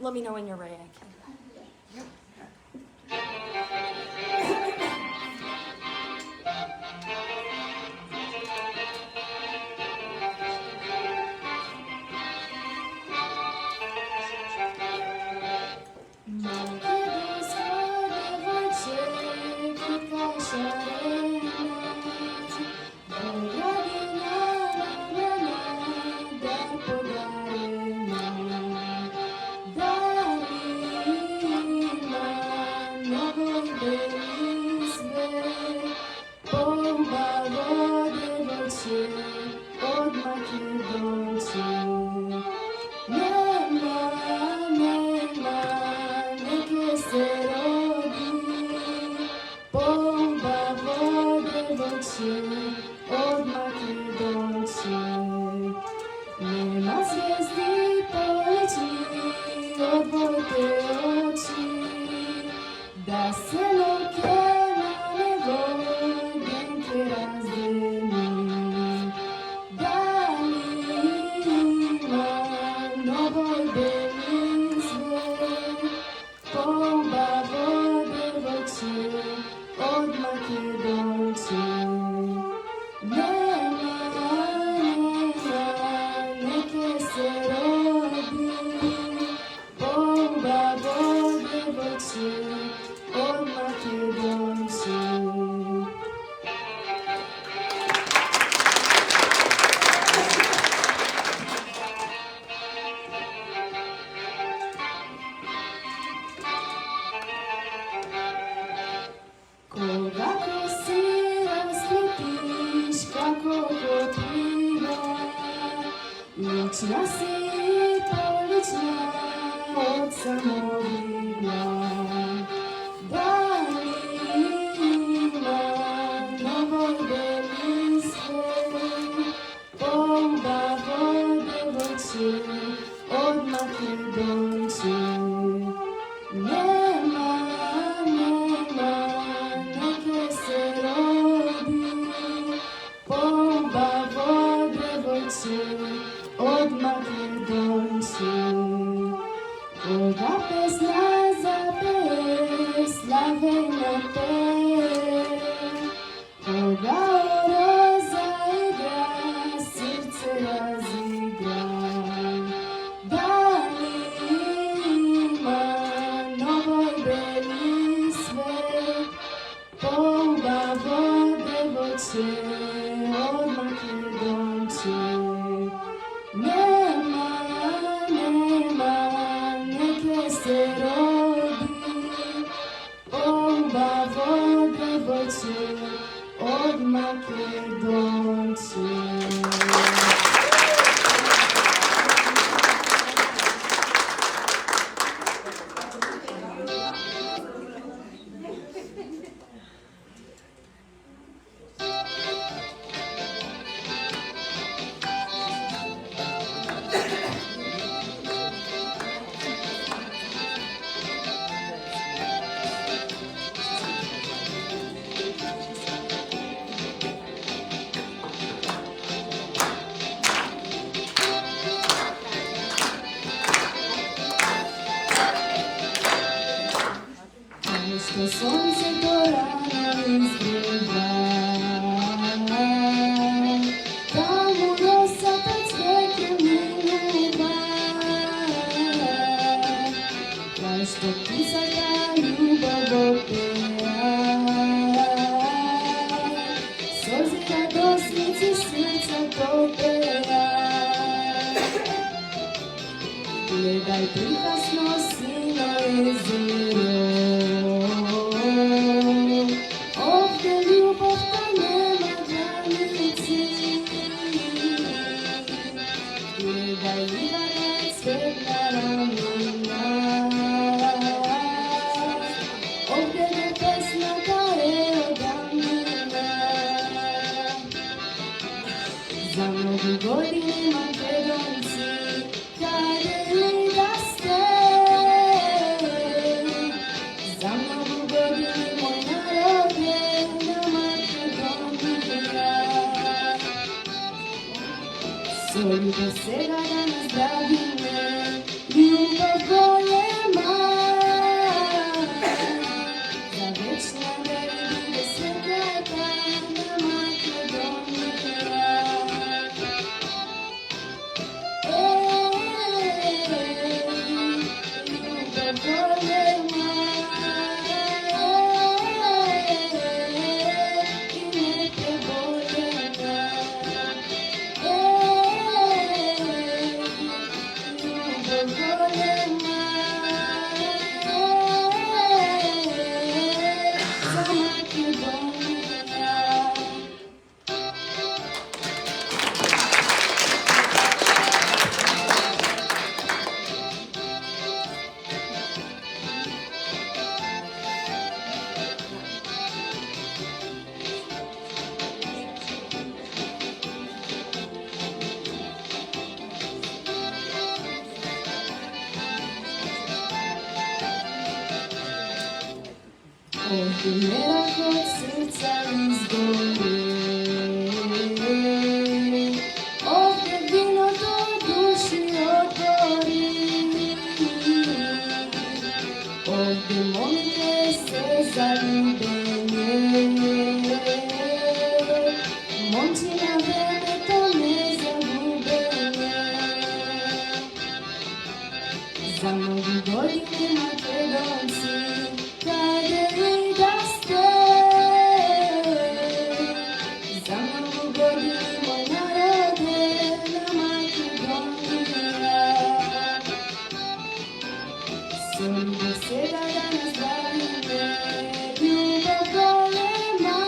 Let me know when you're ready. I can. Od Makedonci, nema zvijezdi poleti, odvojte oči, da se loke na nebo denke razdeni. Da li ima novoj beli svet, polba vode voće od Makedonci. Od Makedonci. Koga ko si raspletiš kako popliva, lična si polična od samovina. Da li ima novoj beli svet, polba vode voće od Makedonci. Nema, neke se rodi, polba vode voće od Makedonci. Koga pesna zapeje, slave napeje, koga oro zaigra, srce razigra. Da li ima novoj beli svet, polba vode voće od Makedonci. Nema, neke se rodi, polba vode voće od Makedonci. Što sunce do rana izgriva, tamo rosa pod cvijetom minuva, kao što pisaka ljubav opera, sozi radosnici srca popera. Gledaj prikasno sino jezero, za mnogo godine Makedonci, kada li da ste, za mnogo godine moj narod je na Makedonija. Soljubo se ga da nas dragi me, ljubav golema, za večna da bude sretna na Makedonija. Ljubav golema, i nepreboljena. Ljubav golema, za Makedonija. Ovdje merak od srca izgori, ovdje vino do duši otvori, ovdje molite se za ljubenje, momčina vreme to ne zagubenje. Za mnogi godine Makedonci, kaderi da ste, za mnogo godina moj narode na Makedonija. Soli beseda da nas bavite, ljubav golema,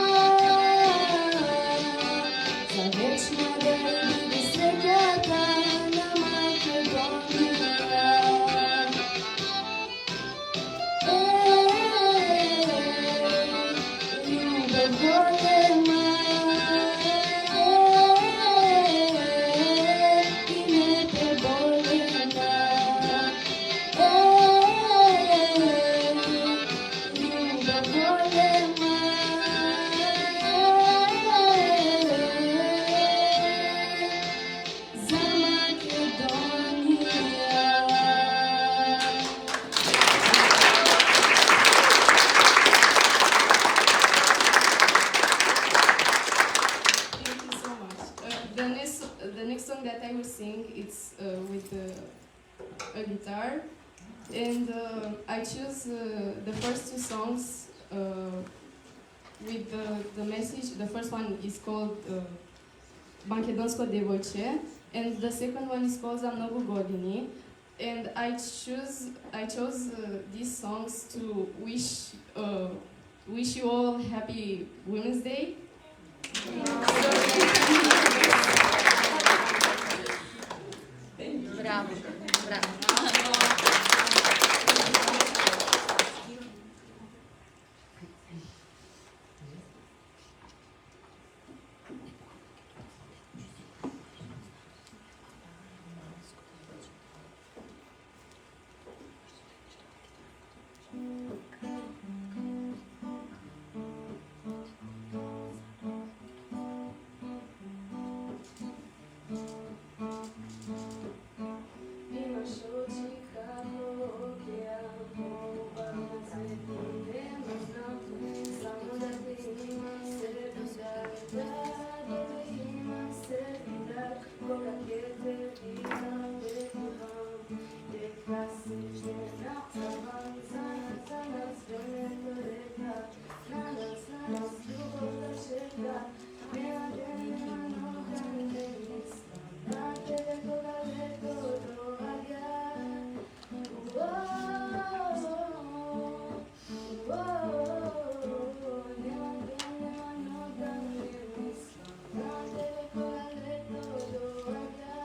za večna da bude sretna na Makedonija. Ljubav golema, i nepreboljena. Ljubav golema, za Makedonija. Thank you so much. The next song that I will sing it's with a guitar, and I choose the first two songs with the message. The first one is called Makedonsko devojče, and the second one is called Za mnogo godini. And I chose these songs to wish you all happy Women's Day. Bravo, bravo. Imaš oči kao okean, obalne cvjetne nema znaku, samo da te imam sebi imam sebi dar, ko rakete divam, te kuham, te klasične nacavam, za nas vreme to reka, na nas ljubav da čeka, nema vremena, noga ne mislim, na tebe koga leto događa. Nema noga ne mislim, na tebe koga leto događa.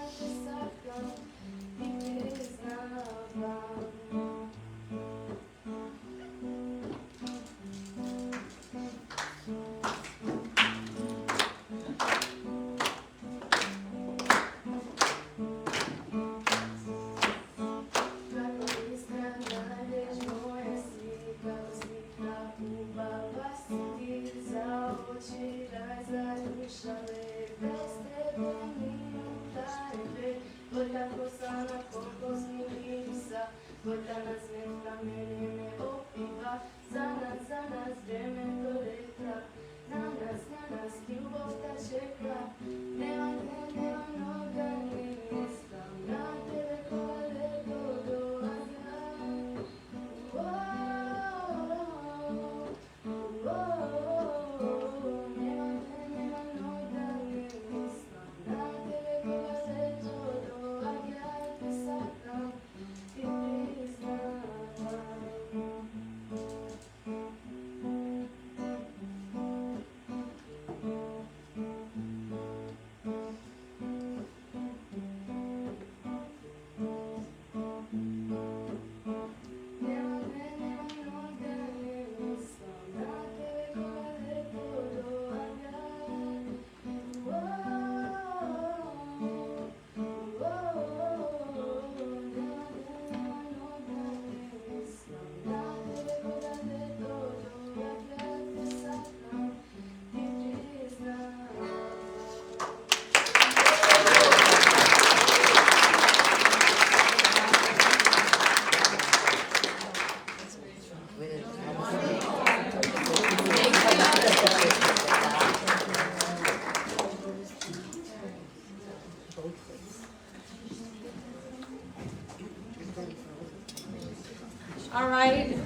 All right,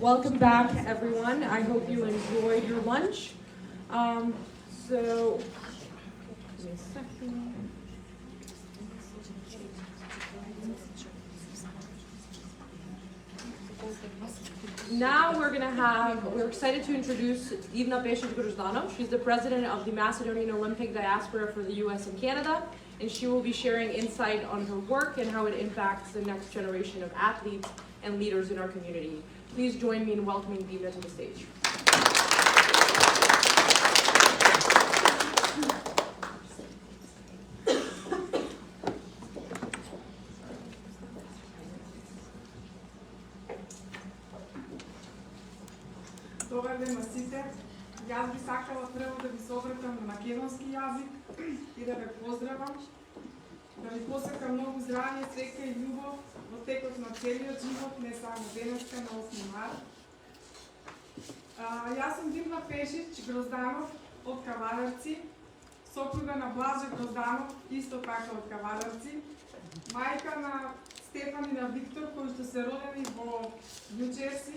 welcome back, everyone. I hope you enjoyed your lunch. So, give me a second. Now we're excited to introduce Ivna Pešić-Grozdanov. She's the president of the Macedonian Olympic Diaspora for the US and Canada, and she will be sharing insight on her work and how it impacts the next generation of athletes and leaders in our community. Please join me in welcoming Ivna to the stage. Добар ден на сите. Јас би сакала прво да ви се обратам на македонски јазик и да ве поздравам, да ви посакам многу здравје, среќа и љубов во текот на целиот живот, не само денеска на 8 март. Јас сум Ивна Пешиć-Грозданов од Кавадарци, сопруга на Блаже Грозданов, исто така од Кавадарци, мајка на Стефан и на Виктор, кои што се родени во Њу-Џерси,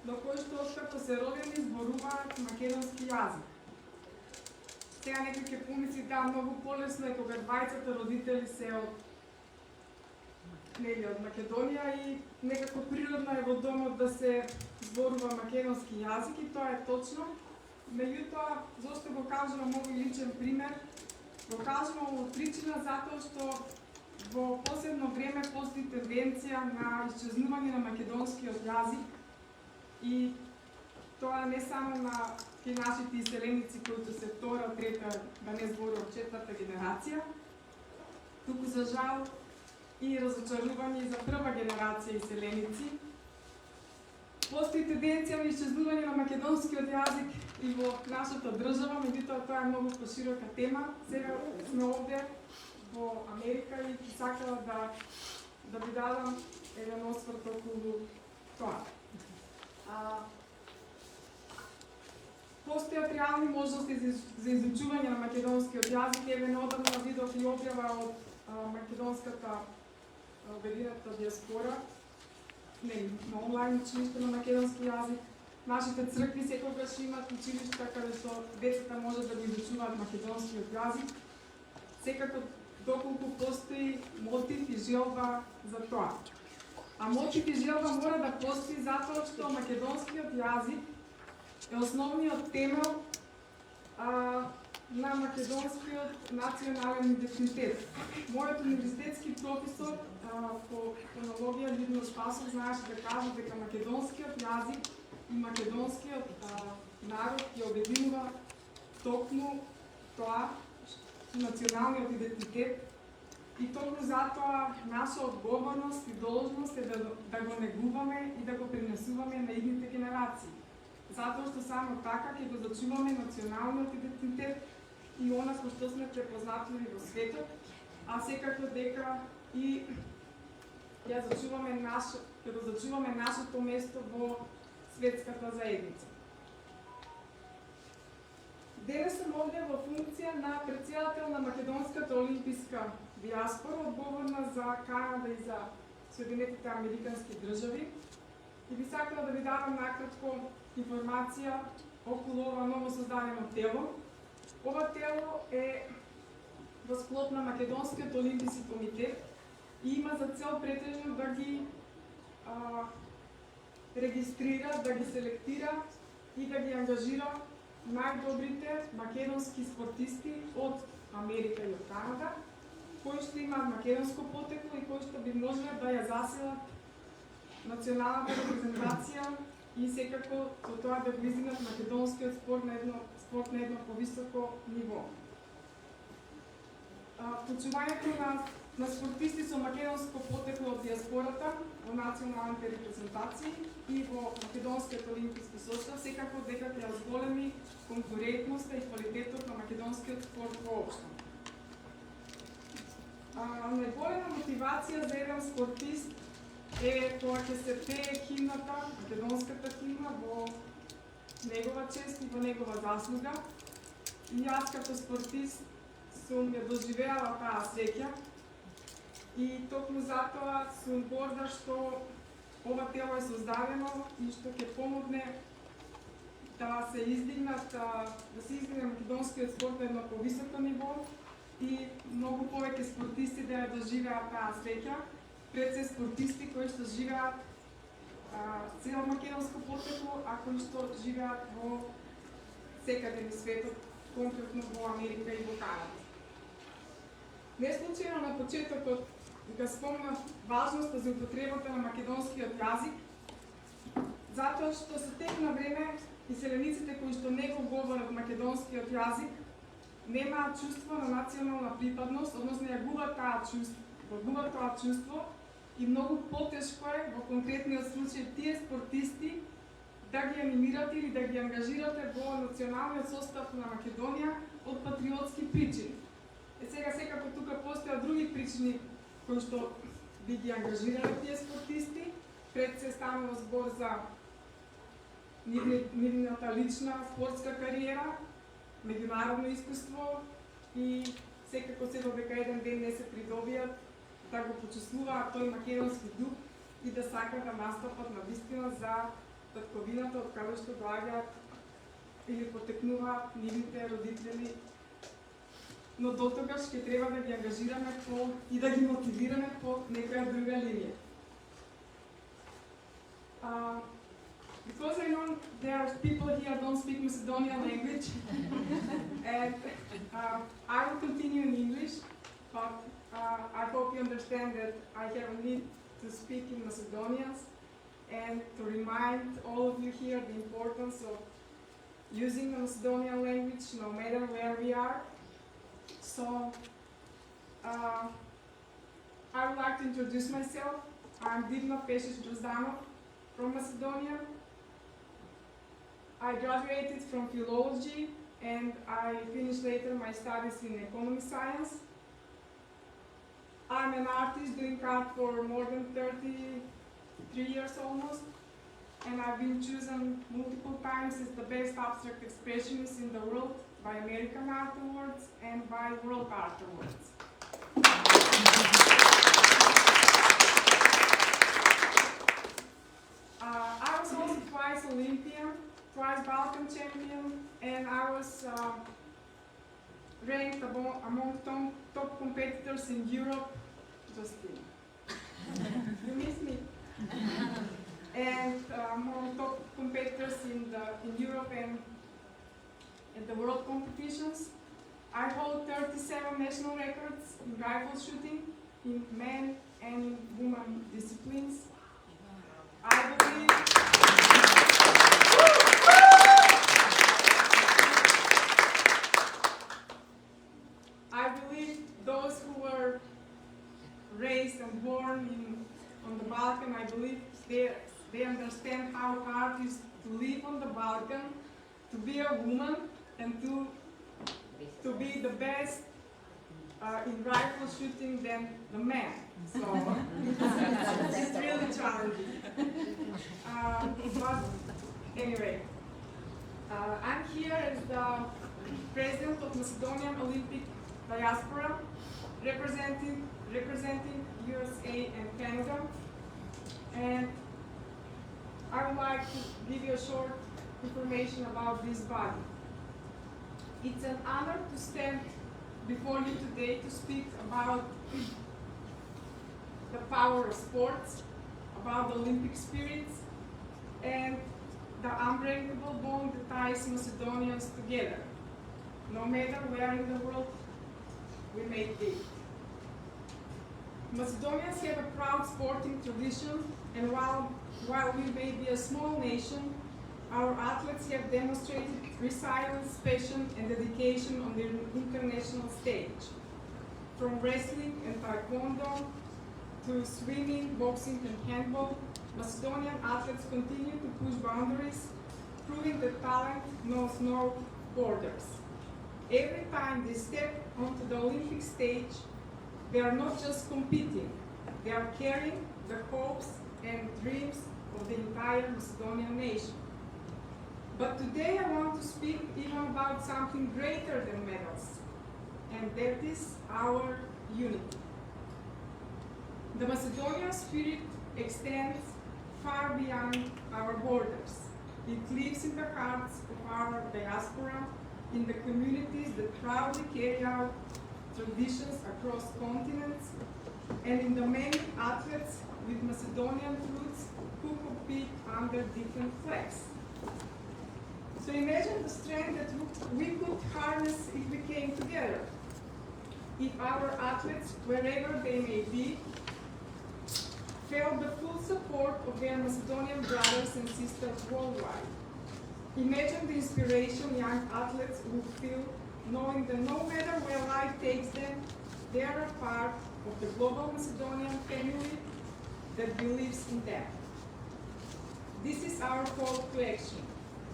до кои што откако се родени зборуваат македонски јазик. Сега некои ќе помисли да многу полесно е кога двајцата родители се од Македонија и некако природно е во домот да се зборува македонски јазик и тоа е точно. Меѓутоа, зошто го кажувам многу личен пример? Го кажувам од причина затоа што во последно време постои тенденција на исчезнување на македонскиот јазик. И тоа не само на нашите иселеници, които се втора, трета, да не зборувам четврта генерација, туку за жал и разочарување за прва генерација иселеници. Постои тенденција на исчезнување на македонскиот јазик и во нашата држава, меѓутоа тоа е многу поширока тема. Сега сме овде во Америка и ќе сакала да ви дадам еден осврт околу тоа. Постојат реални можности за изучување на македонскиот јазик. Еве неодамна видов и објава од македонската обединета диаспора, на онлайн училиште на македонски јазик. Нашите цркви секогаш имат училишта каде што децата може да го изучуваат македонскиот јазик. Секако доколку постои мотив и желба за тоа. А мотив и желба мора да постои затоа што македонскиот јазик е основниот темел на македонскиот национален идентитет. Мојот универзитетски професор по фонологија Людмил Спасов знаеше да каже дека македонскиот јазик и македонскиот народ ја обединува токму тоа, националниот идентитет. И токму затоа наша одговорност и должност е да го негуваме и да го пренесуваме на идните генерации. Затоа што само така ќе го зачуваме националниот идентитет и она со што сме препознатливи во светот, а секако дека и ќе го зачуваме нашето место во светската заедница. Денес сум овде во функција на претседател на Македонската олимписка диаспора, одговорна за Канада и за Соединетите Американски држави. И би сакала да ви дадам накратко информација околу ова ново создадено тело. Ова тело е во склоп на Македонскиот олимписки комитет и има за цел претежно да ги регистрира, да ги селектира и да ги ангажира најдобрите македонски спортисти од Америка и од Канада, кои што имаат македонско потекло и кои што би можеле да ја засилат националната репрезентација и секако со тоа да го издигнат македонскиот спорт на едно повисоко ниво. Вклучувањето на спортисти со македонско потекло од диаспората во националните репрезентации и во Македонскиот олимписки состав секако дека ќе зголеми конкурентноста и квалитетот на македонскиот спорт воопшто. Најголема мотивација за еден спортист е кога ќе се пее химната, македонската химна во негова чест и во негова заслуга. И јас като спортист сум ја доживеала таа среќа и токму затоа сум горда што ова тело е создадено и што ќе помогне да се издигне македонскиот спорт на едно повисоко ниво и многу повеќе спортисти да ја доживеат таа среќа, пред се спортисти кои што живеат цел македонско потекло, а кои што живеат во секаде низ светот, конкретно во Америка и во Канада. Не случајно на почетокот ga спомнав важноста за употребата на македонскиот јазик, затоа што со тек на време иселениците кои што не го говорат македонскиот јазик немаат чувство на национална припадност, односно ја губат тоа чувство и многу потешко е во конкретниот случај тие спортисти да ги анимирате или да ги ангажирате во националниот состав на Македонија од патриотски причини. Сега секако тука постојат други причини кои што би ги ангажирале тие спортисти, пред се станува збор за нивната лична спортска кариера, меѓународно искуство и секако се додека еден ден не се придобијат да го почувствуваат тој македонски дух и да сакат да настапат на вистина за татковината од каде што доаѓаат или потекнуваат нивните родители. Но до тогаш ќе треба да ги ангажираме и да ги мотивираме по некоја друга линија. Because I know there are people here who don't speak Macedonian language, and I will continue in English, but I hope you understand that I have a need to speak in Macedonian and to remind all of you here the importance of using the Macedonian language no matter where we are. So, I would like to introduce myself. I'm Divna Pešić-Grozdanov from Macedonia. I graduated from philology and I finished later my studies in economic science. I'm an artist doing art for more than 33 years almost, and I've been chosen multiple times as the best abstract expressionist in the world by American Art Awards and by World Art Awards. I was also twice Olympian, twice Balkan champion, and I was ranked among top competitors in Europe. Just kidding. You miss me. And among top competitors in Europe and in the world competitions. I hold 37 national records in rifle shooting, in men and in women disciplines. I believe those who were raised and born on the Balkan, I believe they understand how hard it is to live on the Balkan, to be a woman, and to be the best in rifle shooting than the man. So it's really challenging. But anyway, I'm here as the president of Macedonian Olympic Diaspora, representing USA and Canada, and I would like to give you a short information about this body. It's an honor to stand before you today to speak about the power of sports, about the Olympic spirits, and the unbreakable bond that ties Macedonians together, no matter where in the world we may be. Macedonians have a proud sporting tradition, and while we may be a small nation, our athletes have demonstrated resilience, passion, and dedication on the international stage. From wrestling and taekwondo to swimming, boxing, and handball, Macedonian athletes continue to push boundaries, proving that talent knows no borders. Every time they step onto the Olympic stage, they are not just competing, they are carrying the hopes and dreams of the entire Macedonian nation. But today I want to speak even about something greater than medals, and that is our unity. The Macedonian spirit extends far beyond our borders. It lives in the hearts of our diaspora, in the communities that proudly carry out traditions across continents, and in the many athletes with Macedonian roots who compete under different flags. So imagine the strength that we could harness if we came together. If our athletes, wherever they may be, felt the full support of their Macedonian brothers and sisters worldwide. Imagine the inspiration young athletes would feel knowing that no matter where life takes them, they are a part of the global Macedonian family that believes in them. This is our call to action,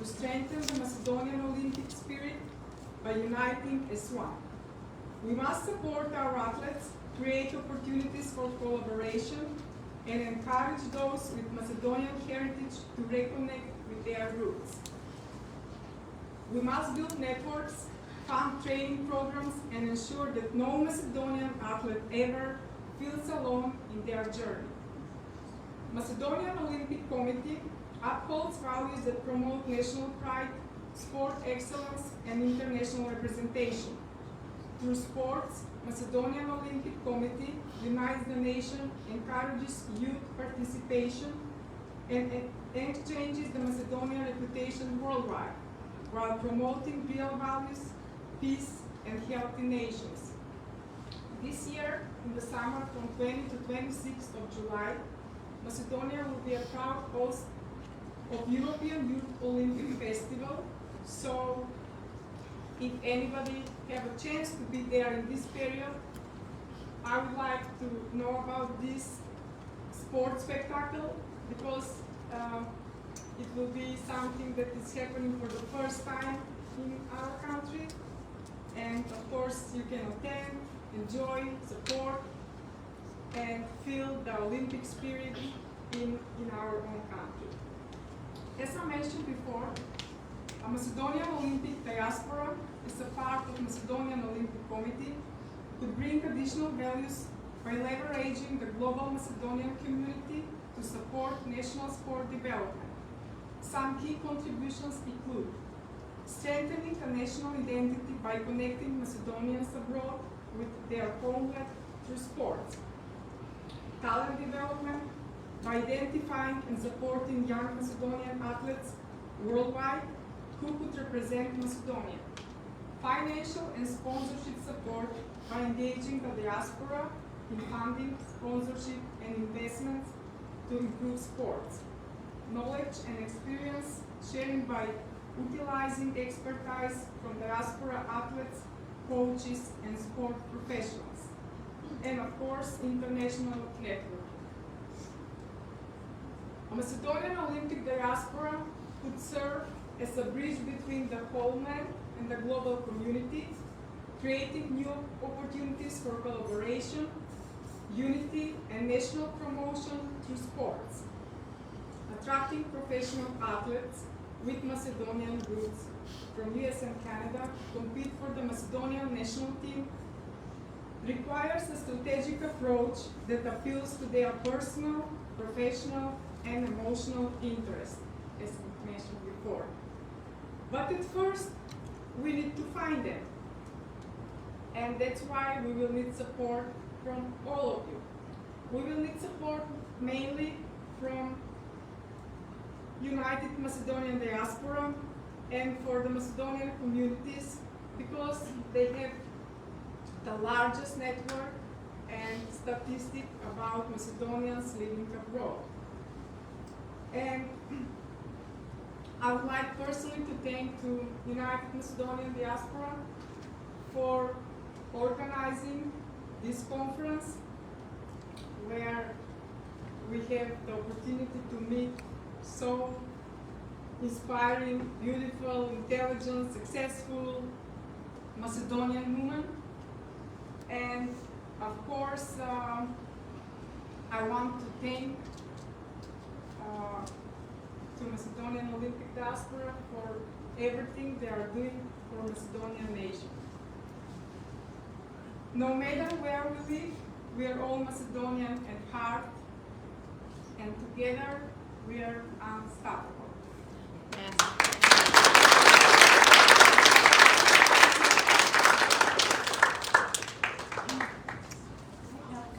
to strengthen the Macedonian Olympic spirit by uniting as one. We must support our athletes, create opportunities for collaboration, and encourage those with Macedonian heritage to reconnect with their roots. We must build networks, fund training programs, and ensure that no Macedonian athlete ever feels alone in their journey. Macedonian Olympic Committee upholds values that promote national pride, sport excellence, and international representation. Through sports, Macedonian Olympic Committee unites the nation, encourages youth participation, and exchanges the Macedonian reputation worldwide, while promoting real values, peace, and healthy nations. This year, in the summer from 20 to 26th of July, Macedonia will be a proud host of European Youth Olympic Festival. So, if anybody have a chance to be there in this period, I would like to know about this sports spectacle because it will be something that is happening for the first time in our country. And of course, you can attend, enjoy, support, and feel the Olympic spirit in our own country. As I mentioned before, a Macedonian Olympic diaspora is a part of Macedonian Olympic Committee to bring additional values by leveraging the global Macedonian community to support national sport development. Some key contributions include strengthening the national identity by connecting Macedonians abroad with their homeland through sports, talent development by identifying and supporting young Macedonian athletes worldwide who could represent Macedonia, financial and sponsorship support by engaging the diaspora in funding, sponsorship, and investments to improve sports, knowledge and experience sharing by utilizing expertise from diaspora athletes, coaches, and sport professionals, and of course, international networking. A Macedonian Olympic diaspora could serve as a bridge between the homeland and the global community, creating new opportunities for collaboration, unity, and national promotion through sports, attracting professional athletes with Macedonian roots from US and Canada to compete for the Macedonian national team requires a strategic approach that appeals to their personal, professional, and emotional interests, as mentioned before. But at first, we need to find them. And that's why we will need support from all of you. We will need support mainly from United Macedonian Diaspora and for the Macedonian communities because they have the largest network and statistic about Macedonians living abroad. And I would like personally to thank to United Macedonian Diaspora for organizing this conference where we have the opportunity to meet so inspiring, beautiful, intelligent, successful Macedonian women. And of course, I want to thank to Macedonian Olympic Diaspora for everything they are doing for Macedonian nation. No matter where we live, we are all Macedonian at heart, and together we are unstoppable.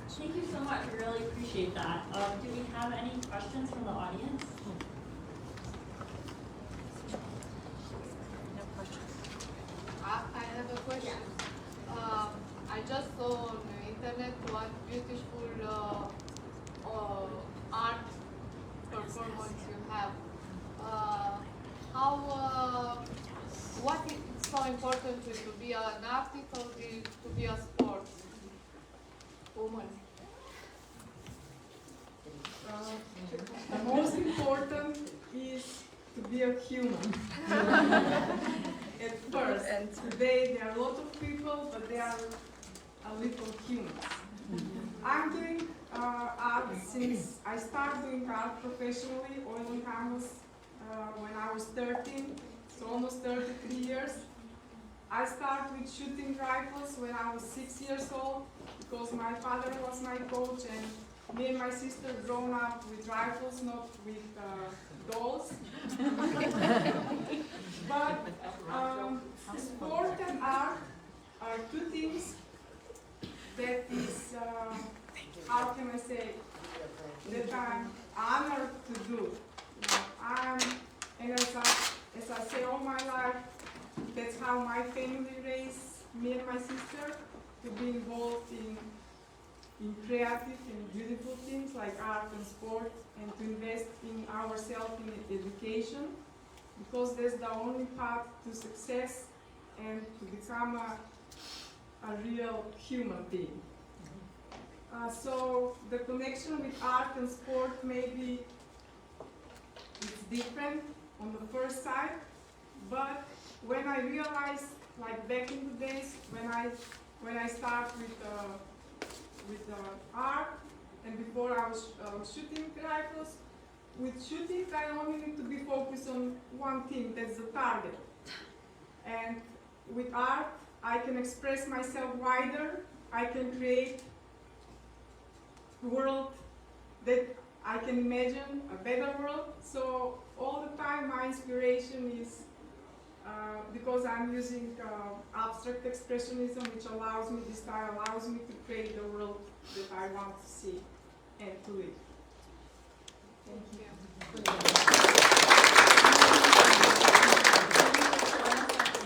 Thank you so much. We really appreciate that. Do we have any questions from the audience? I have a question. I just saw on the internet what beautiful art performance you have. What is so important to be an artist or to be a sports woman? The most important is to be a human. At first, and today there are a lot of people, but they are a little humans. I'm doing art since I started doing art professionally, oil and canvas, when I was 13, so almost 33 years. I started with shooting rifles when I was 6 years old because my father was my coach, and me and my sister grown up with rifles, not with dolls. But sport and art are two things that is, how can I say, that I'm honored to do. And as I say all my life, that's how my family raised me and my sister, to be involved in creative and beautiful things like art and sport, and to invest in ourselves in education, because that's the only path to success and to become a real human being. So the connection with art and sport, maybe it's different on the first side, but when I realized, like back in the days when I started with art, and before I was shooting rifles, with shooting I only need to be focused on one thing, that's the target. And with art I can express myself wider, I can create a world that I can imagine, a better world. So all the time my inspiration is, because I'm using abstract expressionism, which allows me, this style allows me to create the world that I want to see and to live. Thank you.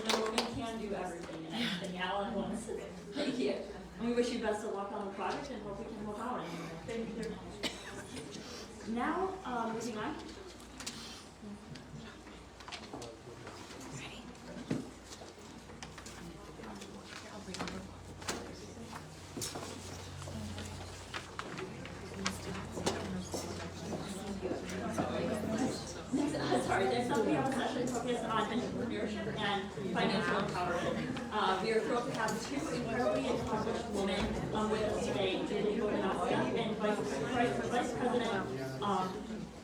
No woman can do everything and anything all at once. Thank you. And we wish you best of luck on the project and hope we can help out. Thank you. Now, moving on. Sorry, there's something on the session focused on entrepreneurship and financial empowerment. We are thrilled to have two incredibly accomplished women with us today, Julie Boganowska and Vice President,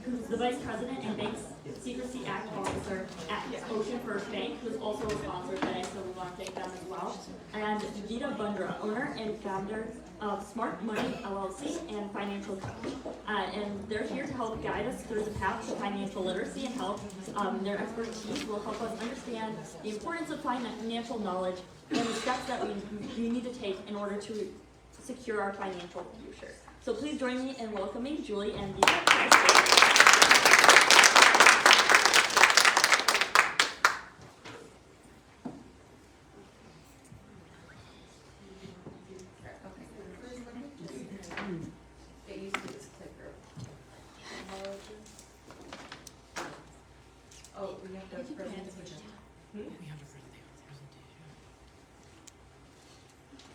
who's the Vice President and Bank Secrecy Act Officer at Ocean First Bank, who's also a sponsor today, so we want to thank them as well. And Gita Bundra, owner and founder of Smart Money LLC and financial coach. And they're here to help guide us through the path to financial literacy and health. Their expertise will help us understand the importance of financial knowledge and the steps that we need to take in order to secure our financial future. So please join me in welcoming Julie and Gita. Get used to this clicker. Oh, we have the presentation.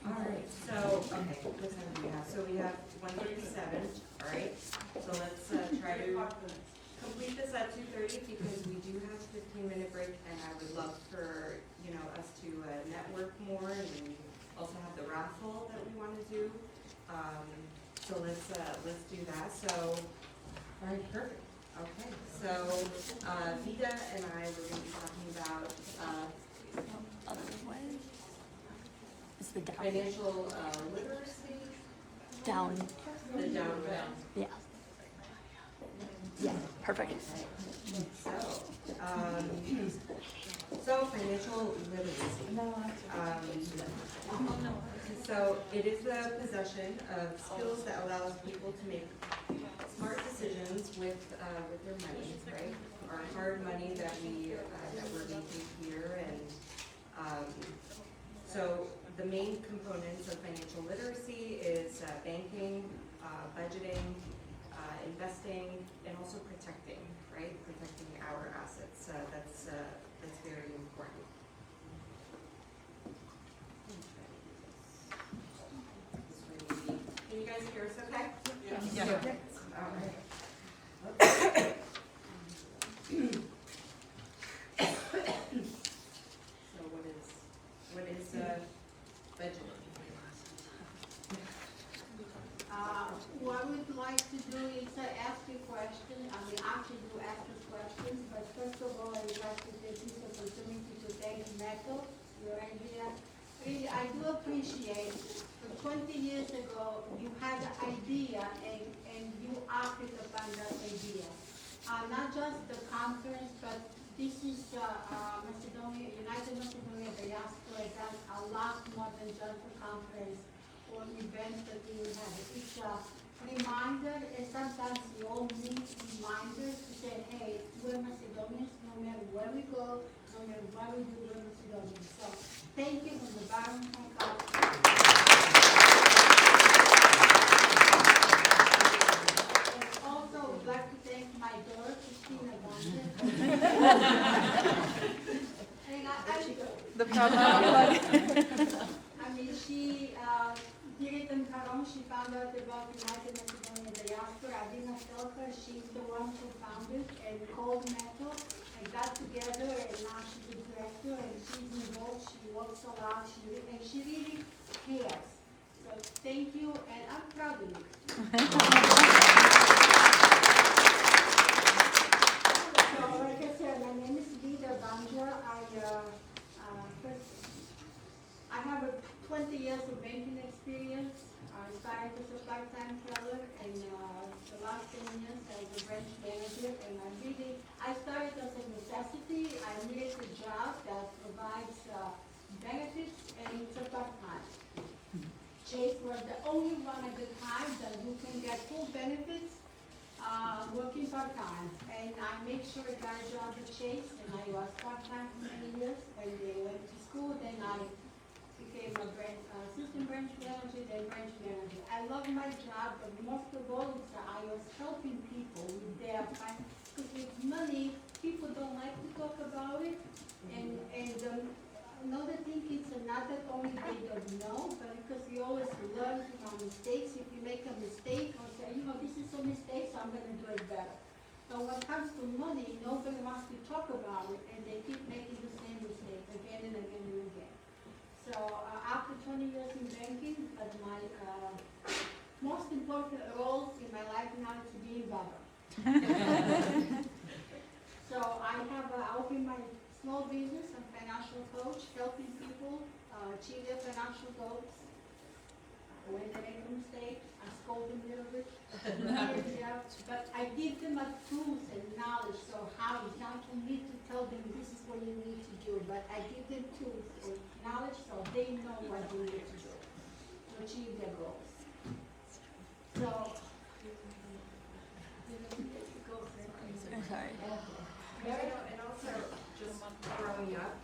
All right, so, okay, what time do we have? So we have 1:37, all right? So let's try to complete this at 2:30 because we do have a 15-minute break, and I would love for, us to network more, and we also have the raffle that we want to do. So let's do that. So, all right, perfect. Okay, so Vida and I were going to be talking about It's the down. financial literacy. Down. The down. Yeah. Perfect. So financial literacy. So it is the possession of skills that allows people to make smart decisions with their money, right? Our hard money that we're making here, and so the main components of financial literacy is banking, budgeting, investing, and also protecting, right? Protecting our assets. That's very important. Can you guys hear us okay? Yeah. All right. So what is budgeting? What I would like to do is ask you a question. I mean, actually do ask you questions, but first of all, I would like to take this opportunity to thank Metal, your engineer. Really, I do appreciate, 20 years ago, you had an idea and you acted upon that idea. Not just the conference, but this is Macedonia, United Macedonia Diaspora does a lot more than just a conference or events that we will have. It's a reminder, and sometimes we all need reminders to say, hey, we're Macedonians, no matter where we go, no matter what we do, we're Macedonians. So thank you from the bottom of my heart. And also, I would like to thank my daughter, Christina Bonder. The problem. I mean, she did it in Caron. She found out about United Macedonian Diaspora. I did not tell her. She's the one who founded and called Metal and got together, and now she's the director and she's involved. She works a lot. And she really cares. So thank you, and I'm proud of you. So, like I said, my name is Vida Banja. I have 20 years of banking experience. I started as a part-time teller, and the last 10 years as a branch manager. And I started as a necessity. I needed a job that provides benefits, and it's a part-time. Chase was the only one at the time that you can get full benefits working part-time. And I made sure I got a job at Chase, and I was part-time for many years. When they went to school, then I became a assistant branch manager, then branch manager. I love my job, but most of all, I was helping people with their finances. Because with money, people don't like to talk about it. And another thing is not that only they don't know, but because we always learn from our mistakes. If you make a mistake, or say, this is a mistake, so I'm going to do it better. But when it comes to money, nobody wants to talk about it, and they keep making the same mistake again and again and again. So after 20 years in banking, my most important role in my life now is being better. So I opened my small business. I'm a financial coach, helping people achieve their financial goals. When they make a mistake, I scold them a little bit. But I give them tools and knowledge, so how it's not for me to tell them this is what you need to do, but I give them tools and knowledge so they know what they need to do to achieve their goals. So, And also just growing up,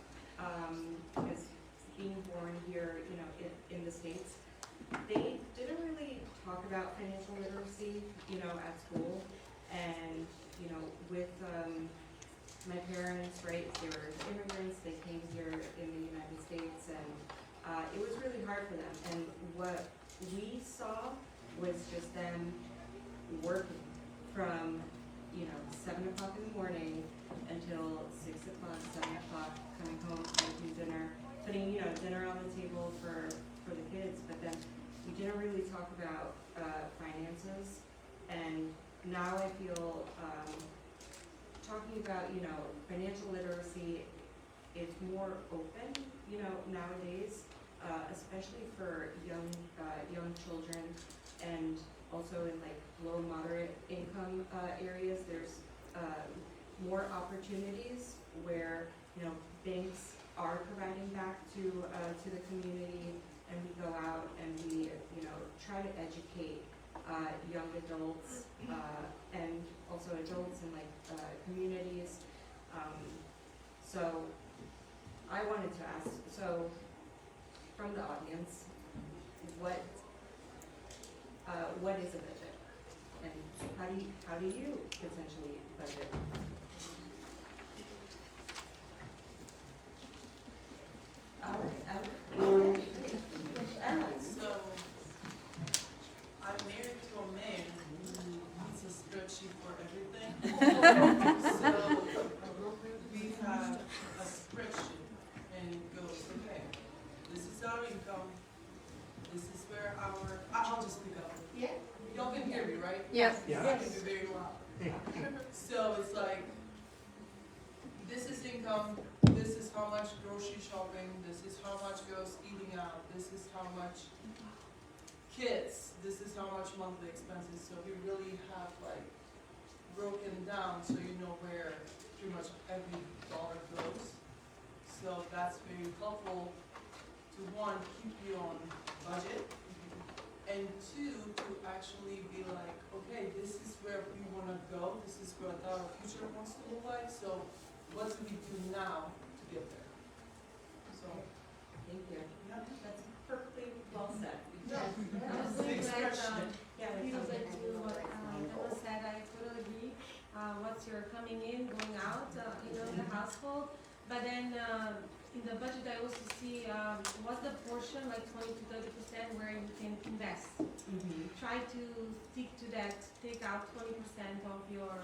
as being born here, in the States, they didn't really talk about financial literacy, at school. And, with my parents, right, they were immigrants, they came here in the United States, and it was really hard for them. And what we saw was just them working from, 7 o'clock in the morning until 6 o'clock, 7 o'clock, coming home, making dinner, putting, dinner on the table for the kids. But then we didn't really talk about finances. And now I feel talking about, financial literacy is more open, nowadays, especially for young children. And also in like low moderate income areas, there's more opportunities where, you know, banks are providing back to the community, and we go out and we, you know, try to educate young adults and also adults in like communities. So I wanted to ask, so from the audience, what is a budget, and how do you potentially budget? So, I'm married to a man who needs a spreadsheet for everything. So, we have a spreadsheet, and it goes, okay, this is our income, this is where I'll just pick up. Yeah? Y'all can hear me, right? Yes. I can be very loud. So it's like, this is income, this is how much grocery shopping, this is how much goes eating out, this is how much kids, this is how much monthly expenses. So we really have like broken down so you know where pretty much every dollar goes. So that's very helpful to one, keep you on budget, and two, to actually be like, okay, this is where we want to go, this is what our future wants to look like, so what do we do now to get there? So, Thank you. yeah. That's perfectly well said. Yes. That was Big great. spreadsheet. Yeah, that's Feels something. like to what Emma said, I totally agree. What's your coming in, going out, you know, the household. But then in the budget, I also see what's the portion, like 20 to 30%, where you can invest. Try to stick to that. Take out 20% of your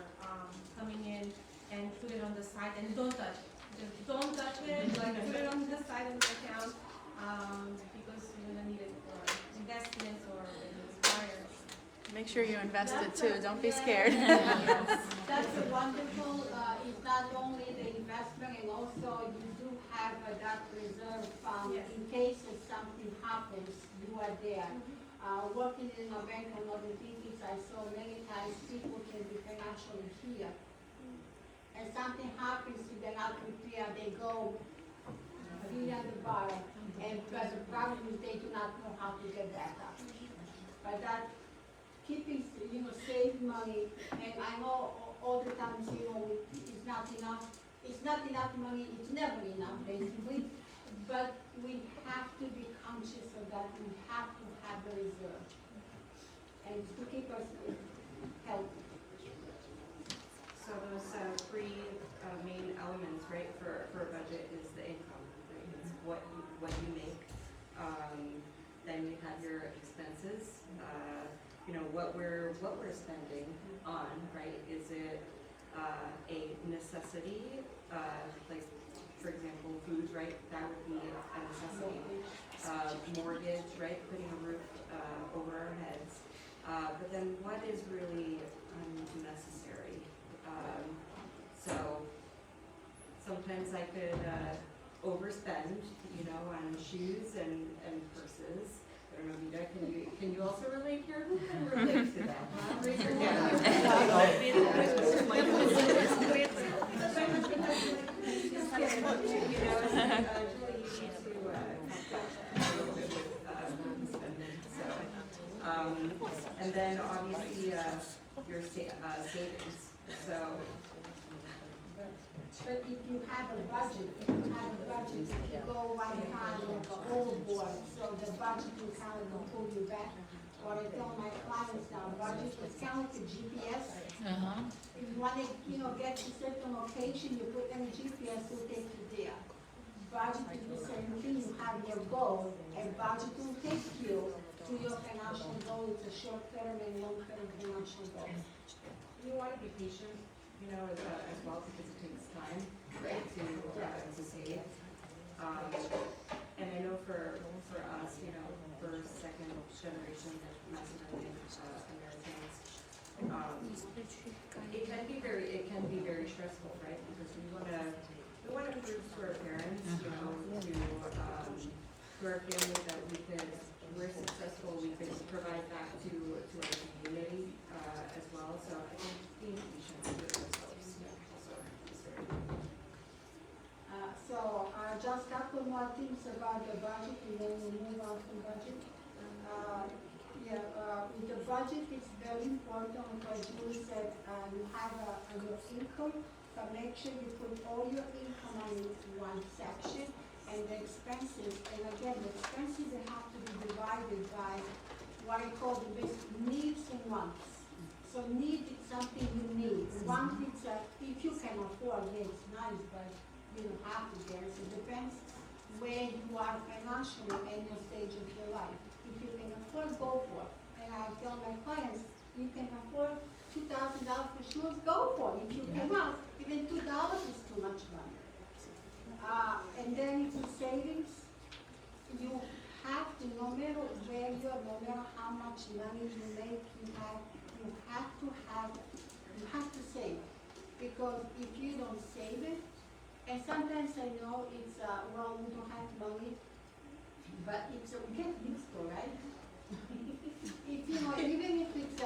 coming in and put it on the side, and don't touch it. Just don't touch it. Like put it on the side of the account because you're gonna need it for investments or inspire. Make sure you invest it too. Don't be scared. That's a wonderful, it's not only the investment, and also you do have that reserve fund Yes. in case if something happens, you are there. Working in a bank and other things, I saw many times people can be financially here. And something happens to them, not prepare, they go be at the bar, but the problem is they do not know how to get back up. But that keeping, save money, and I know all the times, it's not enough money, it's never enough, basically, but we have to be conscious of that, we have to have a reserve, and to keep us healthy. So those three main elements, right, for a budget is the income, right? It's what you make. Then you have your expenses. What we're spending on, right? Is it a necessity? Like, for example, food, right? That would be a necessity. Mortgage, right? Putting a roof over our heads. But then what is really unnecessary? So sometimes I could overspend, on shoes and purses. I don't know, Vida, can you also relate here? Who can relate to that? Raise your and then obviously your savings. So. But if you have a budget, you go one time like a overboard, so the budget will kind of pull you back. What I tell my clients now, budget is kind of like a GPS. If you want to, get to certain location, you put in a GPS, will take you there. Budget is the same thing, you have your goal, and budget will take you to your financial goal. It's a short-term and long-term financial goal. You want to be patient, as well, because it takes time, right, to save. And I know for us, first, second generation Macedonian Americans, it can be very stressful, right? Because we want to prove to our parents, to our family that we're successful, we can provide back to our community. about the budget and then we'll move on to budget. With the budget, it's very important, like Julie said, you have your income, but make sure you put all your income on one section, and the expenses, and again, the expenses they have to be divided by what I call the needs and wants. So need is something you need. Want is if you can afford it, it's nice, but you don't have to get it. So it depends where you are financially in your stage of your life. If you can afford, go for it. And I tell my clients, you can afford $2,000 for shoes, go for it. If you cannot, even $2 is too much money. And then for savings, you have to, no matter where you are, no matter how much money you make, you have to save. Because if you don't save it, and sometimes I know it's, well, we don't have money, but it's, we get used to, right? If, you know, even if it's,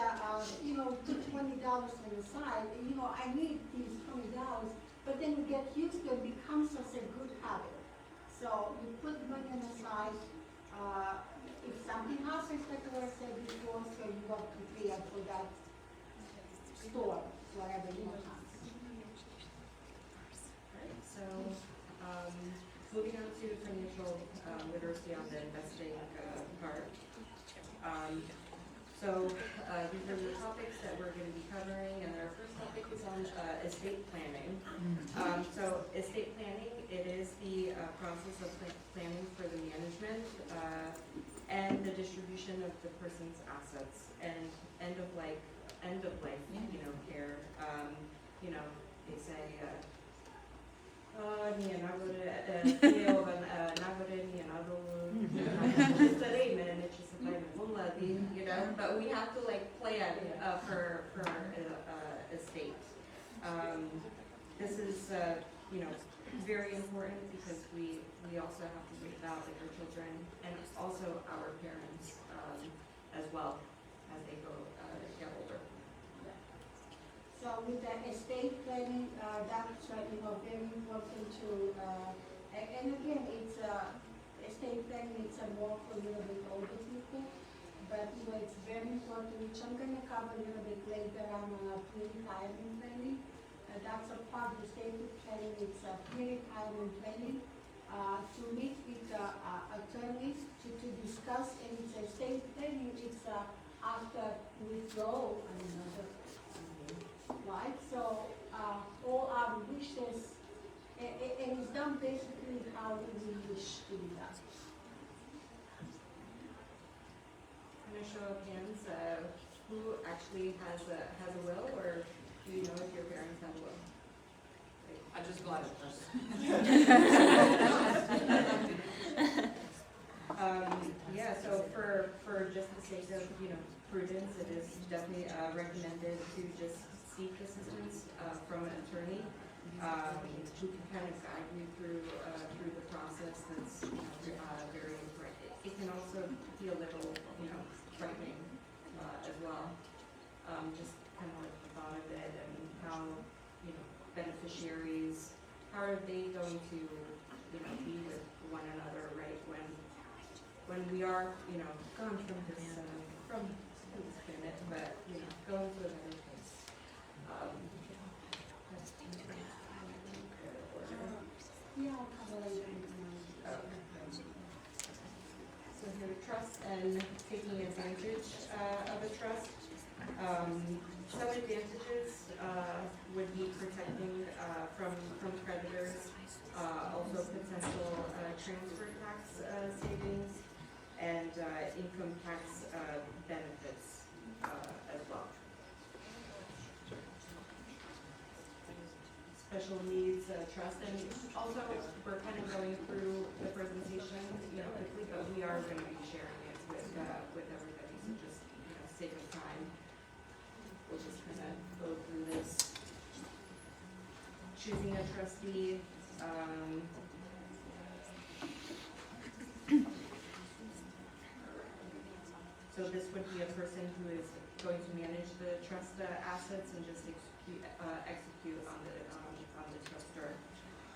put $20 on the side, I need these $20, but then you get used to it, becomes such a good habit. So you put money on the side, if something happens, like what I said before, so you got to pay for that store, whatever you want. So, moving on to financial literacy on the investing part. These are the topics that we're going to be covering, and our first topic is on estate planning. So estate planning, it is the process of planning for the management and the distribution of the person's assets and end of life, care. They say, but we have to plan for estate. This is very important because we also have to think about our children and also our parents as well as they get older. So with the estate planning, that's very important to, and again, it's estate planning, it's more for a little bit older people, but it's very important, which I'm going to cover a little bit later on pre-retirement planning. That's a part of the estate planning, it's pre-retirement planning. To meet with attorneys to discuss, and it's estate planning, it's after withdrawal and another. Right, so all our wishes, and it's done basically how we wish to be done. I'm going to show of hands, who actually has a will, or do you know if your parents have a will? I just got it. So for just the sake of prudence, it is definitely recommended to just seek assistance from an attorney who can kind of guide you through the process. That's very important. It can also be a little frightening as well. Just kind of like the thought of it and how beneficiaries, how are they going to be with one another, right? When we are gone from this planet, but going to another place. So here, trust and taking advantage of a trust. Some advantages would be protecting from creditors, also potential transfer tax savings, and income tax benefits as well. Special needs trust, and also we're kind of going through the presentation quickly, but we are going to be sharing it with everybody, so just sake of time, we'll just kind of go through this. Choosing a trustee. So this would be a person who is going to manage the trust assets and just execute on the trustor.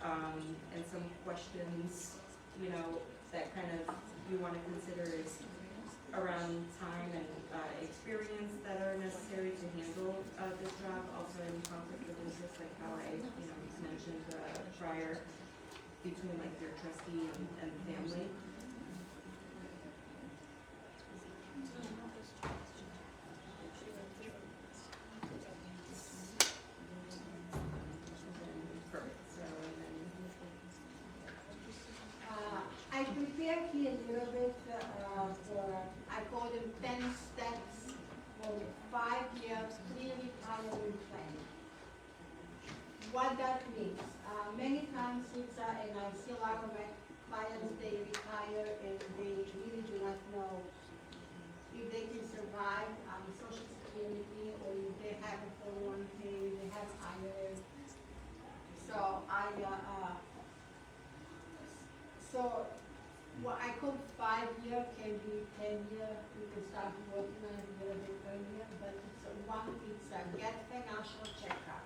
And some questions, that kind of we want to consider is around time and experience that are necessary to handle this job, also in conflict of interest, like how I mentioned prior, between like your trustee and family. I prepared here a little bit for, I call them 10 steps for the 5 years pre-retirement plan. What that means, many times it's, and I see a lot of my clients, they retire and they really do not know if they can survive on Social Security or if they have a 401k, they have IRA. So what I call 5 year can be 10 year. You can start working on it a little bit earlier, but it's get financial checkup.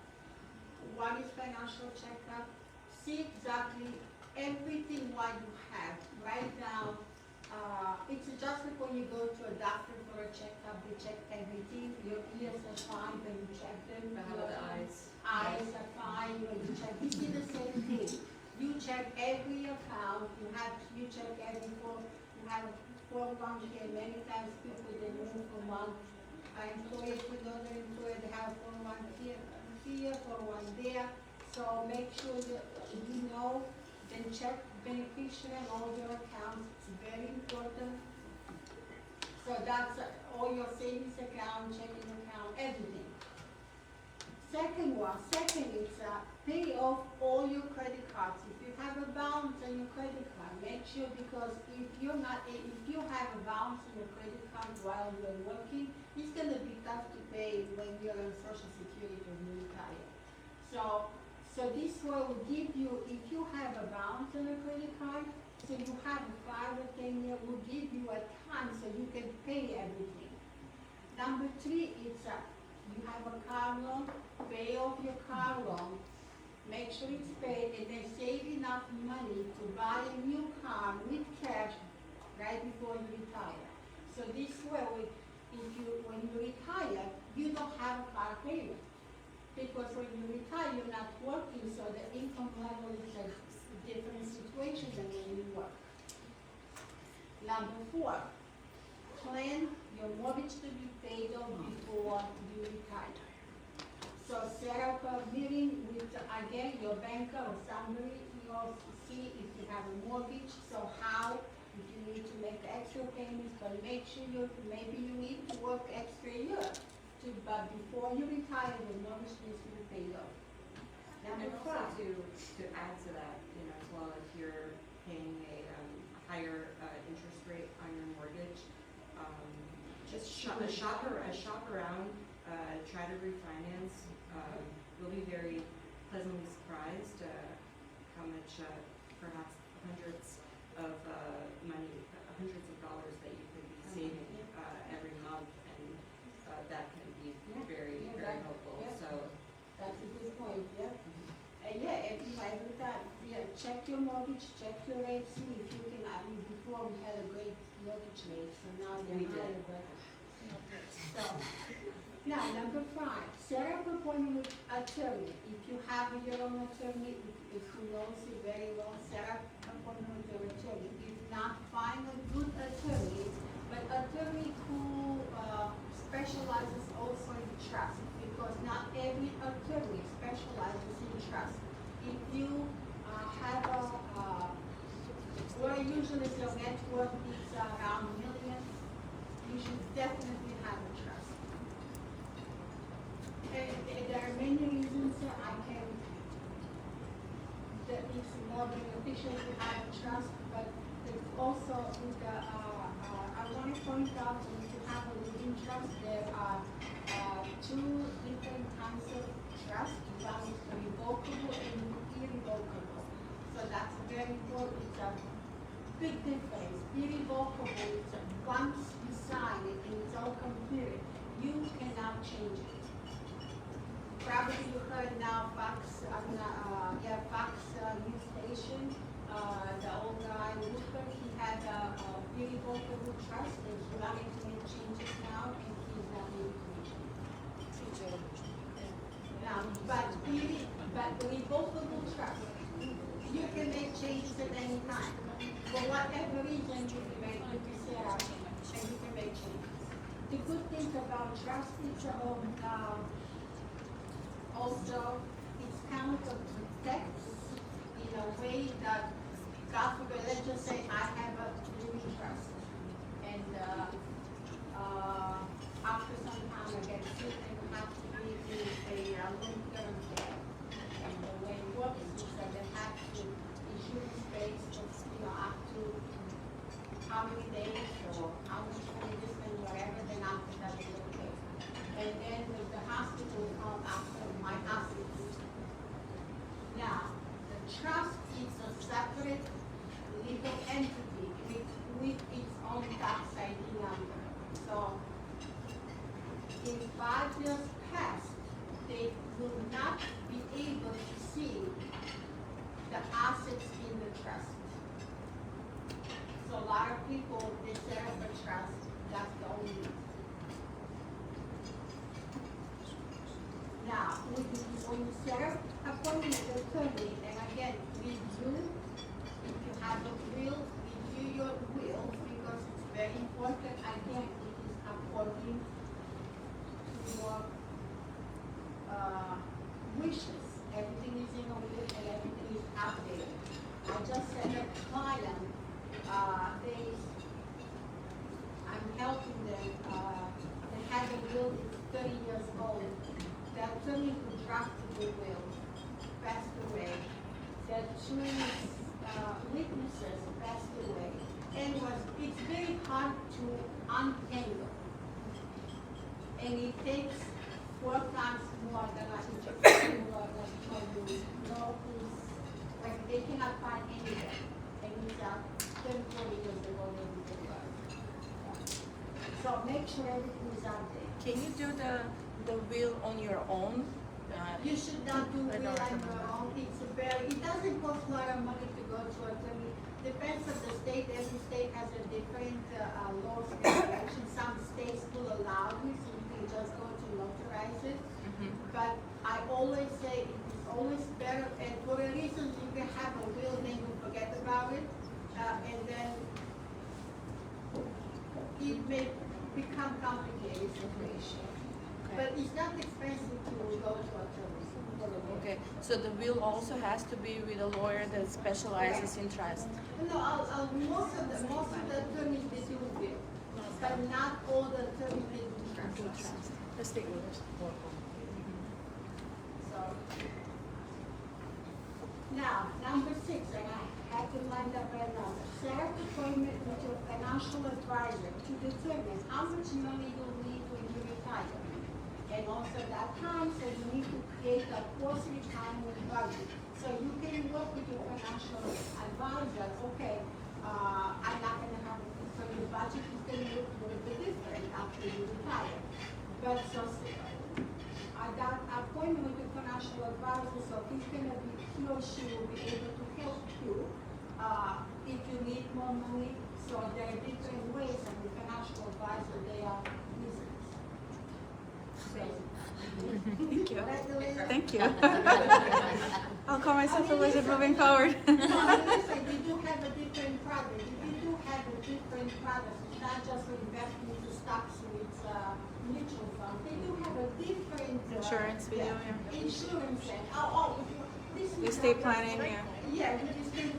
What is financial checkup? See exactly everything what you have. Write down. It's just like when you go to a doctor for a checkup, they check everything. Your ears are fine when you check them. Your eyes are fine when you check. You see the same thing. You check every account. You check every form. You have a 401k. Many times people they move from one employer to another employer. They have 401k here, 401 there. So make sure that you know. Then check beneficiary and all your accounts. It's very important. So that's all your savings account, checking account, everything. Second is pay off all your credit cards. If you have a balance on your credit card, make sure, because if you have a balance on your credit card while you're working, it's going to be tough to pay when you're on Social Security or you retire. So this way will give you, if you have a balance on your credit card, so you have a 5 or 10 year, will give you a time so you can pay everything. Number 3 is you have a car loan, pay off your car loan, make sure it's paid, and then save enough money to buy a new car with cash right before you retire. So this way, when you retire, you don't have a car payment. Because when you retire, you're not working, so the income level is a different situation than when you work. Number 4, plan your mortgage to be paid off before you retire. So set up a meeting with, again, your banker or somebody, you also see if you have a mortgage, so how, if you need to make extra payments, but make sure maybe you need to work extra year. But before you retire, the mortgage needs to be paid off. And also to add to that, as well, if you're paying a higher interest rate on your mortgage, just shop around, try to refinance. You'll be very pleasantly surprised how much, perhaps hundreds of dollars that you could be saving every month, and that can be very helpful. Yeah. So that's a good point. Yeah. Every time, check your mortgage, check your rate, see if you can. Before we had a great mortgage rate, so now they're higher. So now number 5, set up an appointment with attorney. If you have your own attorney, if you knows you very well, set up an appointment with your attorney. If not, find a good attorney, but attorney who specializes also in trust, because not every attorney specializes in trust. If you have what usually your net worth is around millions, you should definitely have a trust. And there are many reasons that it's more beneficial to have a trust, but also with I want to point out that if you have a living trust, there are 2 different kinds of trust. One is revocable and irrevocable. So that's very important. It's a big difference. Irrevocable is once you sign it and it's all completed, you cannot change it. Probably you heard now Fox news station. the old guy, Luther, he had a irrevocable trust, and he wanted to make changes now, and he's not able to make changes. Now, but revocable trust, you can make changes at any time. For whatever reason, you can set up and you can make changes. The good thing about trust is also it's kind of protects in a way that, God forbid, let's just say I have a living trust, and after some time I get sick and have to be in a long-term care. And the way it works is that they have to insurance-based, up to how many days or how much money this and whatever, then after that they don't pay. And then the hospital will come after my hospital. Now, the trust is a separate legal entity with its own tax ID number. So, in 5 years past, they will not be able to see the assets in the trust. So a lot of people, they set up a trust, that's the only reason. Now, when you set up appointment with the attorney, and again, review, if you have a will, review your will, because it's very important, again, it is according to your wishes. Everything is in a will and everything is updated. I just said a client, I'm helping them, they had a will that's 30 years old. The attorney who drafted the will passed away. The two witnesses passed away. And it's very hard to untangle. And it takes 4 times more than I think like they cannot find anything. And it's 10, 40 years ago. So make sure everything is out there. Can you do the will on your own? You should not do will on your own. It doesn't cost a lot of money to go to attorney. Depends on the state. Every state has a different laws and regulations. Some states will allow you, so you can just go to notarize it. But I always say it is always better, and for a reason you can have a will, then you forget about it, and then it may become complicated situation. But it's not expensive to go to attorney. Okay, so the will also has to be with a lawyer that specializes in trust. No, most of the attorneys they do will, but not all the attorneys they do trust. The state lawyers. So now, number 6, and I have to line up right now. Set up appointment with your financial advisor to determine how much money you'll need when you retire. And also that time, so you need to create a post-retirement budget. So you can work with your financial advisor, okay, I'm not gonna have, so your budget is gonna look a little bit different after you retire. But so, I got an appointment with the financial advisor, so he's gonna be, he or she will be able to help you, if you need more money. So there are different ways, and the financial advisor, they are business. Thank you. Congratulations. Thank you. I'll call myself a wizard moving forward. Listen, we do have a different product. We do have a different product. It's not just for investing into stocks with mutual funds. They do have a different Insurance, we do, yeah. Insurance and Estate planning, yeah. Yeah,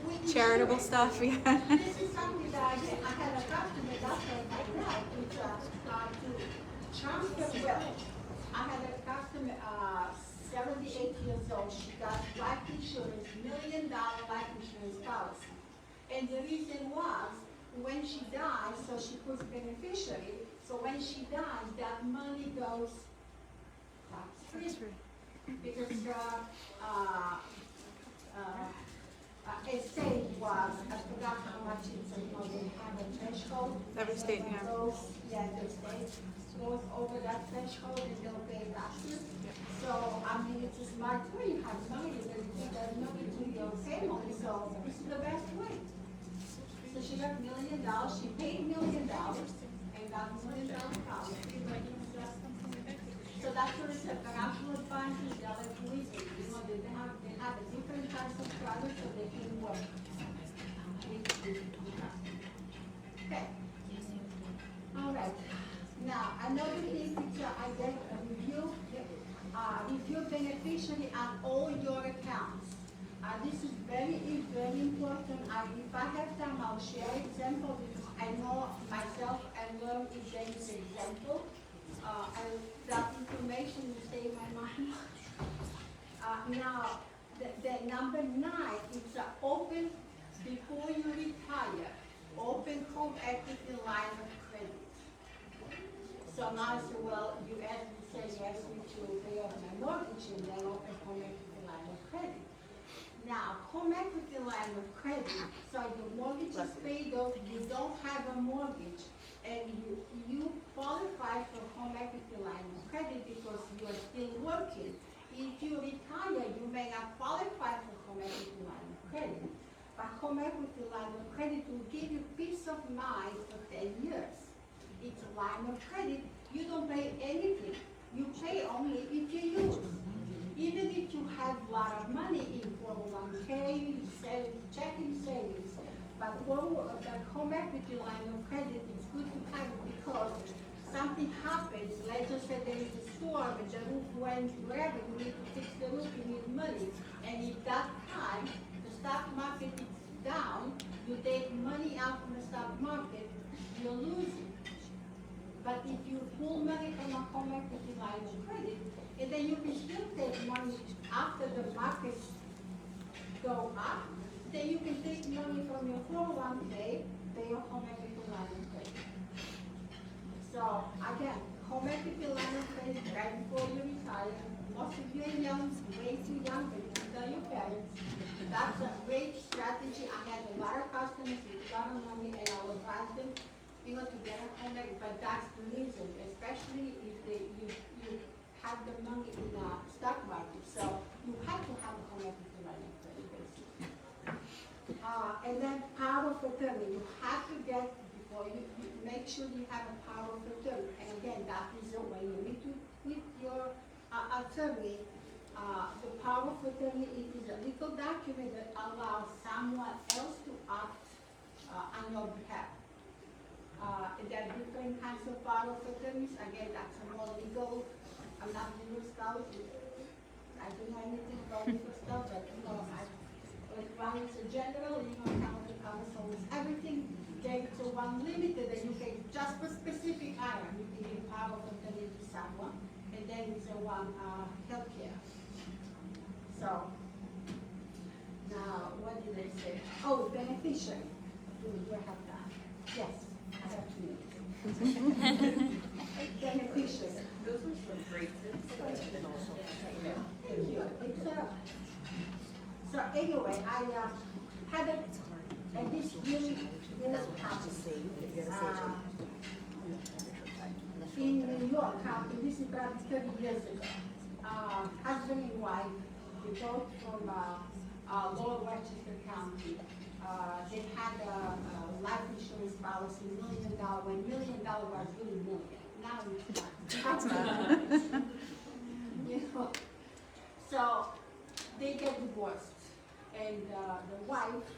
with Charitable insurance. stuff, yeah. This is something that I did. I had a customer that's like that. It's to transfer wealth. I had a customer, 78 years old. She got life insurance, $1 million life insurance policy. And the reason was, when she dies, so she puts beneficiary, so when she dies, that money goes tax-free. Because estate was, I forgot how much it's, they have a threshold. Every state, yeah. Yeah, the state goes over that threshold and they'll pay taxes. So, I mean, it's a smart way, you have money, you can give that money to your family, so it's the best $1,000,000, she paid $1,000,000, and got $1,000,000 policy, but it's just, so that's what it's a financial advisors, they're like police, they have a different types of products so they can work. Okay. All right. Now, another thing which I get a review beneficiary on all your accounts. This is very important. If I have time, I'll share example because I know myself and learn if there is an example. And that information will save my mind. Now, the number 9 is open before you retire. Open home equity line of credit. So now I say, well, you ask me, say yes, me to pay off my mortgage and then open home equity line of credit. Now, home equity line of credit, so your mortgage is paid off, you don't have a mortgage, and you qualify for home equity line of credit because you are still working. If you retire, you may not qualify for home equity line of credit. But home equity line of credit will give you peace of mind for 10 years. It's a line of credit. You don't pay anything. You pay only if you use. Even if you have a lot of money in 401k, checking savings, but the home equity line of credit is good to have because something happens. Let's just say there is a storm and the roof went wherever, you need to fix the roof, you need money. And if that time the stock market is down, you take money out from the stock market, you lose it. But if you pull money from a home equity line of credit, and then you can still take money after the markets go up, then you can take money from your 401k, pay your home equity line of credit. So again, home equity line of credit right before you retire. Most of you are young, way too young, but you can tell your parents. That's a great strategy. I had a lot of customers with a lot of money, and I would advise them, to get a home equity. But that's the reason, especially if you have the money in the stock market. So you have to have a home equity line of credit, basically. And then power of attorney. You have to get, before you make sure you have a power of attorney. And again, that is when you meet with your attorney. The power of attorney is a legal document that allows someone else to act on your behalf. There are different kinds of power of attorneys. Again, that's a more legal. I'm not legal scholar. I don't know anything about legal stuff, but one is a general, counsel is everything. Then to one limited, that you can just for specific item, you can give power of attorney to someone, and then it's a one healthcare. So now, what did I say? Oh, beneficiary. Do I have that? Yes, I have 2 minutes. Beneficiary. Those are some great tips. So anyway, I had this really happen in New York. This is about 30 years ago. Husband and wife, they both from Lower Westchester County. They had a life insurance policy, $1 million, when $1 million was really million. Now it's not. So they get divorced, and the wife,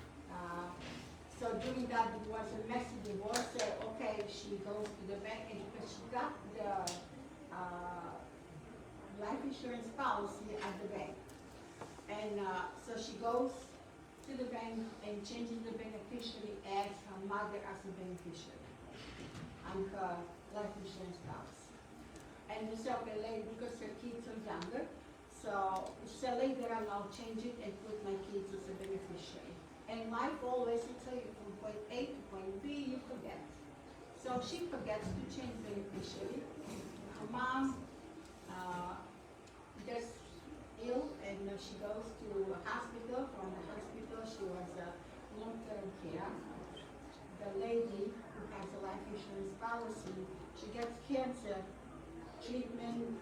so during that divorce, a messy divorce, okay, she goes to the bank, and because she got the life insurance policy at the bank, and so she goes to the bank and changes the beneficiary as her mother as a beneficiary on her life insurance policy. And we said, okay, later, because her kids are younger, so later on I'll change it and put my kids as a beneficiary. And life always will tell you from point A to point B, you forget. So she forgets to change beneficiary. Her mom gets ill, and she goes to a hospital. From the hospital, she was long-term care. The lady who has a life insurance policy, she gets cancer treatment.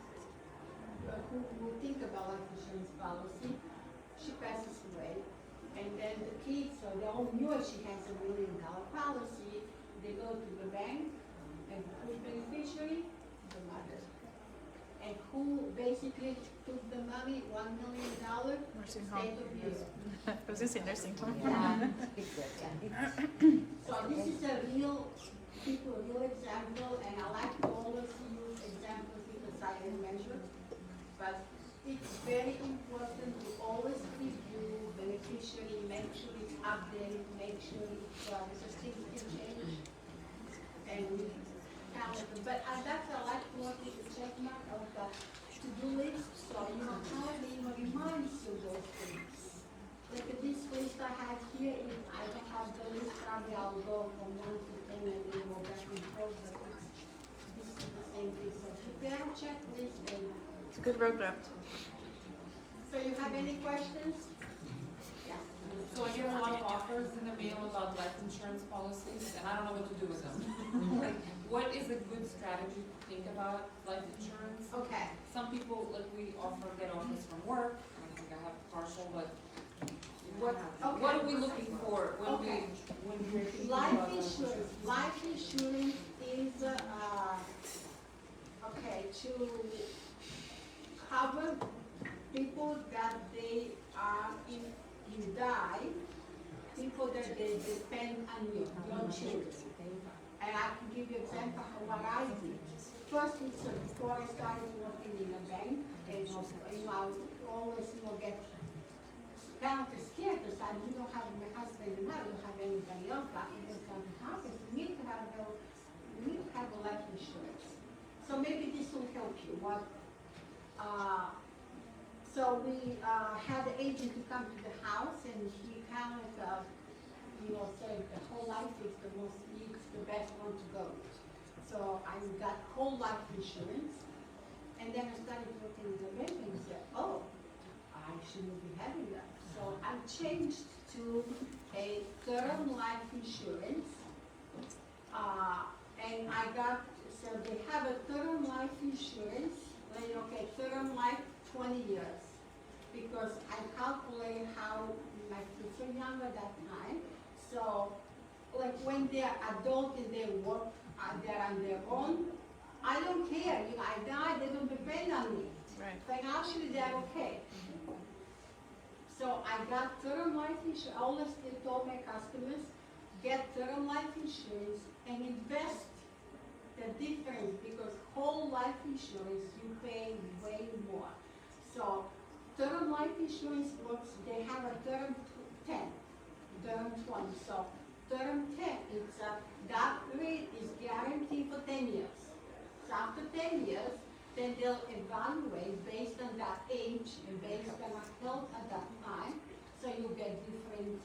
Who think about life insurance policy? She passes away, And then the kids, so they all knew she has $1 million policy. They go to the bank, and who's beneficiary? The mother. And who basically took the money, $1 million? Nursing State of New York. I was gonna say nursing home. So this is a real example, and I like to always use examples because I am measured. But it's very important to always review beneficiary, make sure it's updated, make sure it's, the things can change. And we count it. But that's I like to work with the check mark of the to-do list, so you know how it reminds you those things. Like this list I have here, if I don't have the list, probably I'll go from 1 to 10 and then go back and forth, but this is the same thing. So prepare a checklist and. It's a good roadmap. So you have any questions? Yeah. So I get a lot of offers in the mail about life insurance policies, and I don't know what to do with them. Like, what is a good strategy to think about life insurance? Okay. Some people, like we get offers from work, I think I have partial, but what are we looking for when we're thinking Life about insurance. Life insurance is to cover people that they are, if you die, people that they depend on you, your children. And I can give you an example of what I did. First, before I started working in a bank, and I would always get kind of scared because I don't have my husband and I don't have anybody else, but if something happens, we need to have a life insurance. So maybe this will help you. So we had the agent to come to the house, and he kind of, said the whole life is the best one to go. So I got whole life insurance, and then I started working in the bank and said, oh, I shouldn't be having that. So I changed to a term life insurance, and I got, so they have a term life insurance, term life 20 years, because I calculated how my kids were young at that time. So, like when they're adult and they work, they're on their own, I don't care. I die, they don't depend on me. Right. Financially, they're okay. So I got term life insurance. I always told my customers, get term life insurance and invest the difference, because whole life insurance, you pay way more. So term life insurance works, they have a term 10, term 20. So term 10, it's that rate is guaranteed for 10 years. So after 10 years, then they'll evaluate based on that age and based on health at that time. So you get different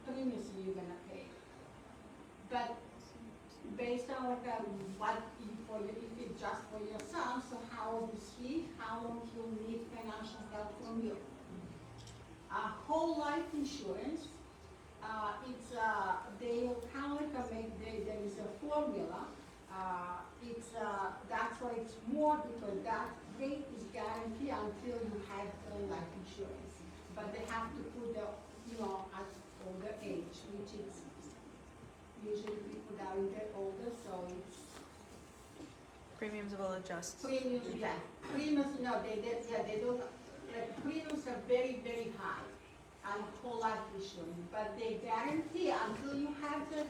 premiums you're gonna pay. But based on if it's just for your son, so how old is he? How long he'll need financial help from you? Whole life insurance, they kind of there is a formula. That's why it's more, because that rate is guaranteed until you have whole life insurance. But they have to put at older age, which is usually people that are get older, so it's Premiums will adjust. premiums, yeah. Premiums, no, they don't, premiums are very, very high on whole life insurance, but they guarantee until you have the,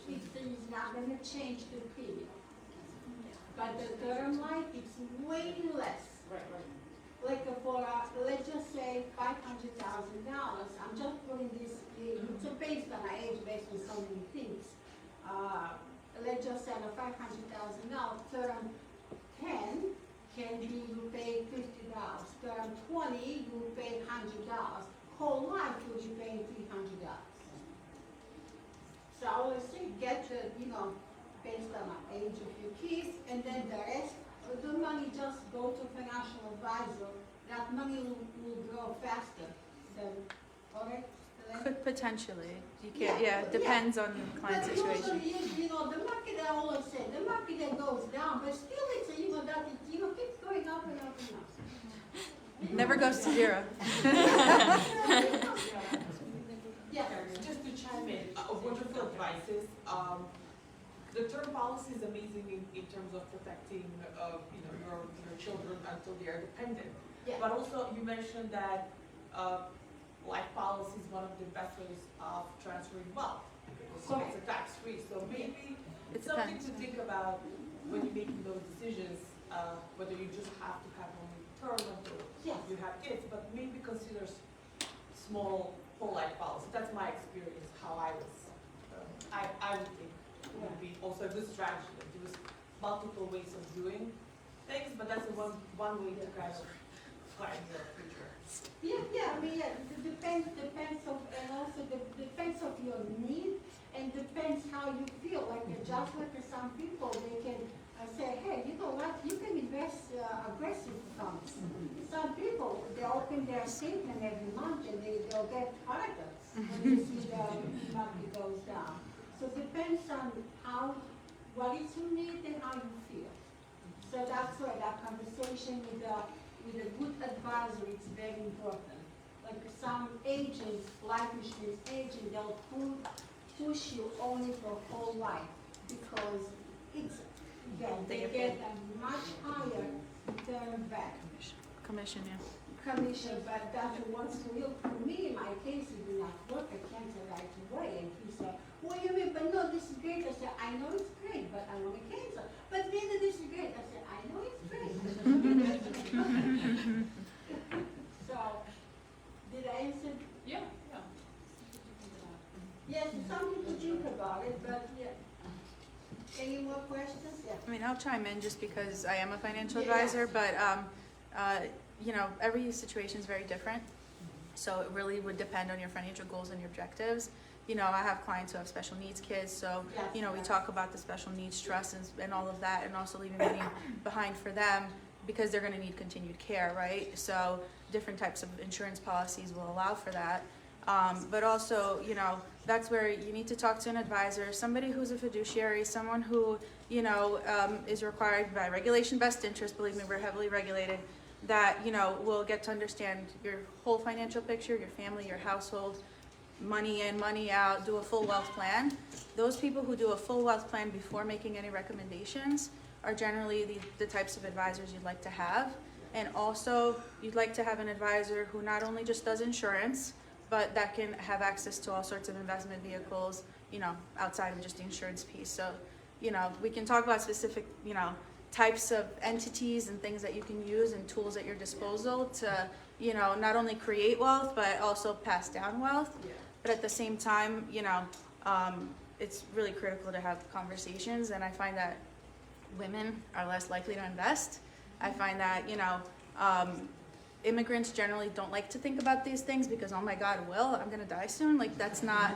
it's not gonna change the premium. But the term life, it's way less. Right. Like for, let's just say $500,000, I'm just putting this, it's based on age, based on so many things. Let's just say a $500,000, term 10 can be, you pay $50, term 20, you pay $100, whole life you'll be paying $300. So I always say get the, based on the age of your kids, and then the rest, the money just go to financial advisor. That money will grow faster than, correct? Could potentially. You can't, depends on the client situation. But usually, the market, I always say, the market that goes down, but still it's, that it, keeps going up and up and up. Never goes to zero. Yeah. Just to chime in, wonderful advices. The term policy is amazing in terms of protecting, your children until they are dependent. Yeah. But also, you mentioned that life policy is one of the best ways of transferring wealth. So it's a tax-free, so maybe it's something to think about when you're making those decisions, whether you just have to have only term until you have kids, but maybe consider small whole life policy. That's my experience, how I was, I would think it would be also a good strategy. Like there was multiple ways of doing things, but that's one way to kind of plan your future. I mean, it depends on, and also depends of your need, and depends how you feel. Like just like some people, they can say, hey, you know what, you can invest aggressive funds. Some people, they open their statement every month and they'll get paragraphs when you see the market goes down. So it depends on what is your need and how you feel. So that's why that conversation with a good advisor is very important. Like some agents, life insurance agents, they'll push you only for whole life because they get a much higher return back. Commission, yeah. Commission, but that was real. For me, in my case, it did not work. I canceled right away. And he said, what do you mean? But no, this is great. I said, I know it's great, but I want to cancel. But then this is great. I said, I know it's great. So, did I answer? Yeah. Yes, it's something to think about it, but yeah. Any more questions? Yeah. I mean, I'll chime in just because I am a financial advisor, but every situation is very different. So it really would depend on your financial goals and your objectives. I have clients who have special needs kids, so we talk about the special needs trust and all of that, and also leaving money behind for them because they're going to need continued care, right? So different types of insurance policies will allow for that. But also, that's where you need to talk to an advisor, somebody who's a fiduciary, someone who, is required by regulation best interest, believe me, we're heavily regulated, that, will get to understand your whole financial picture, your family, your household, money in, money out, do a full wealth plan. Those people who do a full wealth plan before making any recommendations are generally the types of advisors you'd like to have. And also, you'd like to have an advisor who not only just does insurance, but that can have access to all sorts of investment vehicles, outside of just the insurance piece. So, we can talk about specific, types of entities and things that you can use and tools at your disposal to, not only create wealth, but also pass down wealth. But at the same time, it's really critical to have conversations, and I find that women are less likely to invest. I find that, immigrants generally don't like to think about these things because, oh my God, I'm gonna die soon. Like that's not,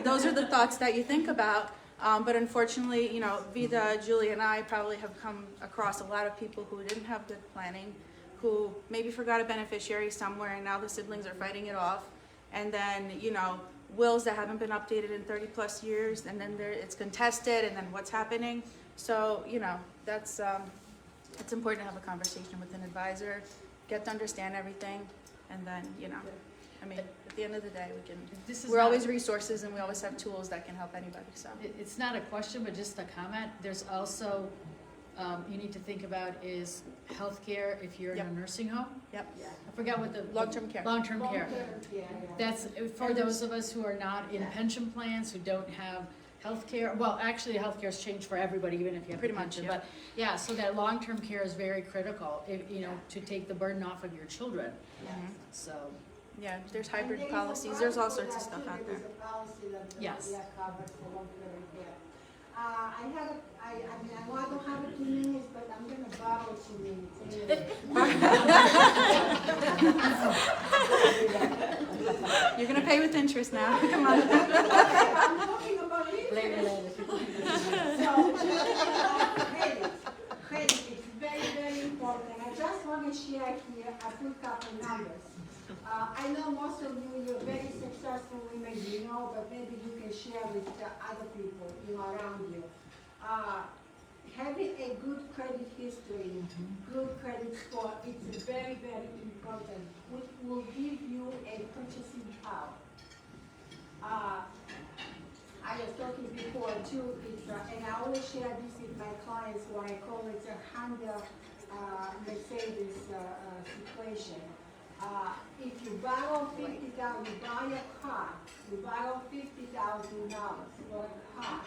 those are the thoughts that you think about. But unfortunately, Vida, Julie, and I probably have come across a lot of people who didn't have good planning, who maybe forgot a beneficiary somewhere and now the siblings are fighting it off. And then, wills that haven't been updated in 30 plus years, and then it's contested, and then what's happening. So, that's, it's important to have a conversation with an advisor, get to understand everything, and then, at the end of the day, we're always resources, and we always have tools that can help anybody, so. It's not a question, but just a comment. There's also, you need to think about is healthcare if you're in a nursing home. Yep. I forgot what the. Long-term care. Long-term care. Yeah. That's for those of us who are not in pension plans, who don't have healthcare. Well, actually, healthcare's changed for everybody, even if you have Pretty a much, pension. yeah. But so that long-term care is very critical, to take the burden off of your children. So. Yeah, there's hybrid policies, there's all sorts of stuff out there. There's a policy that Yes. we are covered for long-term care. I know I don't have 2 minutes, but I'm gonna borrow 2 minutes anyway. You're gonna pay with interest now, come on. I'm talking about interest. Later. So, credit is very, very important. I just want to share here a quick couple numbers. I know most of you're very successful women, but maybe you can share with the other people, around you. having a good credit history, good credit score, it's very, very important, which will give you a purchasing power. I was talking before too, and I always share this with my clients, what I call it a Honda Mercedes situation. If you borrow $50,000, you buy a car, you borrow $50,000 for a car.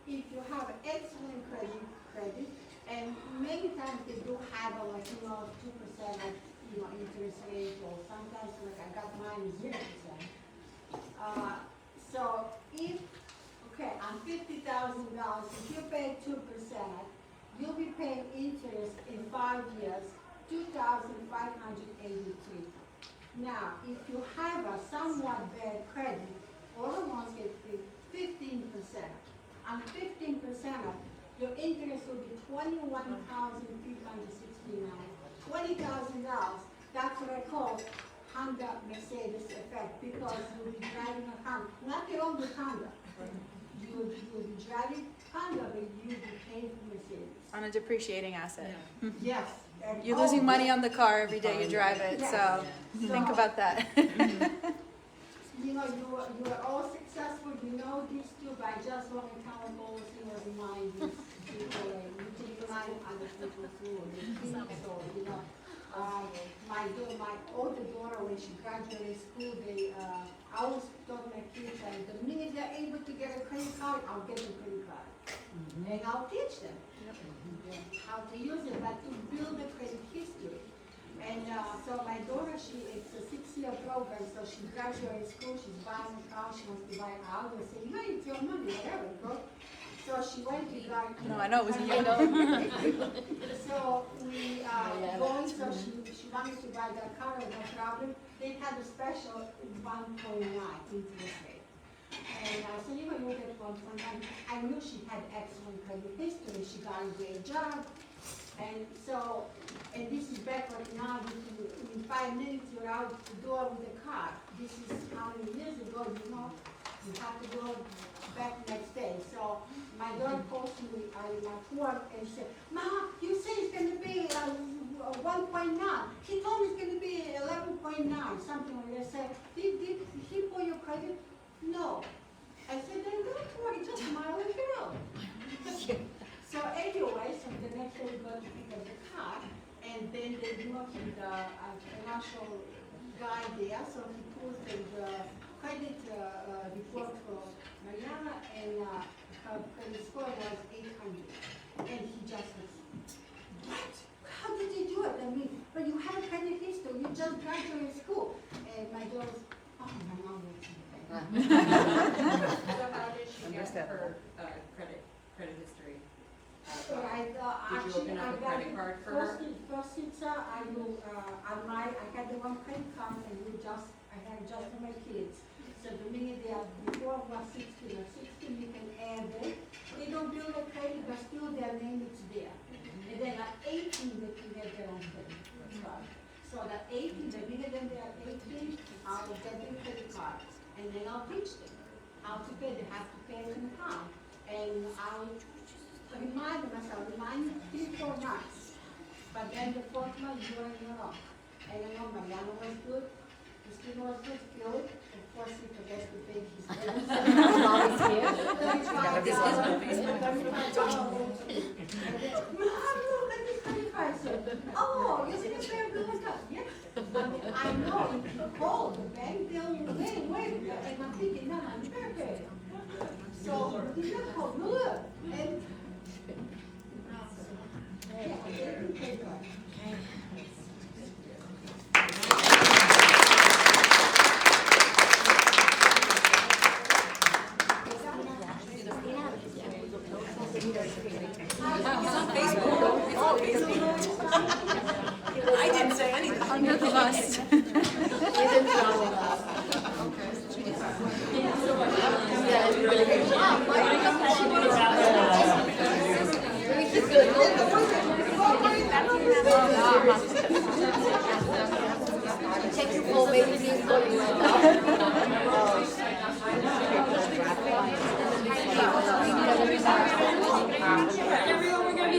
If you have excellent credit, and many times they do have a 2% interest rate, or sometimes I got mine 0%. So on $50,000, if you pay 2%, you'll be paying interest in 5 years, $2,583. Now, if you have a somewhat bad credit, all at once get 15%. On 15%, your interest will be $21,369. $20,000. That's what I call Honda Mercedes effect, because you'll be driving a Honda, not your own Honda. You'll be driving Honda, but you'll be paying for Mercedes. On a depreciating asset. Yes. You're losing money on the car every day you drive it, so think about that. You know, you are all successful, you know this too, by just what we kind of always, remind you to remind other people too, my older daughter, when she graduated school, I always told my kids that the minute they're able to get a credit card, I'll get a credit card. And I'll teach them how to use it, but to build a credit history. And so my daughter, it's a 6-year program, so she graduated school, she's buying a car, she wants to buy a house. I say, it's your money, whatever, bro. So she went to buy. No, I know, it was a year. So we going, so she wanted to buy that car, no problem. They had a special 1.9 interest rate. And so you get 1.9. I knew she had excellent credit history, she got a great job. And so, and this is back right now, in 5 minutes you're out the door with a car. This is how many years ago, you have to go back next day. So my daughter calls me at work and said, "Mom, you say it's going to be 1.9. He told me it's going to be 11.9, something like that." I said, did he pull your credit? No. I said, then don't worry, just smile and go. So anyway, so the next day we go to pick up the car, and then they do a financial guy there, so he pulls the credit report for Mariana, and her credit score was 800. And he just was, what? How did you do it? I mean, but you have a credit history, you just graduated school. And my daughter was, oh, my mom was So how did she get her credit history? Did you open up a credit card for her? First, I had the one credit card, and I had just for my kids. So the minute they are before was 16 or 16, you can add it. They don't build a credit, but still their name is there. And then at 18, they can get their own credit card. So at 18, the minute they are 18, I will get their credit card. And then I'll teach them how to pay. They have to pay an account. And I'll remind them, remind you 3-4 months. But then the 4th month, you're on your own. And Mariana was good, Christina was good, Philip, of course he forgets to pay his bills. Oh, you're going to pay a bill like that? Yes. I know, if you call the bank, they'll wait, and I'm thinking, no, I'm perfect. So, you just call, look, and I didn't say anything. Under the bus. Check your full baby please. Everyone, we're going to be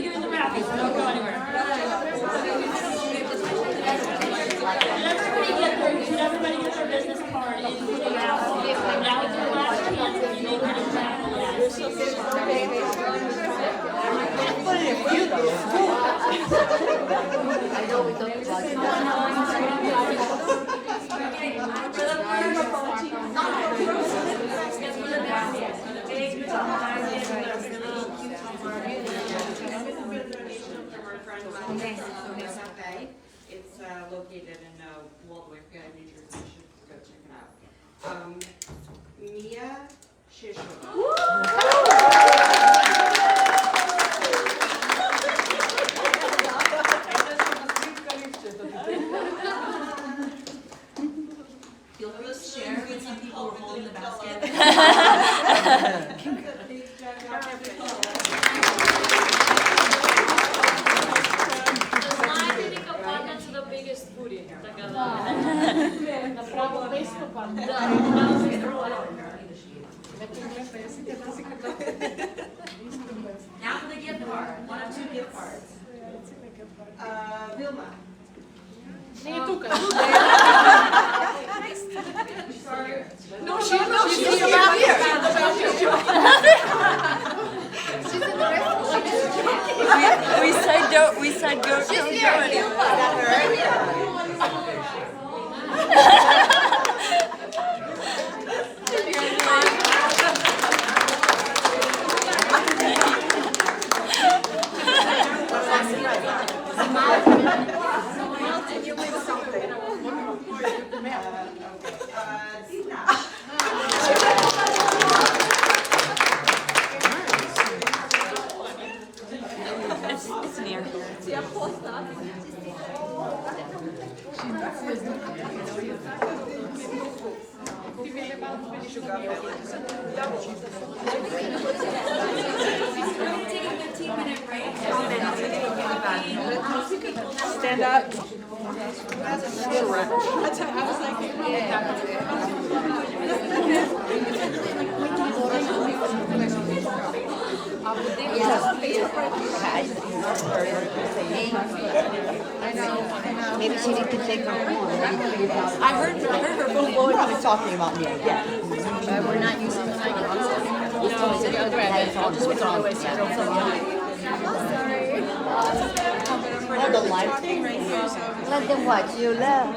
Cafe. It's located in Waldwick, New Jersey. You should go check it out. Mia Feel free to share with some people who are holding the basket. The biggest foodie. Now for the gift card. One of two gift cards. Vilma. No, she's not here. She's in the rest. We said go. She's here. It's near. Stand up. Maybe she didn't take her phone. I heard her phone. Well, was talking about me, yeah. We're not using the microphone. No, grab it. I'll just put it on. Oh, the live thing right here. Let them watch you love.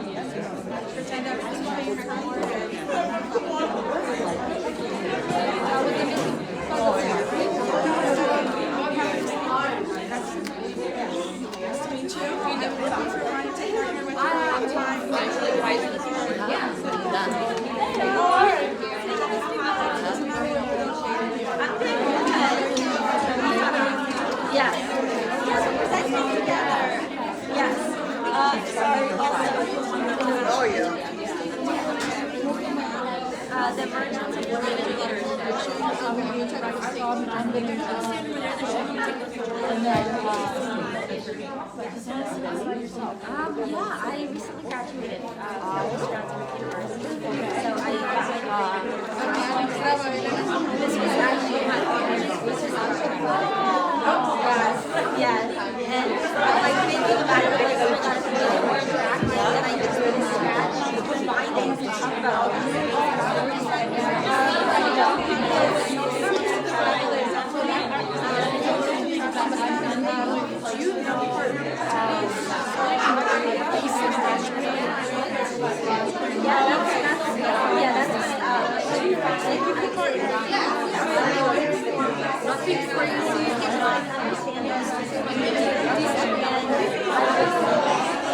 The merchants of women and leaders. Yeah, I recently graduated postgraduate university. So I this was actually yes. And like thinking about it, I was like more interactive, and I just really scratched, combine things and talk about nothing crazy.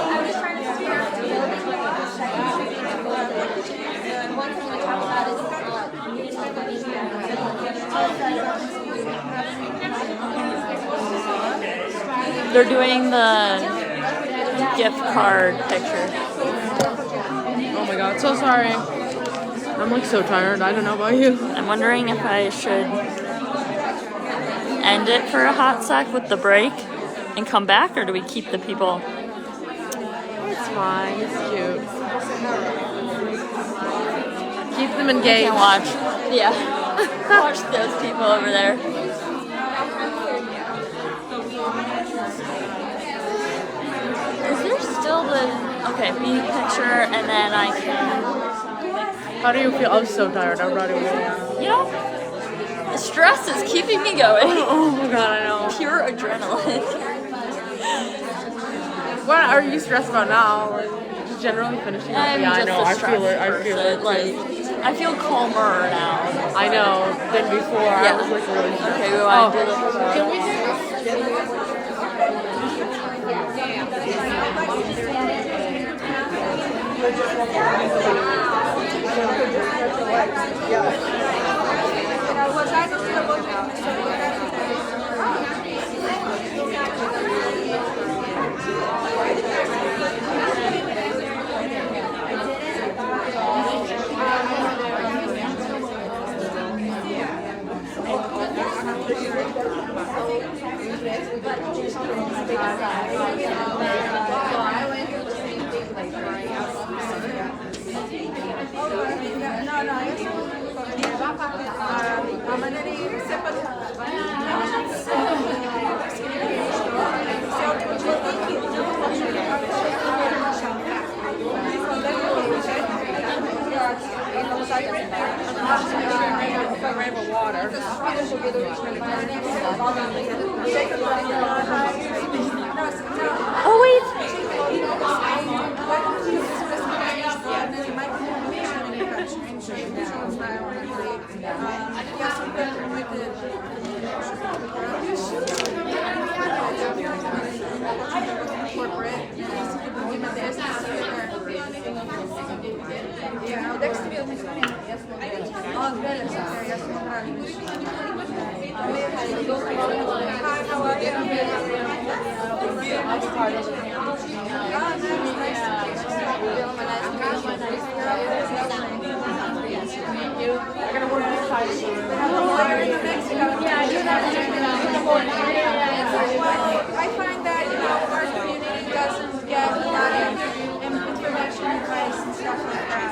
I was trying to figure out the building, and one thing we talk about is community They're doing the gift card picture. Oh my god, so sorry. I'm like so tired. I don't know about you. I'm wondering if I should end it for a hot sec with the break and come back, or do we keep the people? It's fine. It's cute. Keep them I engaged. can watch. Yeah. Watch those people over there. Is there still the... Okay, me picture, and then I can... How do you feel? I'm so tired. I'm not even gonna... You know, the stress is keeping me going. Oh my god, I know. Pure adrenaline. What are you stressed about now? Like, just generally finishing up? I'm Yeah, I just know. a I feel it. I stressed feel person. it. Like, I feel calmer now. I know. Than before. Yeah. I was like really stressed. Okay, we want to do the... Can we do this? I find that, our community doesn't get a lot of information, advice, and stuff like that,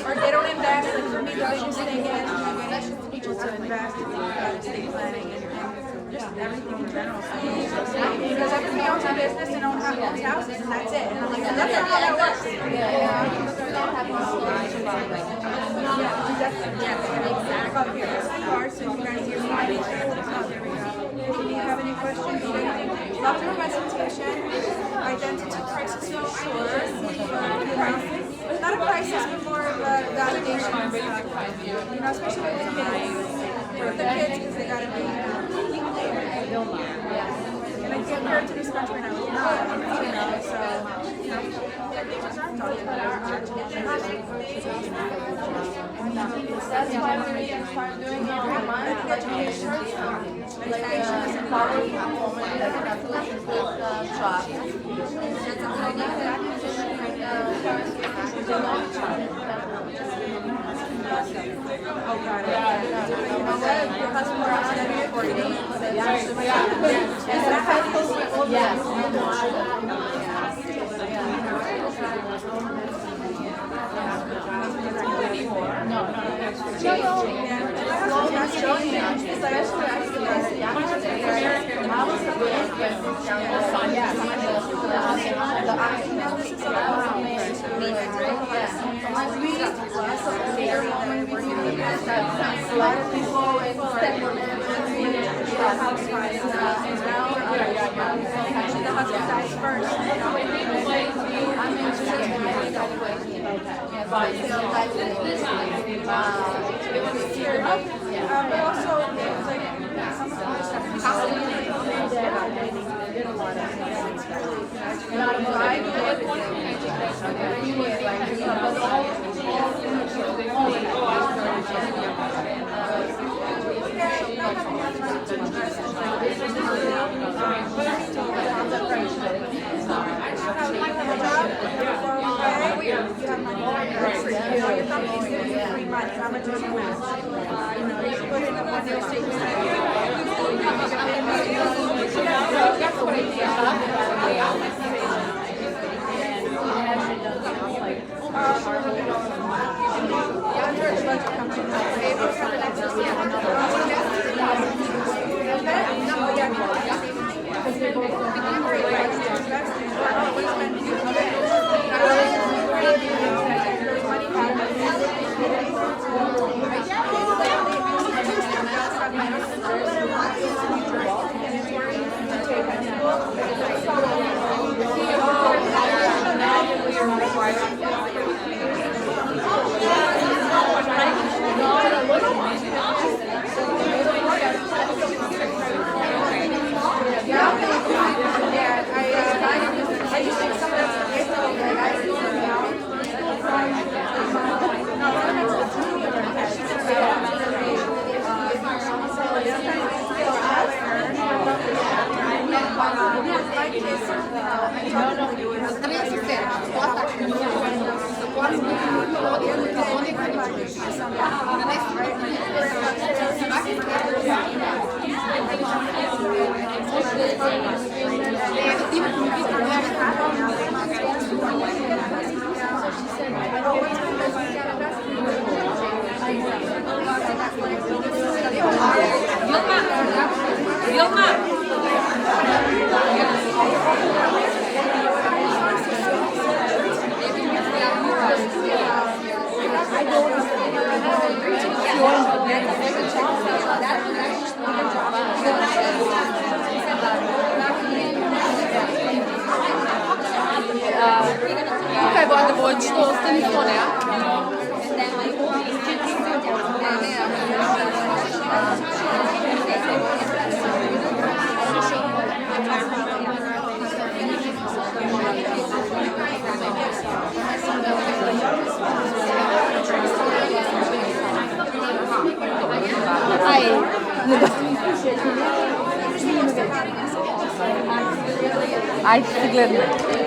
or they don't invest. Like for me, the biggest thing is getting people to invest in estate planning and just everything in general. Because everybody owns a business and owns houses, and that's it. And I'm like, that's not how that works. If you have any questions, love the presentation. Identity crisis for sure. Not a crisis, but more of a validation. Especially with the kids. With the kids, because they gotta be. And I compared to this country when I was not, so, their teachers aren't talking about That's why we need to start doing it online. Education is probably a moment that we have to look at job. A lot of people actually the husband dies first. I'm interested in but also like some of the stuff Hajde, hoćeš to ostani to, ne? Ajde, se gledamo.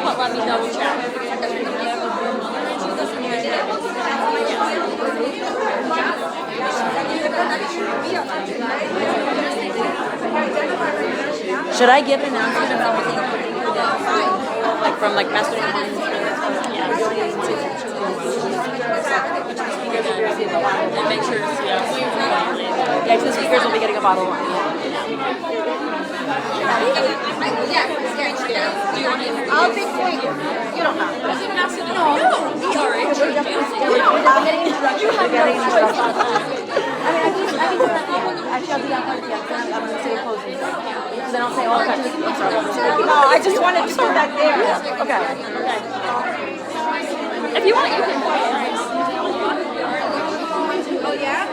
but let me double check. Should I give an announcement about like from like Macedonian? Yeah. And make sure to see us. Yeah, 'cause the speakers will be getting a bottle of wine. I'll be quick. You don't have to. We are introducing. I'm getting instructions. I'm getting instructions. I can do that. Actually, I'll do that part. Yeah, I'm going to say closing. Because then I'll say, oh, okay. No, I just wanted to put that there. Okay. If you want, you can. Oh, yeah?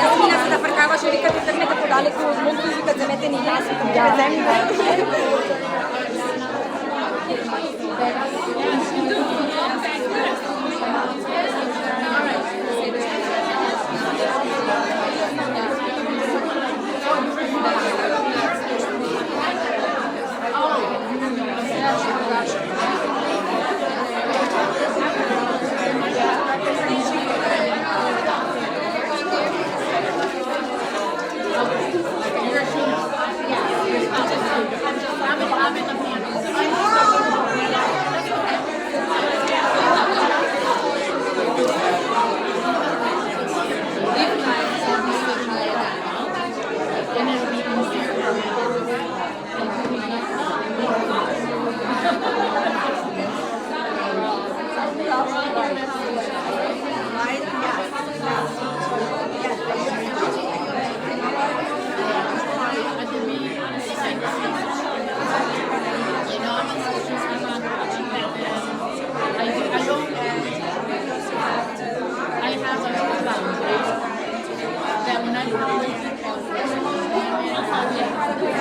Jasmina se naprkava, že vika, že trhnete podali k montu, vika, zemete ni jas, vika, zemete.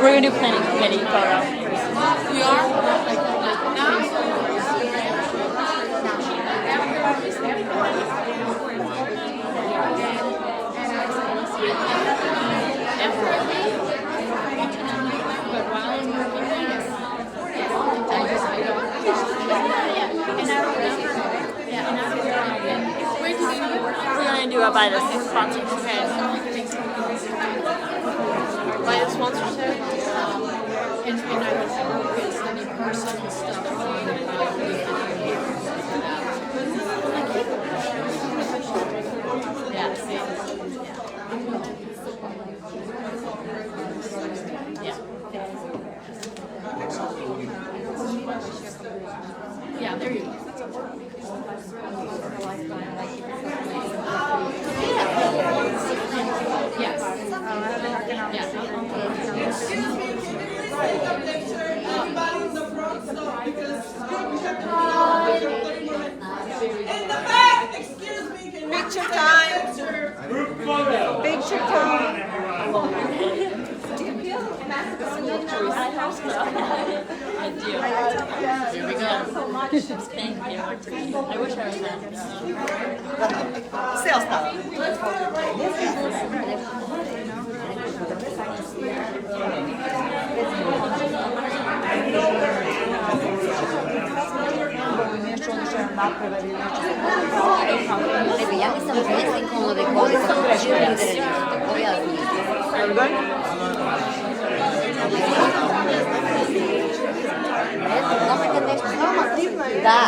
We're gonna do planning committee photo. We are? We're gonna do it by the sponsors. Okay. By the sponsorship. And I would focus any personal stuff. Yeah, there you go. Yes. In the back, excuse me, can we Picture time. Picture time. I do. Here we go. Thank you. I wish I was there. Sales stuff. Ja nisam svjesna ono da je COVID, sam živi lideri, tako ja Da.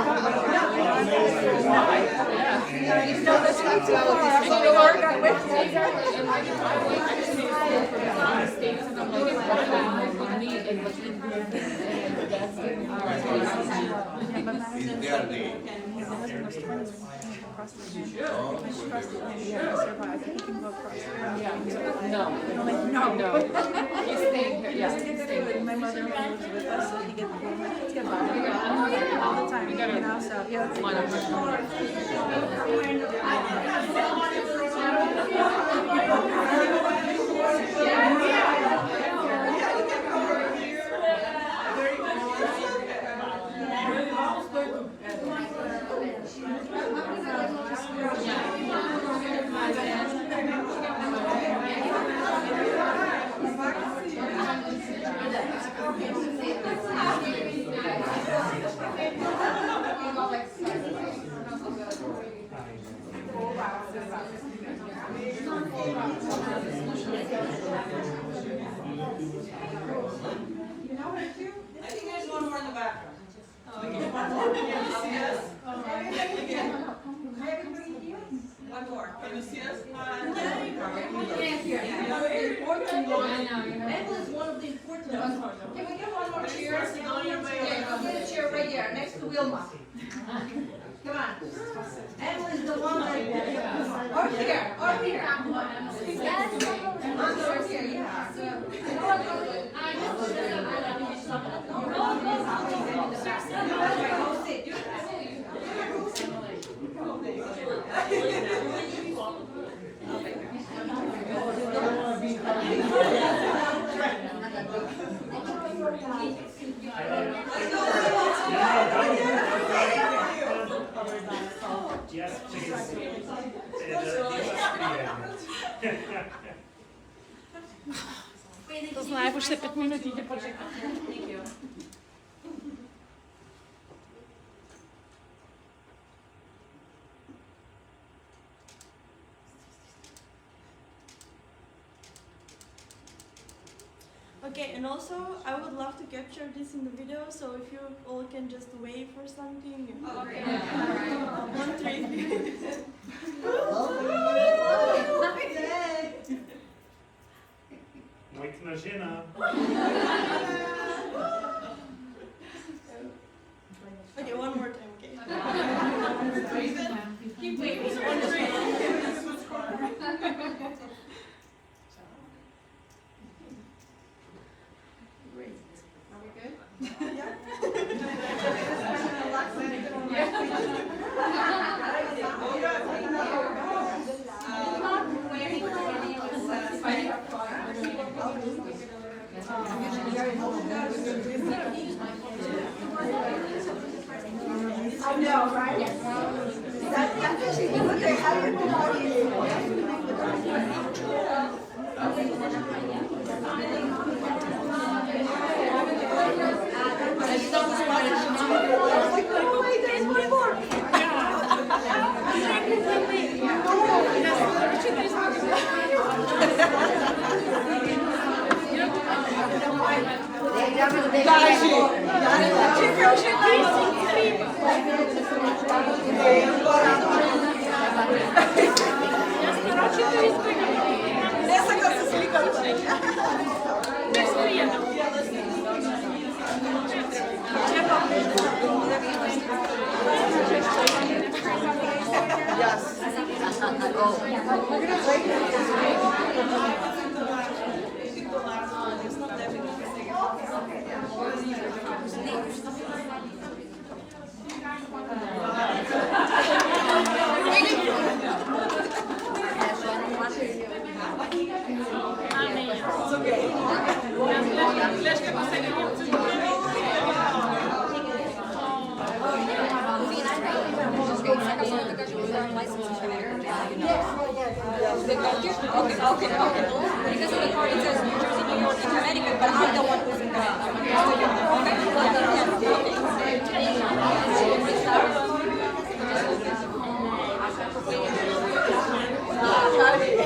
No. He's staying here. Yes. My mother lives with us, so he gets all the time, you know, so yeah. I think there's one more in the background. One more. Can you see us? Emma is one of the important ones. Can we get one more chair? I'll get a chair right here, next to Wilma. Come on. Emma is the one that, or here, or here. Or here, Yes, please. To znamená, už se 5 minut jde počekat. Okay, and also I would love to capture this in the video, so if you all can just wave for something. Okay. 1, 3. Moikna žena. Okay, one more time, okay? Keep waving. 1, 3. Great. Are we good? I know, right? That's actually what they're having. Because of the card, it says New Jersey, New York, and Connecticut, but I'm the one who's in I love it.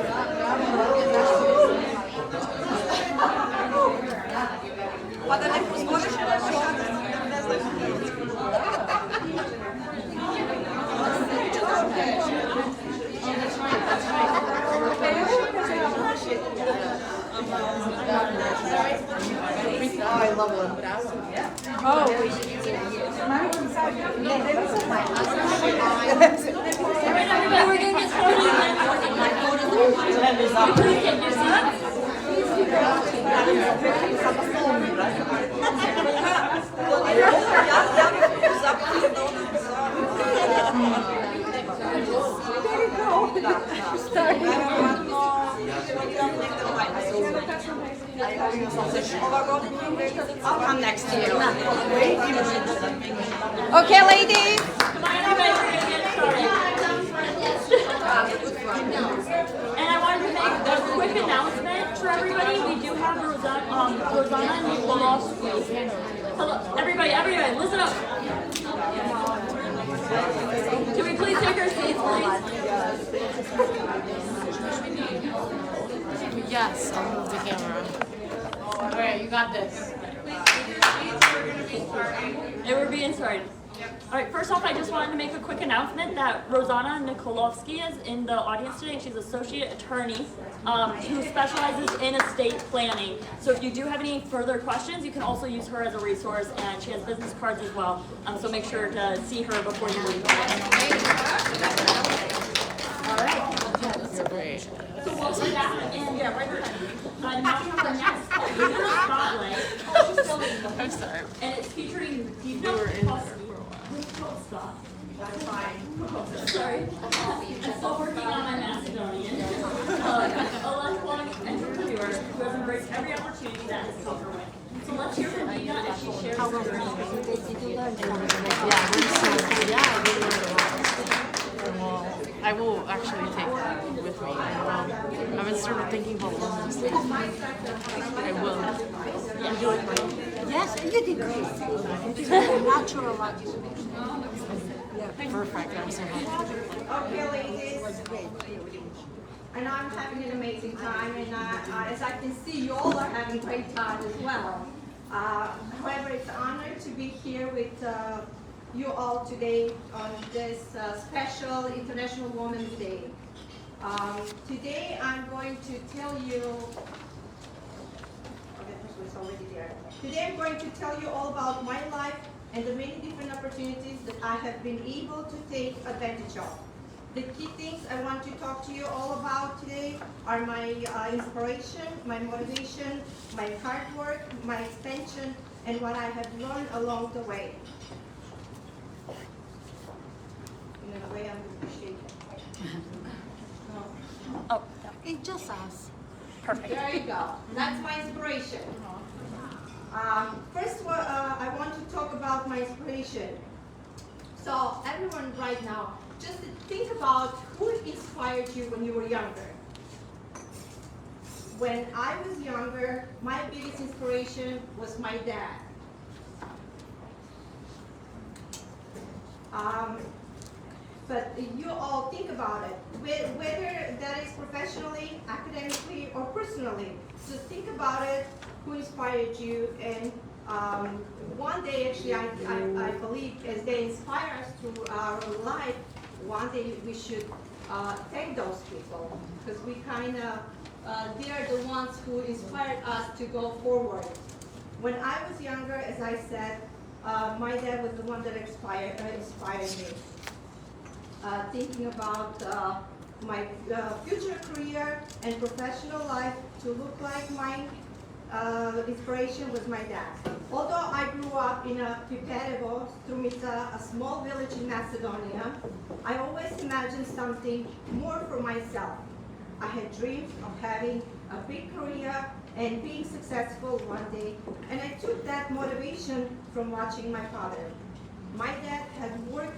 Everybody, we're gonna get I'll come next to you. Okay, ladies. And I wanted to make a quick announcement for everybody. We do have Rosanna and Nicolas. Hello, everybody, listen up. Can we please take our seats, please? Yes, I'll move the camera. Alright, you got this. And we're being started. All right, first off, I just wanted to make a quick announcement that Rosanna Nikolovsky is in the audience today. She's associate attorney who specializes in estate planning. So if you do have any further questions, you can also use her as a resource, and she has business cards as well. So make sure to see her before you leave. All right. That's great. So we'll do that, and now for the next spotlight. I'm sorry. And it's featuring Divna Stop. That's fine. Sorry. I'm still working on my Macedonian. A lifelong entrepreneur who has embraced every opportunity that has come her way. So let's hear from Divna as she shares her journey. I will actually take that with me. I've been sort of thinking about all these things. I will. You do it right. Yes, you did great. You did natural like you. Perfect. I'm so happy. Okay, ladies. And I'm having an amazing time, and as I can see, you all are having a great time as well. However, it's an honor to be here with you all today on this special International Women's Day. Today I'm going to tell you, it's already there. Today I'm going to tell you all about my life and the many different opportunities that I have been able to take advantage of. The key things I want to talk to you all about today are my inspiration, my motivation, my hard work, my expansion, and what I have learned along the way. In a way, I'm shaking. Oh, it's just us. Perfect. There you go. That's my inspiration. First of all, I want to talk about my inspiration. So everyone right now, just think about who inspired you when you were younger. When I was younger, my biggest inspiration was my dad. But you all think about it, whether that is professionally, academically, or personally. So think about it, who inspired you, and one day, actually, I believe as they inspire us through our life, one day we should thank those people, because we kind of, they are the ones who inspired us to go forward. When I was younger, as I said, my dad was the one that inspired me. Thinking about my future career and professional life to look like mine, inspiration was my dad. Although I grew up in Piperevo, Strumica, a small village in Macedonia, I always imagined something more for myself. I had dreams of having a big career and being successful one day, and I took that motivation from watching my father. My dad had worked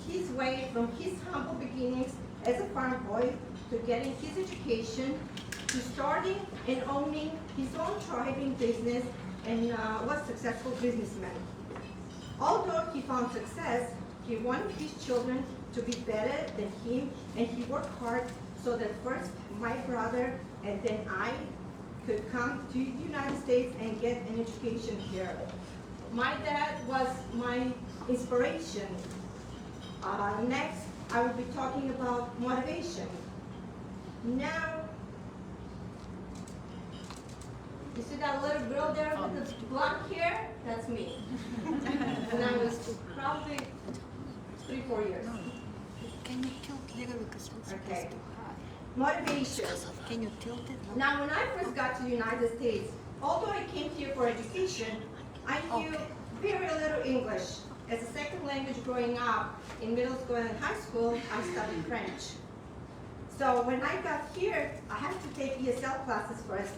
his way from his humble beginnings as a farm boy to getting his education, to starting and owning his own thriving business, and was a successful businessman. Although he found success, he wanted his children to be better than him, and he worked hard so that first my brother and then I could come to the United States and get an education here. My dad was my inspiration. Next, I will be talking about motivation. Now, you see that little girl there with the blonde hair? That's me. When I was probably 3-4 years. Can you tilt a little because it's Okay. Motivation. Can you tilt it? Now, when I first got to the United States, although I came here for education, I knew very little English. As a second language growing up in middle school and high school, I studied French. So when I got here, I had to take ESL classes first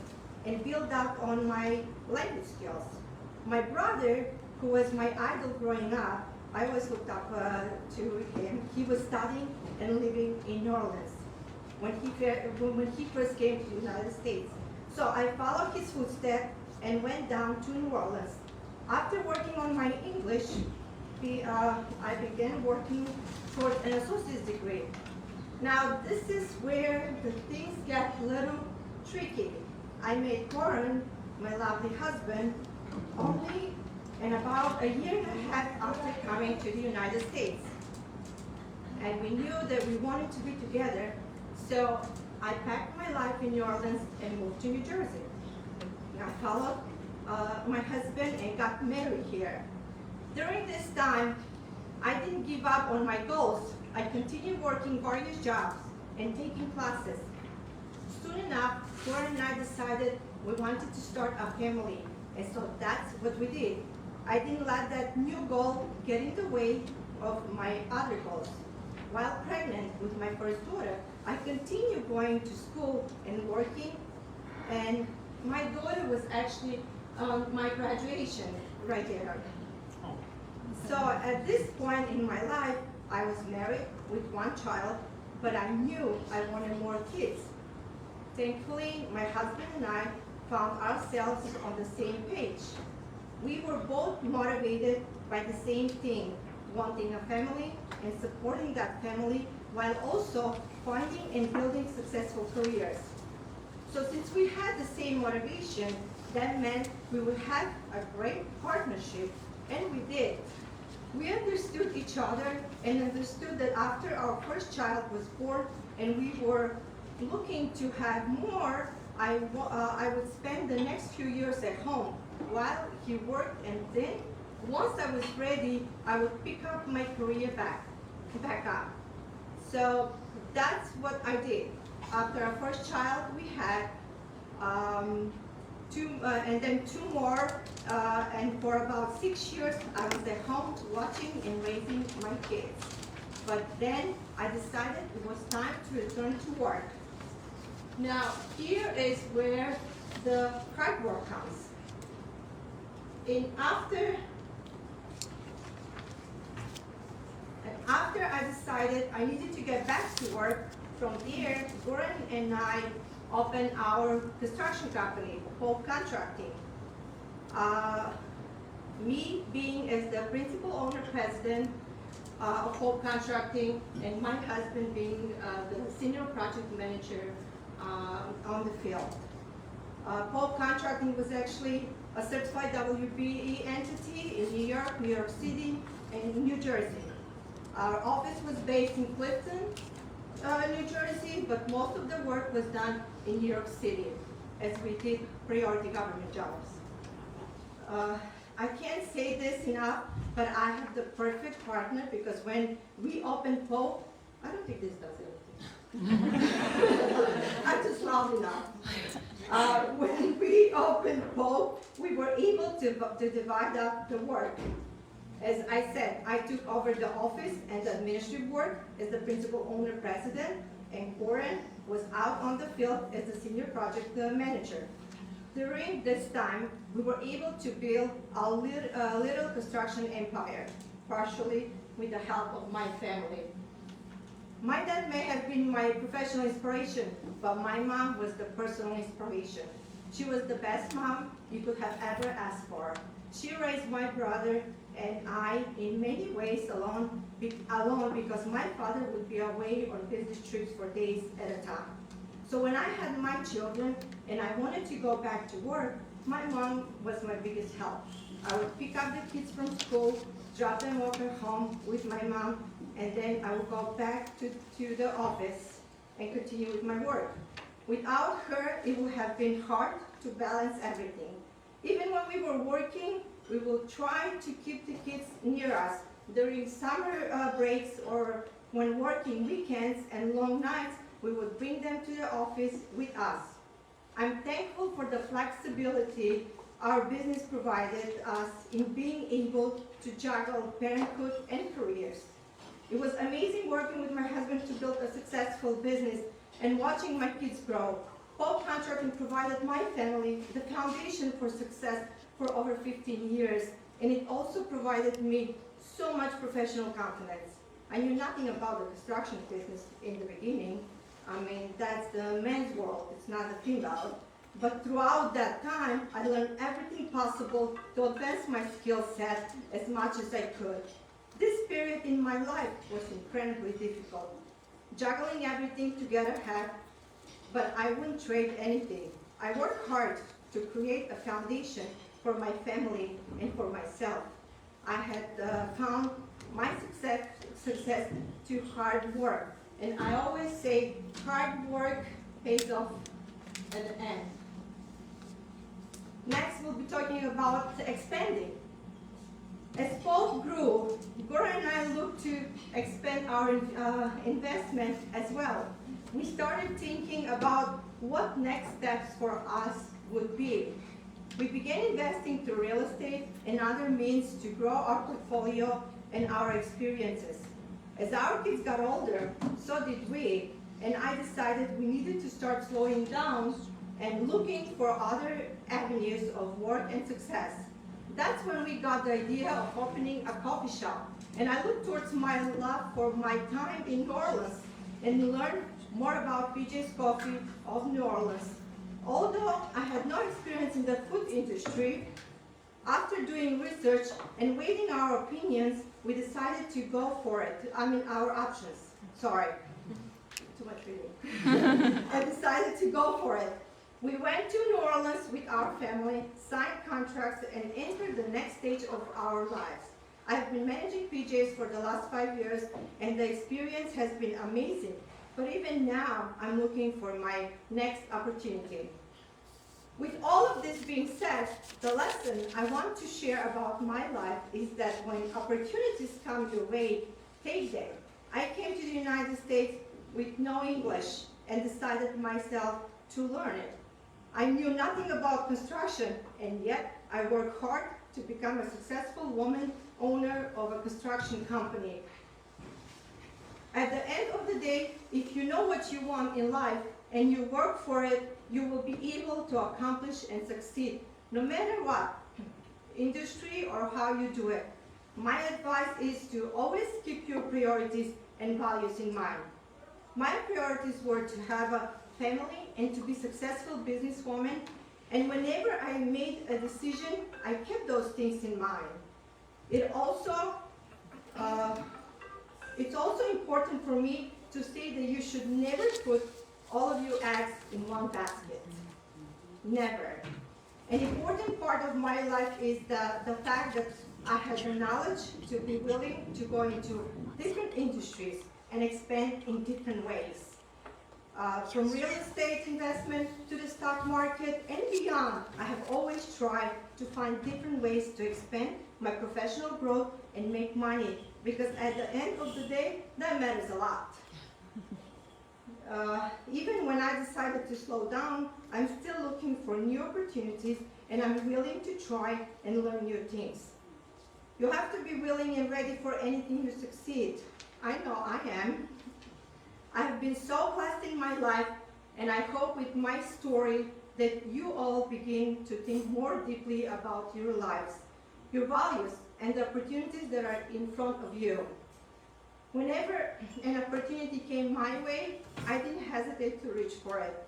and build up on my language skills. My brother, who was my idol growing up, I always looked up to him. He was studying and living in New Orleans when he first came to the United States. So I followed his footsteps and went down to New Orleans. After working on my English, I began working toward an associate's degree. Now, this is where the things get a little tricky. I met Warren, my lovely husband, only and about a year and a half after coming to the United States. And we knew that we wanted to be together, so I packed my life in New Orleans and moved to New Jersey. I followed my husband and got married here. During this time, I didn't give up on my goals. I continued working various jobs and taking classes. Soon enough, Cora and I decided we wanted to start a family, and so that's what we did. I didn't let that new goal get in the way of my other goals. While pregnant with my first daughter, I continued going to school and working, and my daughter was actually my graduation right there. So at this point in my life, I was married with one child, but I knew I wanted more kids. Thankfully, my husband and I found ourselves on the same page. We were both motivated by the same thing, wanting a family and supporting that family while also finding and building successful careers. So since we had the same motivation, that meant we would have a great partnership, and we did. We understood each other and understood that after our first child was born and we were looking to have more, I would spend the next few years at home while he worked, and then once I was ready, I would pick up my career back up. So that's what I did. After our first child, we had and then two more, and for about 6 years, I was at home watching and raising my kids. But then I decided it was time to return to work. Now, here is where the hard work comes. And after I decided I needed to get back to work, from there, Goran and I opened our construction company, Pope Contracting. Me being as the principal owner president of Pope Contracting, and my husband being the senior project manager on the field. Pope Contracting was actually a certified WBE entity in New York City, and New Jersey. Our office was based in Clifton, New Jersey, but most of the work was done in New York City, as we did priority government jobs. I can't say this enough, but I have the perfect partner, because when we opened Pope, I don't think this does anything. I'm just loud enough. When we opened Pope, we were able to divide up the work. As I said, I took over the office and the administrative work as the principal owner president, and Goran was out on the field as the senior project manager. During this time, we were able to build a little construction empire, partially with the help of my family. My dad may have been my professional inspiration, but my mom was the personal inspiration. She was the best mom you could have ever asked for. She raised my brother and I in many ways alone because my father would be away on business trips for days at a time. So when I had my children and I wanted to go back to work, my mom was my biggest help. I would pick up the kids from school, drop them off at home with my mom, and then I would go back to the office and continue with my work. Without her, it would have been hard to balance everything. Even when we were working, we will try to keep the kids near us during summer breaks, or when working weekends and long nights, we would bring them to the office with us. I'm thankful for the flexibility our business provided us in being able to juggle parenthood and careers. It was amazing working with my husband to build a successful business and watching my kids grow. Pope Contracting provided my family the foundation for success for over 15 years, and it also provided me so much professional confidence. I knew nothing about the construction business in the beginning. I mean, that's the men's world, it's not the female. But throughout that time, I learned everything possible to advance my skill set as much as I could. This period in my life was incredibly difficult. Juggling everything together but I wouldn't trade anything. I worked hard to create a foundation for my family and for myself. I had found my success to hard work. And I always say hard work pays off at the end. Next, we'll be talking about expanding. As both grew, Gora and I looked to expand our investment as well. We started thinking about what next steps for us would be. We began investing through real estate and other means to grow our portfolio and our experiences. As our kids got older, so did we, and I decided we needed to start slowing down and looking for other avenues of work and success. That's when we got the idea of opening a coffee shop. And I looked towards my love for my time in New Orleans and learned more about PJ's Coffee of New Orleans. Although I had no experience in the food industry, after doing research and weighing our opinions, we decided to go for it. Our options. Sorry, too much reading. I decided to go for it. We went to New Orleans with our family, signed contracts, and entered the next stage of our lives. I have been managing PJs for the last 5 years, and the experience has been amazing. But even now, I'm looking for my next opportunity. With all of this being said, the lesson I want to share about my life is that when opportunities come your way, take them. I came to the United States with no English and decided myself to learn it. I knew nothing about construction, and yet I worked hard to become a successful woman owner of a construction company. At the end of the day, if you know what you want in life and you work for it, you will be able to accomplish and succeed, no matter what industry or how you do it. My advice is to always keep your priorities and values in mind. My priorities were to have a family and to be a successful businesswoman, and whenever I made a decision, I kept those things in mind. It's also important for me to say that you should never put all of your eggs in one basket. Never. An important part of my life is the fact that I had the knowledge to be willing to go into different industries and expand in different ways. From real estate investment to the stock market and beyond, I have always tried to find different ways to expand my professional growth and make money, because at the end of the day, that matters a lot. Even when I decided to slow down, I'm still looking for new opportunities, and I'm willing to try and learn new things. You have to be willing and ready for anything to succeed. I know I am. I have been so blessed in my life, and I hope with my story that you all begin to think more deeply about your lives, your values, and the opportunities that are in front of you. Whenever an opportunity came my way, I didn't hesitate to reach for it.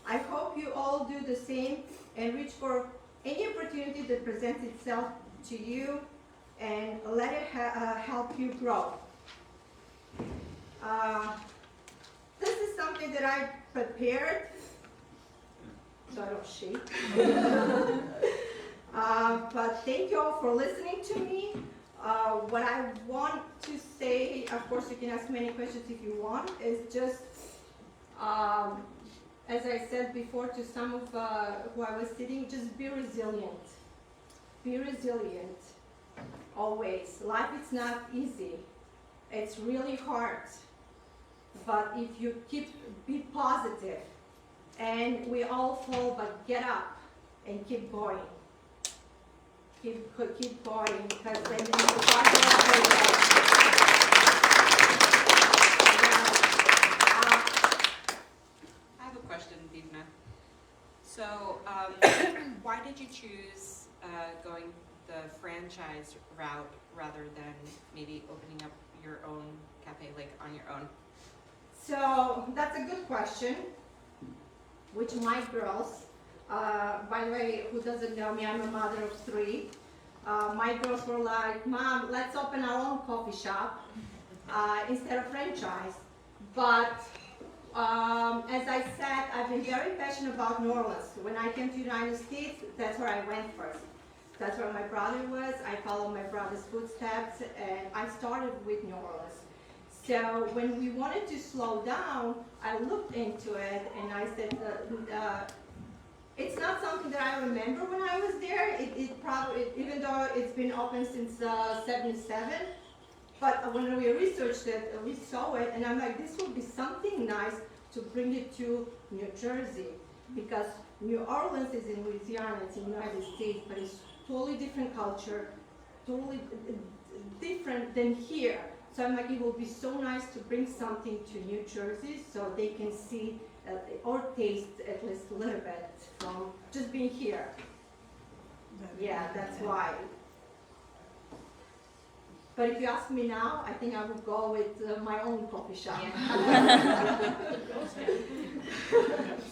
I hope you all do the same and reach for any opportunity that presents itself to you, and let it help you grow. This is something that I prepared, so I don't shake. But thank you all for listening to me. What I want to say, of course you can ask many questions if you want, is just, as I said before to some of who I was sitting, just be resilient. Be resilient, always. Life is not easy. It's really hard. But if you be positive, and we all fall, but get up and keep going. Keep going, because then you start I have a question, Divna. So, why did you choose going the franchise route rather than maybe opening up your own cafe, like on your own? So that's a good question, which my girls, by the way, who doesn't know me, I'm a mother of 3. My girls were like, Mom, let's open our own coffee shop instead of franchise. But as I said, I've been very passionate about New Orleans. When I came to the United States, that's where I went first. That's where my brother was. I followed my brother's footsteps, and I started with New Orleans. So when we wanted to slow down, I looked into it, and I said, it's not something that I remember when I was there. It probably, even though it's been open since '77, but when we researched it, we saw it, and I'm like, this would be something nice to bring it to New Jersey, because New Orleans is in Louisiana, it's in the United States, but it's totally different culture, totally different than here. So I'm like, it will be so nice to bring something to New Jersey so they can see or taste at least a little bit from just being here. Yeah, that's why. But if you ask me now, I think I would go with my own coffee shop.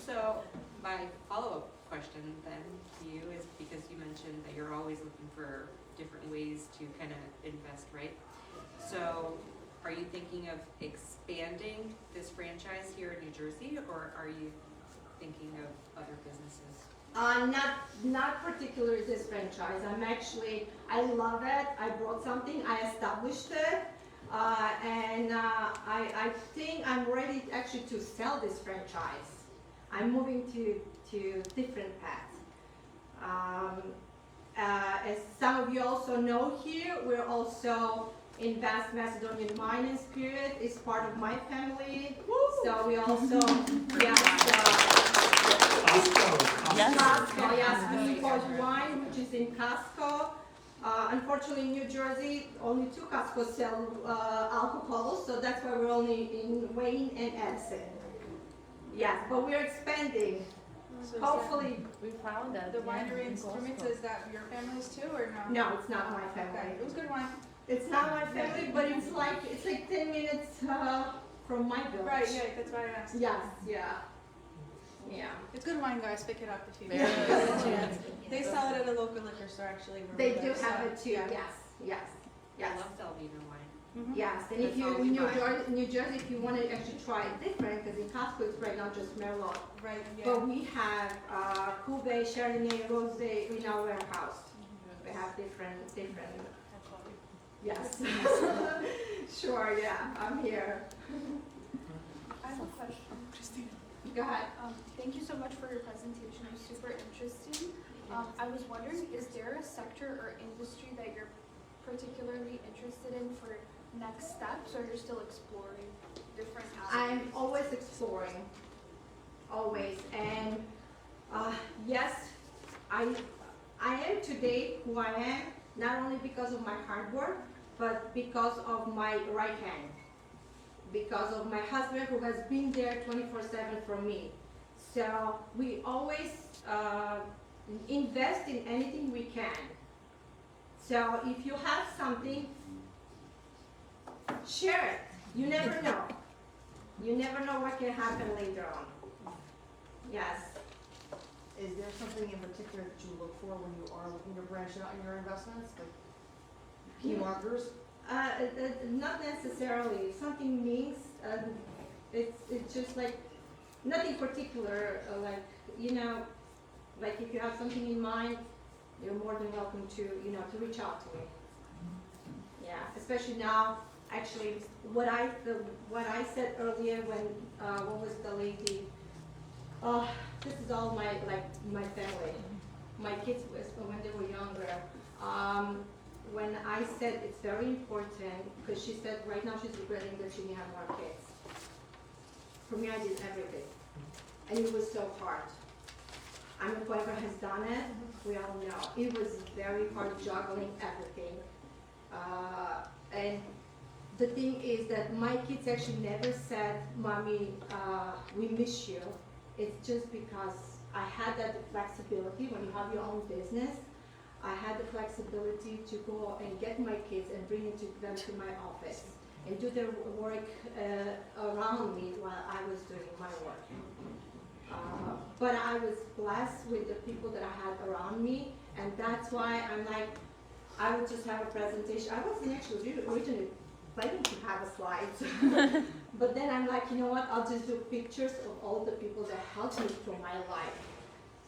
So my follow-up question then to you is, because you mentioned that you're always looking for different ways to kind of invest, right? So are you thinking of expanding this franchise here in New Jersey, or are you thinking of other businesses? Not particularly this franchise. I love it. I brought something, I established it, and I think I'm ready actually to sell this franchise. I'm moving to different paths. As some of you also know here, we're also in Vast Macedonian Wine and Spirit. It's part of my family. Woo! So we also, Costco, yes, we import wine, which is in Costco. Unfortunately, in New Jersey, only 2 Costco sell alcohol, so that's why we're only in Wayne and Edison. Yes, but we're expanding. So Hopefully. we found that the winery in Sturmitz, is that your family's too, or no? No, it's not my family. Okay. It was good wine. It's not my family, but it's like 10 minutes from my village. Right, yeah, that's why I asked. Yes, yeah. Yeah. It's good wine, guys. Pick it up if you Very get good. a chance. They sell it at a local liquor store, actually. where They we do live, have so, it too, yeah. yes. I love Delvino wine. Yes, and if That's you all we buy. New Jersey, if you want to actually try it different, because in Costco it's right now just Merlot. Right, yeah. But we have Cuvée, Chardonnay, Rosé in our warehouse. We have different. Yes. Sure, yeah, I'm here. I have a question. Go ahead. Thank you so much for your presentation. It was super interesting. I was wondering, is there a sector or industry that you're particularly interested in for next steps, or you're still exploring different avenues? I'm always exploring, always, and yes, I am today who I am, not only because of my hard work, but because of my right hand, because of my husband who has been there 24/7 for me. So we always invest in anything we can. So if you have something, share it. You never know. You never know what can happen later on. Yes. Is there something in particular that you look for when you are looking to branch out in your investments, like key markers? Not necessarily. If something means, it's just like nothing particular. Like if you have something in mind, you're more than welcome to reach out to me. Yeah, especially now. Actually, what I said earlier when what was the lady? This is all my family. My kids when they were younger. When I said it's very important, because she said right now she's regretting that she didn't have more kids. For me, I did everything, and it was so hard. I mean, whoever has done it, we all know. It was very hard juggling everything. And the thing is that my kids actually never said, "Mommy, we miss you." It's just because I had that flexibility. When you have your own business, I had the flexibility to go and get my kids and bring them to my office and do their work around me while I was doing my work. But I was blessed with the people that I had around me, and that's why I'm like, I would just have a presentation. I wasn't actually originally planning to have a slide, but then I'm like, you know what? I'll just do pictures of all the people that helped me through my life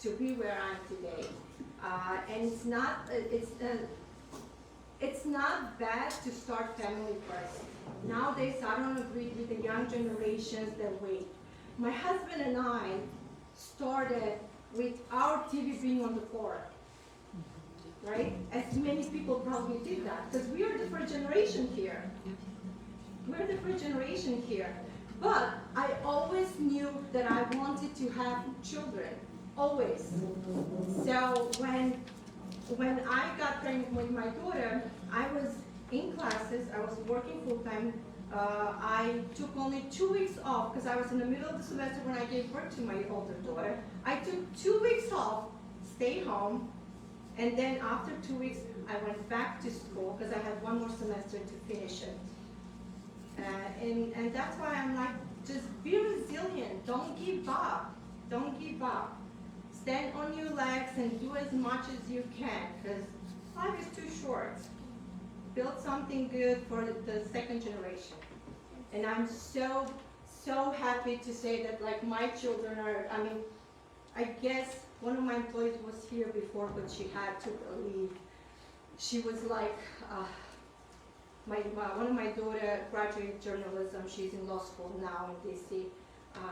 to be where I am today. And it's not bad to start family first. Nowadays, I don't agree with the young generations that wait. My husband and I started with our TV being on the floor, right? As many people probably did that, because we are the first generation here. We're the first generation here. But I always knew that I wanted to have children, always. So when I got pregnant with my daughter, I was in classes, I was working full-time. I took only 2 weeks off because I was in the middle of the semester when I gave birth to my older daughter. I took 2 weeks off, stayed home, and then after 2 weeks, I went back to school because I had one more semester to finish it. And that's why I'm like, just be resilient, don't give up, don't give up. Stand on your legs and do as much as you can, because life is too short. Build something good for the second generation. And I'm so, so happy to say that like my children are, I mean, I guess one of my employees was here before, but she had to leave. She was like, one of my daughter graduated journalism. She's in law school now in DC.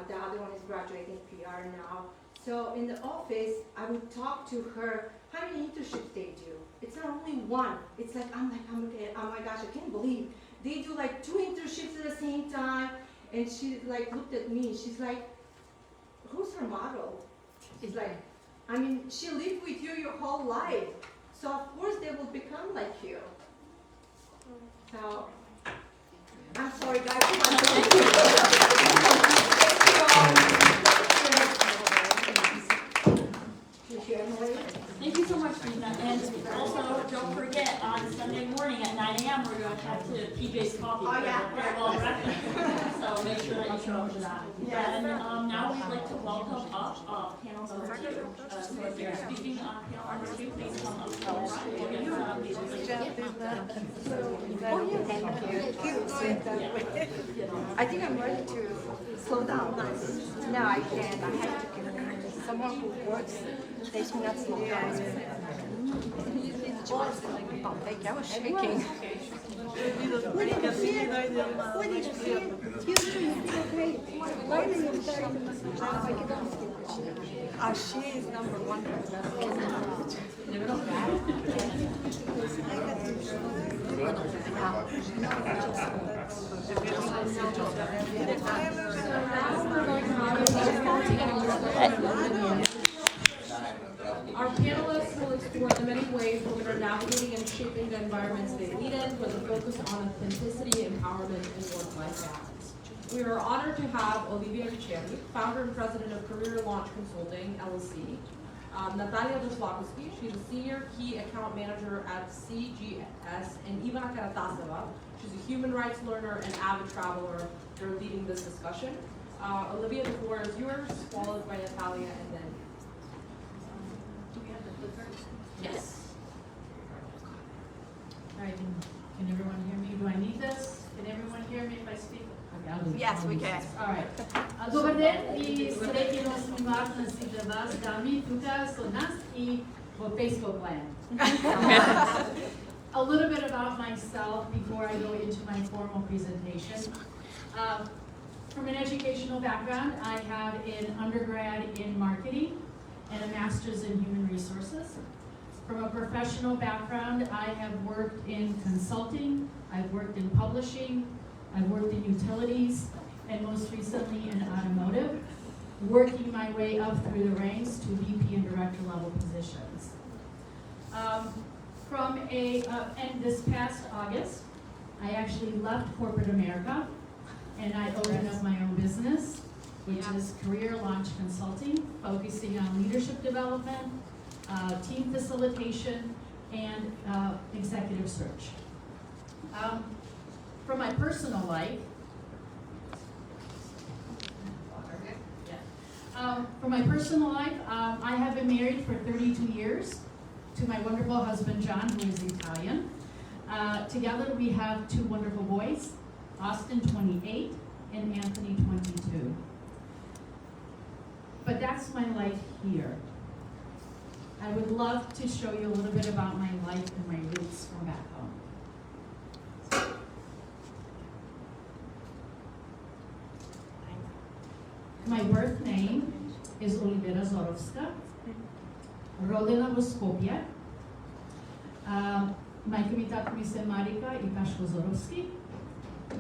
The other one is graduating PR now. So in the office, I would talk to her, how many internships they do. It's not only one. It's like, I'm like, oh my gosh, I can't believe. They do like 2 internships at the same time. And she like looked at me, she's like, who's her model? She's like, I mean, she lived with you your whole life. So of course they will become like you. So, I'm sorry guys. Thank you so much, Nina. And also, don't forget, on Sunday morning at 9 a.m., we're going to have to PJ's Coffee for farewell breakfast. So make sure that you show up for that. And now we'd like to welcome up panel number 2. So if you're speaking on panel number 2, please come up to the front. We'll get I think I'm ready to slow down. No, I can't. I have to get someone who works. They should not slow down. Oh, thank you. I was shaking. She is number 1. Our panelists will explore the many ways women are navigating and shaping the environments they lead in with a focus on authenticity, empowerment, and work-life balance. We are honored to have Olivia Ricciardi, founder and president of Career Launch Consulting, LLC. Natalia Doslavsky, she's a senior key account manager at CGS, and Ivana Karataseva, she's a human rights learner and avid traveler. They're leading this discussion. Olivia, the floor is yours, followed by Natalia, and then yes. All right, can everyone hear me? Do I need this? Can everyone hear me if I speak? Yes, we can. All right. Dobar den I srećni 8. mart na svih vas, dami, tuka su nas I po Facebook land. A little bit about myself before I go into my formal presentation. From an educational background, I have an undergrad in marketing and a master's in human resources. From a professional background, I have worked in consulting, I've worked in publishing, I've worked in utilities, and most recently in automotive, working my way up through the ranks to VP and director level positions. And this past August, I actually left corporate America, and I opened up my own business, which is Career Launch Consulting, focusing on leadership development, team facilitation, and executive search. From my personal life, I have been married for 32 years to my wonderful husband, John, who is Italian. Together we have 2 wonderful boys, Austin, 28, and Anthony, 22. But that's my life here. I would love to show you a little bit about my life and my roots from back home. My birth name is Olivera Zorowska, rodena v Skopje. Majka mi tako mi se Marika i Kaško Zorovski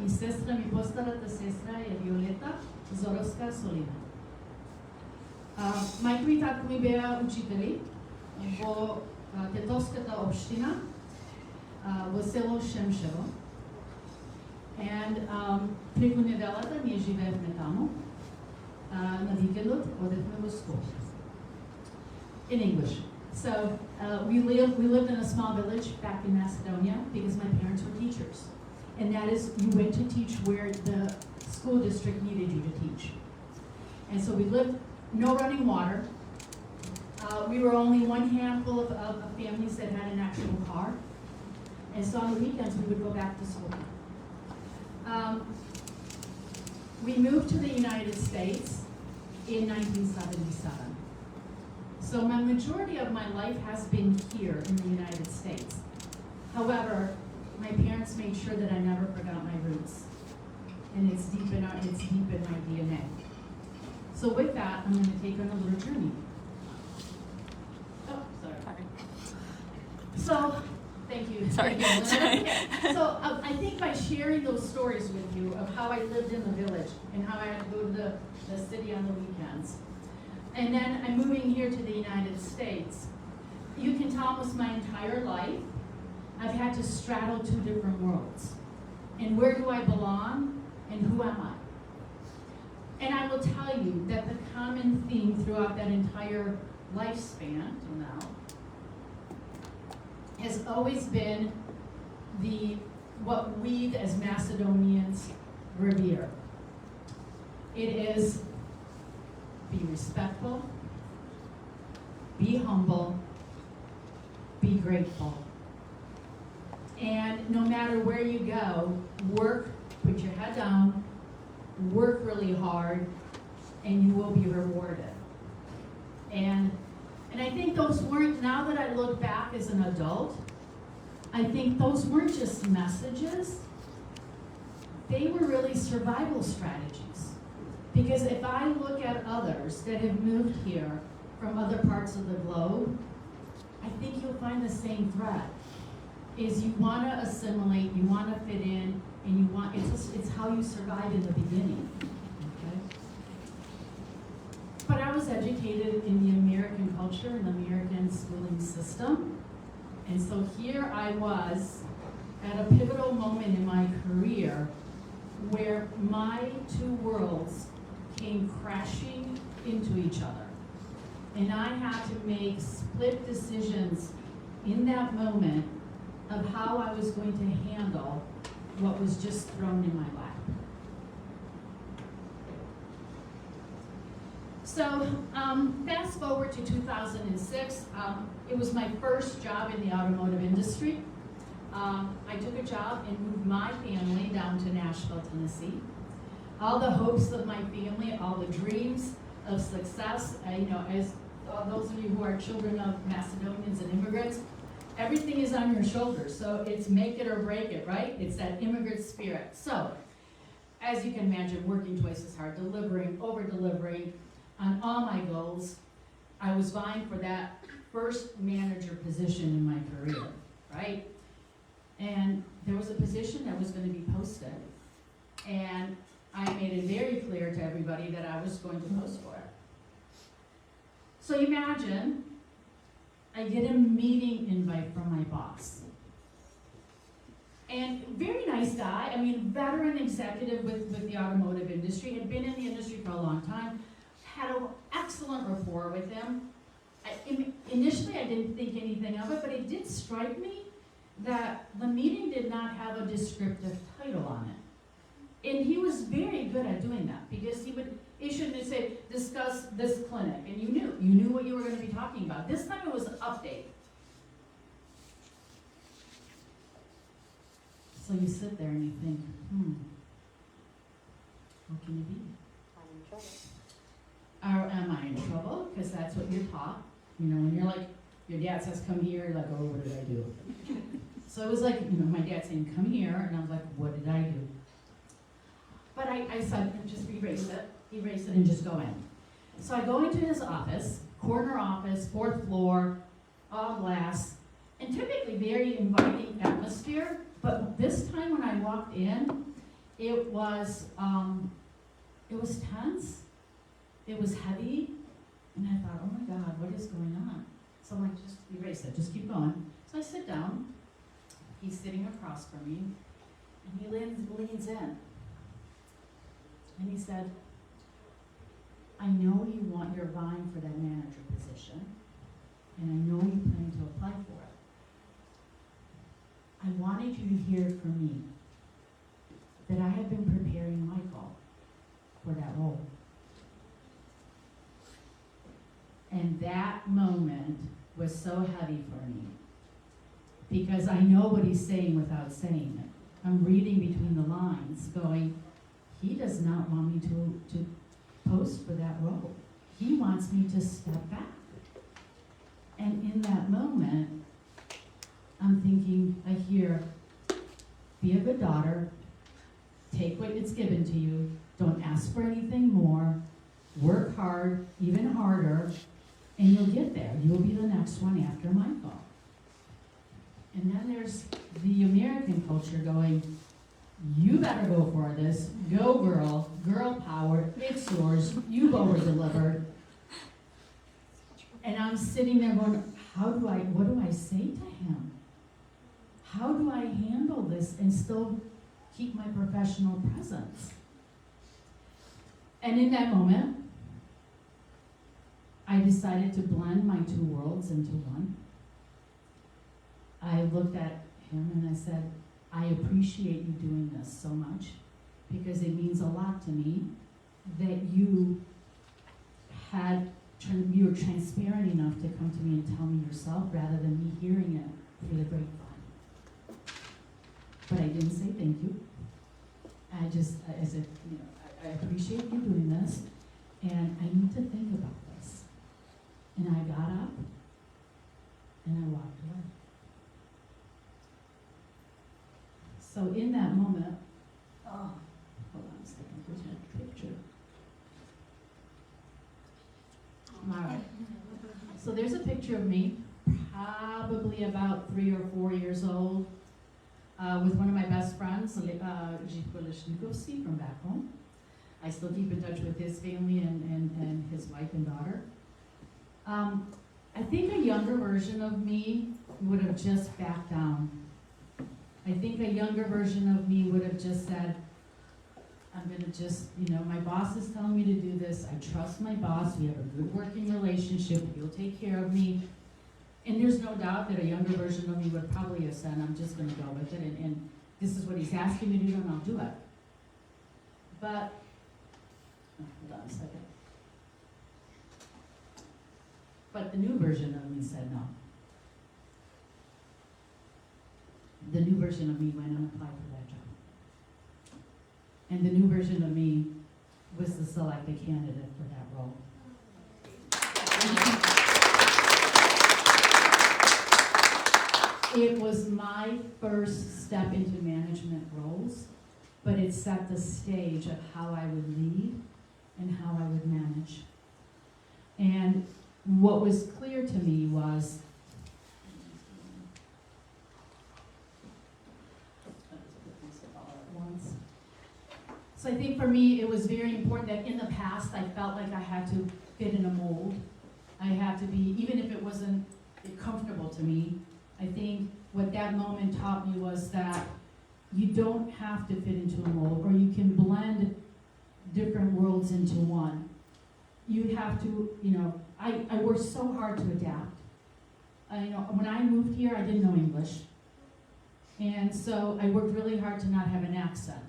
i sestra mi постарата сестра е Виолета Зоровска Солина. Майка ми и татко ми беа учители во Тетовската општина во село Шемшево. And преку неделата ние живеевме таму. На викендот одевме во Скопје. In English. So we lived in a small village back in Macedonia because my parents were teachers. And that is, you went to teach where the school district needed you to teach. And so we lived, no running water. We were only one handful of families that had an actual car. And so on the weekends, we would go back to school. We moved to the United States in 1977. So my majority of my life has been here in the United States. However, my parents made sure that I never forgot my roots. And it's deep in my DNA. So with that, I'm going to take on a little journey. Oh, sorry. So, thank you. Sorry. Thank you. So I think by sharing those stories with you of how I lived in the village and how I had to go to the city on the weekends, and then I'm moving here to the United States, you can tell almost my entire life, I've had to straddle two different worlds. And where do I belong and who am I? And I will tell you that the common theme throughout that entire lifespan till now has always been what we as Macedonians revere. It is be respectful, be humble, be grateful. And no matter where you go, work, put your head down, work really hard, and you will be rewarded. And I think those weren't, now that I look back as an adult, I think those weren't just messages, they were really survival strategies. Because if I look at others that have moved here from other parts of the globe, I think you'll find the same thread. Is you want to assimilate, you want to fit in, and you want, it's how you survive in the beginning. Okay? But I was educated in the American culture and the American schooling system. And so here I was at a pivotal moment in my career where my two worlds came crashing into each other. And I had to make split decisions in that moment of how I was going to handle what was just thrown in my lap. So fast forward to 2006, it was my first job in the automotive industry. I took a job and moved my family down to Nashville, Tennessee. All the hopes of my family, all the dreams of success, as those of you who are children of Macedonians and immigrants, everything is on your shoulders. So it's make it or break it, right? It's that immigrant spirit. So, as you can imagine, working twice as hard, delivering, over-delivering on all my goals. I was vying for that first manager position in my career, right? And there was a position that was going to be posted. And I made it very clear to everybody that I was going to post for it. So imagine, I get a meeting invite from my boss. And very nice guy, veteran executive with the automotive industry, had been in the industry for a long time, had an excellent rapport with him. Initially, I didn't think anything of it, but it did strike me that the meeting did not have a descriptive title on it. And he was very good at doing that, because he would issue and say, discuss this clinic, and you knew what you were going to be talking about. This time it was an update. So you sit there and you think, what can it be? I'm in trouble. Or am I in trouble? Because that's what you're taught. When you're like Your dad says, come here, like, oh, what did I do? So it was like, my dad saying, come here, and I was like, what did I do? But I said, just erase it, and just go in. So I go into his office, corner office, 4th floor, all glass, and typically very inviting atmosphere, but this time when I walked in, it was tense, it was heavy, and I thought, oh my God, what is going on? So I'm like, just erase it, just keep going. So I sit down, he's sitting across from me, and he leans in. And he said, I know you're vying for that manager position, and I know you plan to apply for it. I wanted you to hear from me that I have been preparing Michael for that role. And that moment was so heavy for me because I know what he's saying without saying it. I'm reading between the lines going, he does not want me to post for that role. He wants me to step back. And in that moment, I'm thinking, I hear, be a good daughter, take what is given to you, don't ask for anything more, work hard, even harder, and you'll get there. You'll be the next one after Michael. And then there's the American culture going, you better go for this, go girl, girl power, it's yours, you've over-delivered. And I'm sitting there going, what do I say to him? How do I handle this and still keep my professional presence? And in that moment, I decided to blend my two worlds into one. I looked at him and I said, I appreciate you doing this so much because it means a lot to me that you were transparent enough to come to me and tell me yourself rather than me hearing it through the grapevine. But I didn't say thank you. I said, I appreciate you doing this and I need to think about this. And I got up and I walked away. So in that moment, hold on a second, where's my picture? All right. So there's a picture of me, probably about 3 or 4 years old, with one of my best friends, from back home. I still keep in touch with his family and his wife and daughter. I think a younger version of me would have just backed down. I think a younger version of me would have just said, I'm going to just, my boss is telling me to do this. I trust my boss. We have a good working relationship. He'll take care of me. And there's no doubt that a younger version of me would probably have said, I'm just going to go with it. And this is what he's asking me to do, and I'll do it. But, hold on a second. But the new version of me said no. The new version of me went and applied for that job. And the new version of me was the selected candidate for that role. It was my first step into management roles, but it set the stage of how I would lead and how I would manage. And what was clear to me was, so I think for me, it was very important that in the past, I felt like I had to fit in a mold. I had to be, even if it wasn't comfortable to me, I think what that moment taught me was that you don't have to fit into a mold, or you can blend different worlds into one. You have to, I worked so hard to adapt. When I moved here, I didn't know English. And so I worked really hard to not have an accent.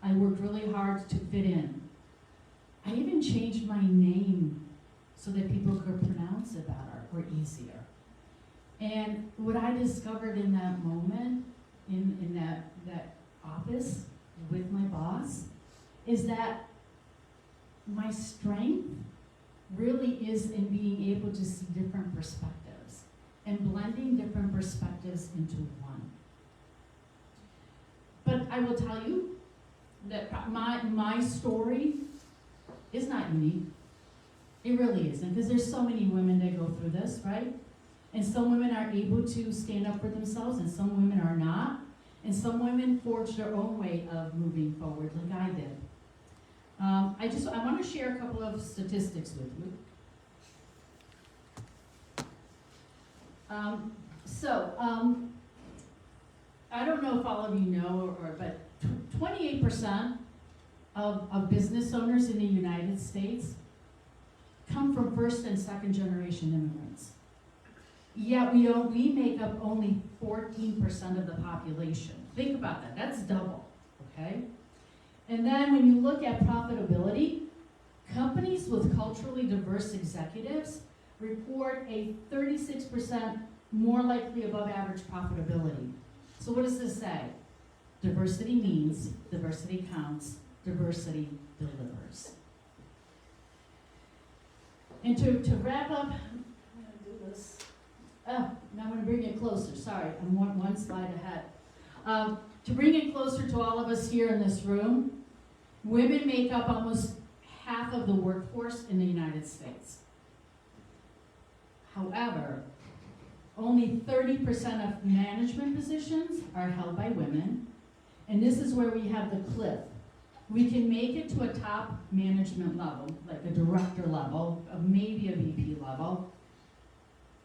I worked really hard to fit in. I even changed my name so that people could pronounce it better or easier. And what I discovered in that moment, in that office with my boss, is that my strength really is in being able to see different perspectives. and blending different perspectives into one. But I will tell you that my story is not unique. It really isn't, because there's so many women that go through this, right? And some women are able to stand up for themselves, and some women are not. And some women forge their own way of moving forward, like I did. I want to share a couple of statistics with you. I don't know if all of you know, but 28% of business owners in the United States come from first and second generation immigrants. Yet we make up only 14% of the population. Think about that, that's double, okay? And then when you look at profitability, companies with culturally diverse executives report a 36% more likely above average profitability. So what does this say? Diversity means, diversity counts, diversity delivers. And to wrap up, I'm gonna do this. Oh, now I'm gonna bring it closer, sorry, I'm one slide ahead. To bring it closer to all of us here in this room, women make up almost half of the workforce in the United States. However, only 30% of management positions are held by women, and this is where we have the cliff. We can make it to a top management level, like a director level, maybe a VP level,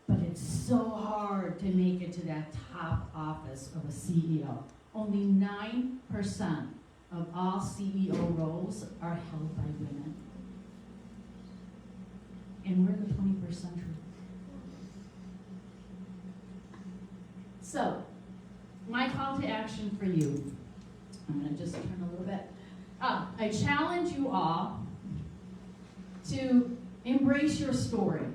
but it's so hard to make it to that top office of a CEO. Only 9% of all CEO roles are held by women. And we're in the 21st century. So, my call to action for you, I'm going to just turn a little bit. I challenge you all to embrace your story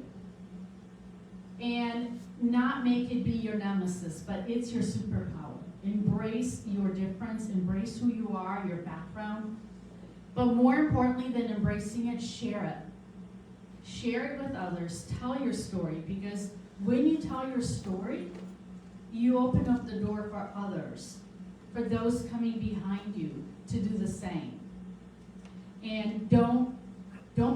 and not make it be your nemesis, but it's your superpower. Embrace your difference, embrace who you are, your background, but more importantly than embracing it, share it. Share it with others, tell your story, because when you tell your story, you open up the door for others, for those coming behind you to do the same. And don't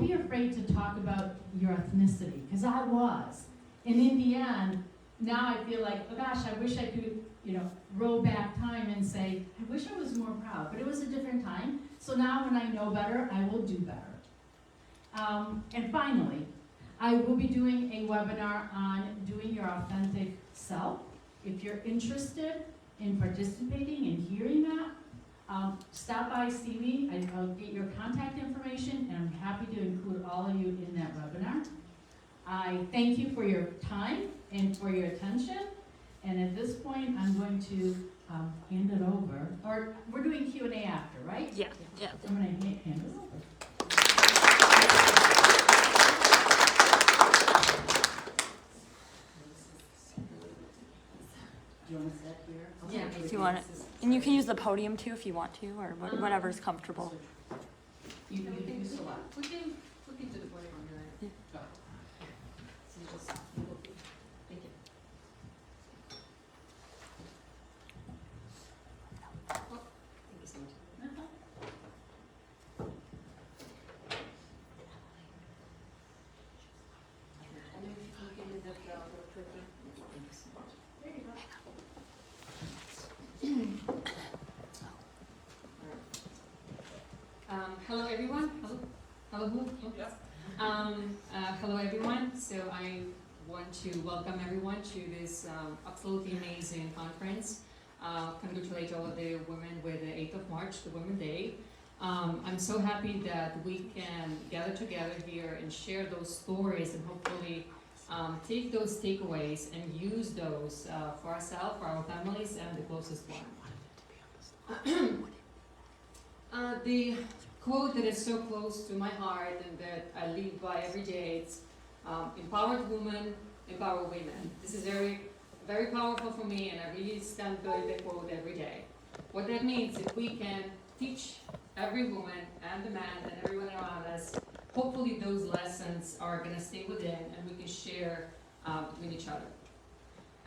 be afraid to talk about your ethnicity, because I was. And in the end, now I feel like, oh gosh, I wish I could, roll back time and say, I wish I was more proud, but it was a different time. So now when I know better, I will do better. And finally, I will be doing a webinar on doing your authentic self. If you're interested in participating and hearing that, stop by, see me. I'll get your contact information, and I'm happy to include all of you in that webinar. I thank you for your time and for your attention. And at this point, I'm going to hand it over. Or we're doing Q&A after, right? Yeah. I'm going to hand it over. Do you want to sit here? Yeah. If you want it. And you can use the podium too if you want to, or whatever's comfortable. You can use a lot. We can do the podium on your end. Go. So you just, thank you. Well, thank you so much. And then if you can give me the real quickly. Thank you so much. There you go. Hello everyone. Hello. Yes. Hello everyone. So I want to welcome everyone to this absolutely amazing conference. Congratulate all of the women with the 8th of March, the Women's Day. I'm so happy that we can gather together here and share those stories and hopefully take those takeaways and use those for ourselves, for our families, and the closest one. The quote that is so close to my heart and that I live by every day, it's empowered women, empower women. This is very, very powerful for me, and I really stand by the quote every day. What that means, if we can teach every woman and the man and everyone around us, hopefully those lessons are going to stay within and we can share with each other.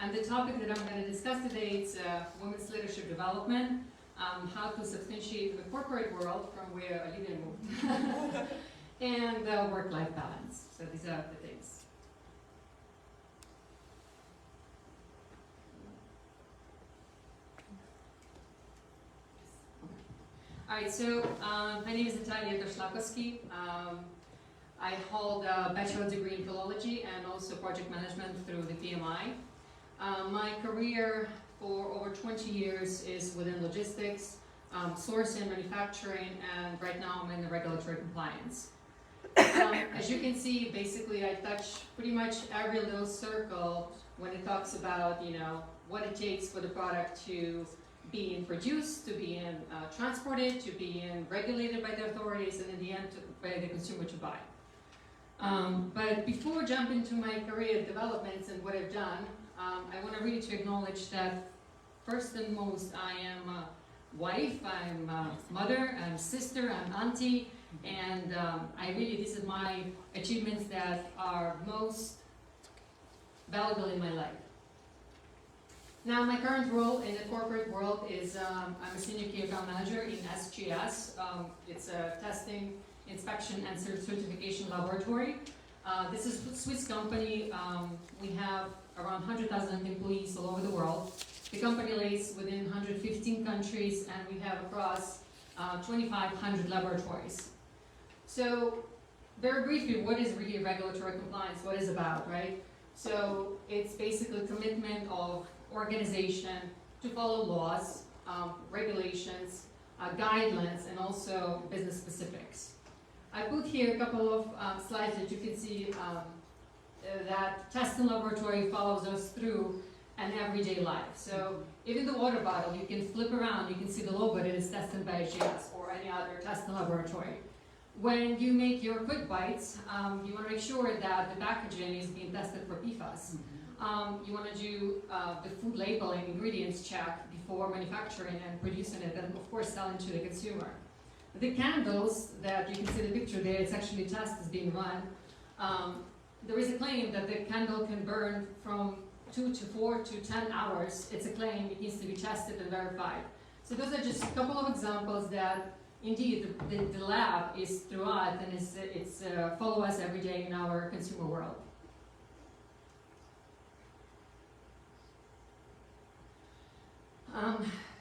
And the topic that I'm going to discuss today is women's leadership development, how to substantiate the corporate world from where Olivia moved, and work-life balance. So these are the things. All right, so my name is Natalia Doszlakowski. I hold a bachelor's degree in philology and also project management through the PMI. My career for over 20 years is within logistics, sourcing, manufacturing, and right now I'm in the regulatory compliance. As you can see, basically I touch pretty much every little circle when it talks about, you know, what it takes for the product to being produced, to being transported, to being regulated by the authorities, and in the end, by the consumer to buy. But before jumping into my career developments and what I've done, I want to really to acknowledge that first and most, I am a wife, I'm a mother, I'm a sister, I'm auntie, and this is my achievements that are most valuable in my life. Now, my current role in the corporate world is I'm a senior key account manager in SGS. It's a testing, inspection, and certification laboratory. This is a Swiss company. We have around 100,000 employees all over the world. The company lays within 115 countries, and we have across 2,500 laboratories. So, very briefly, what is really regulatory compliance? What is it about, right? So, it's basically commitment of organization to follow laws, regulations, guidelines, and also business specifics. I put here a couple of slides that you can see that testing laboratory follows us through an everyday life. So even the water bottle, you can flip around, you can see the logo that is tested by SGS or any other testing laboratory. When you make your quick bites, you want to make sure that the packaging is being tested for PFAS. You want to do the food labeling, ingredients check before manufacturing and producing it, and of course selling to the consumer. The candles that you can see the picture there, it's actually a test is being run. There is a claim that the candle can burn from 2 to 4 to 10 hours. It's a claim, it needs to be tested and verified. So those are just a couple of examples that indeed the lab is throughout and it's follow us every day in our consumer world.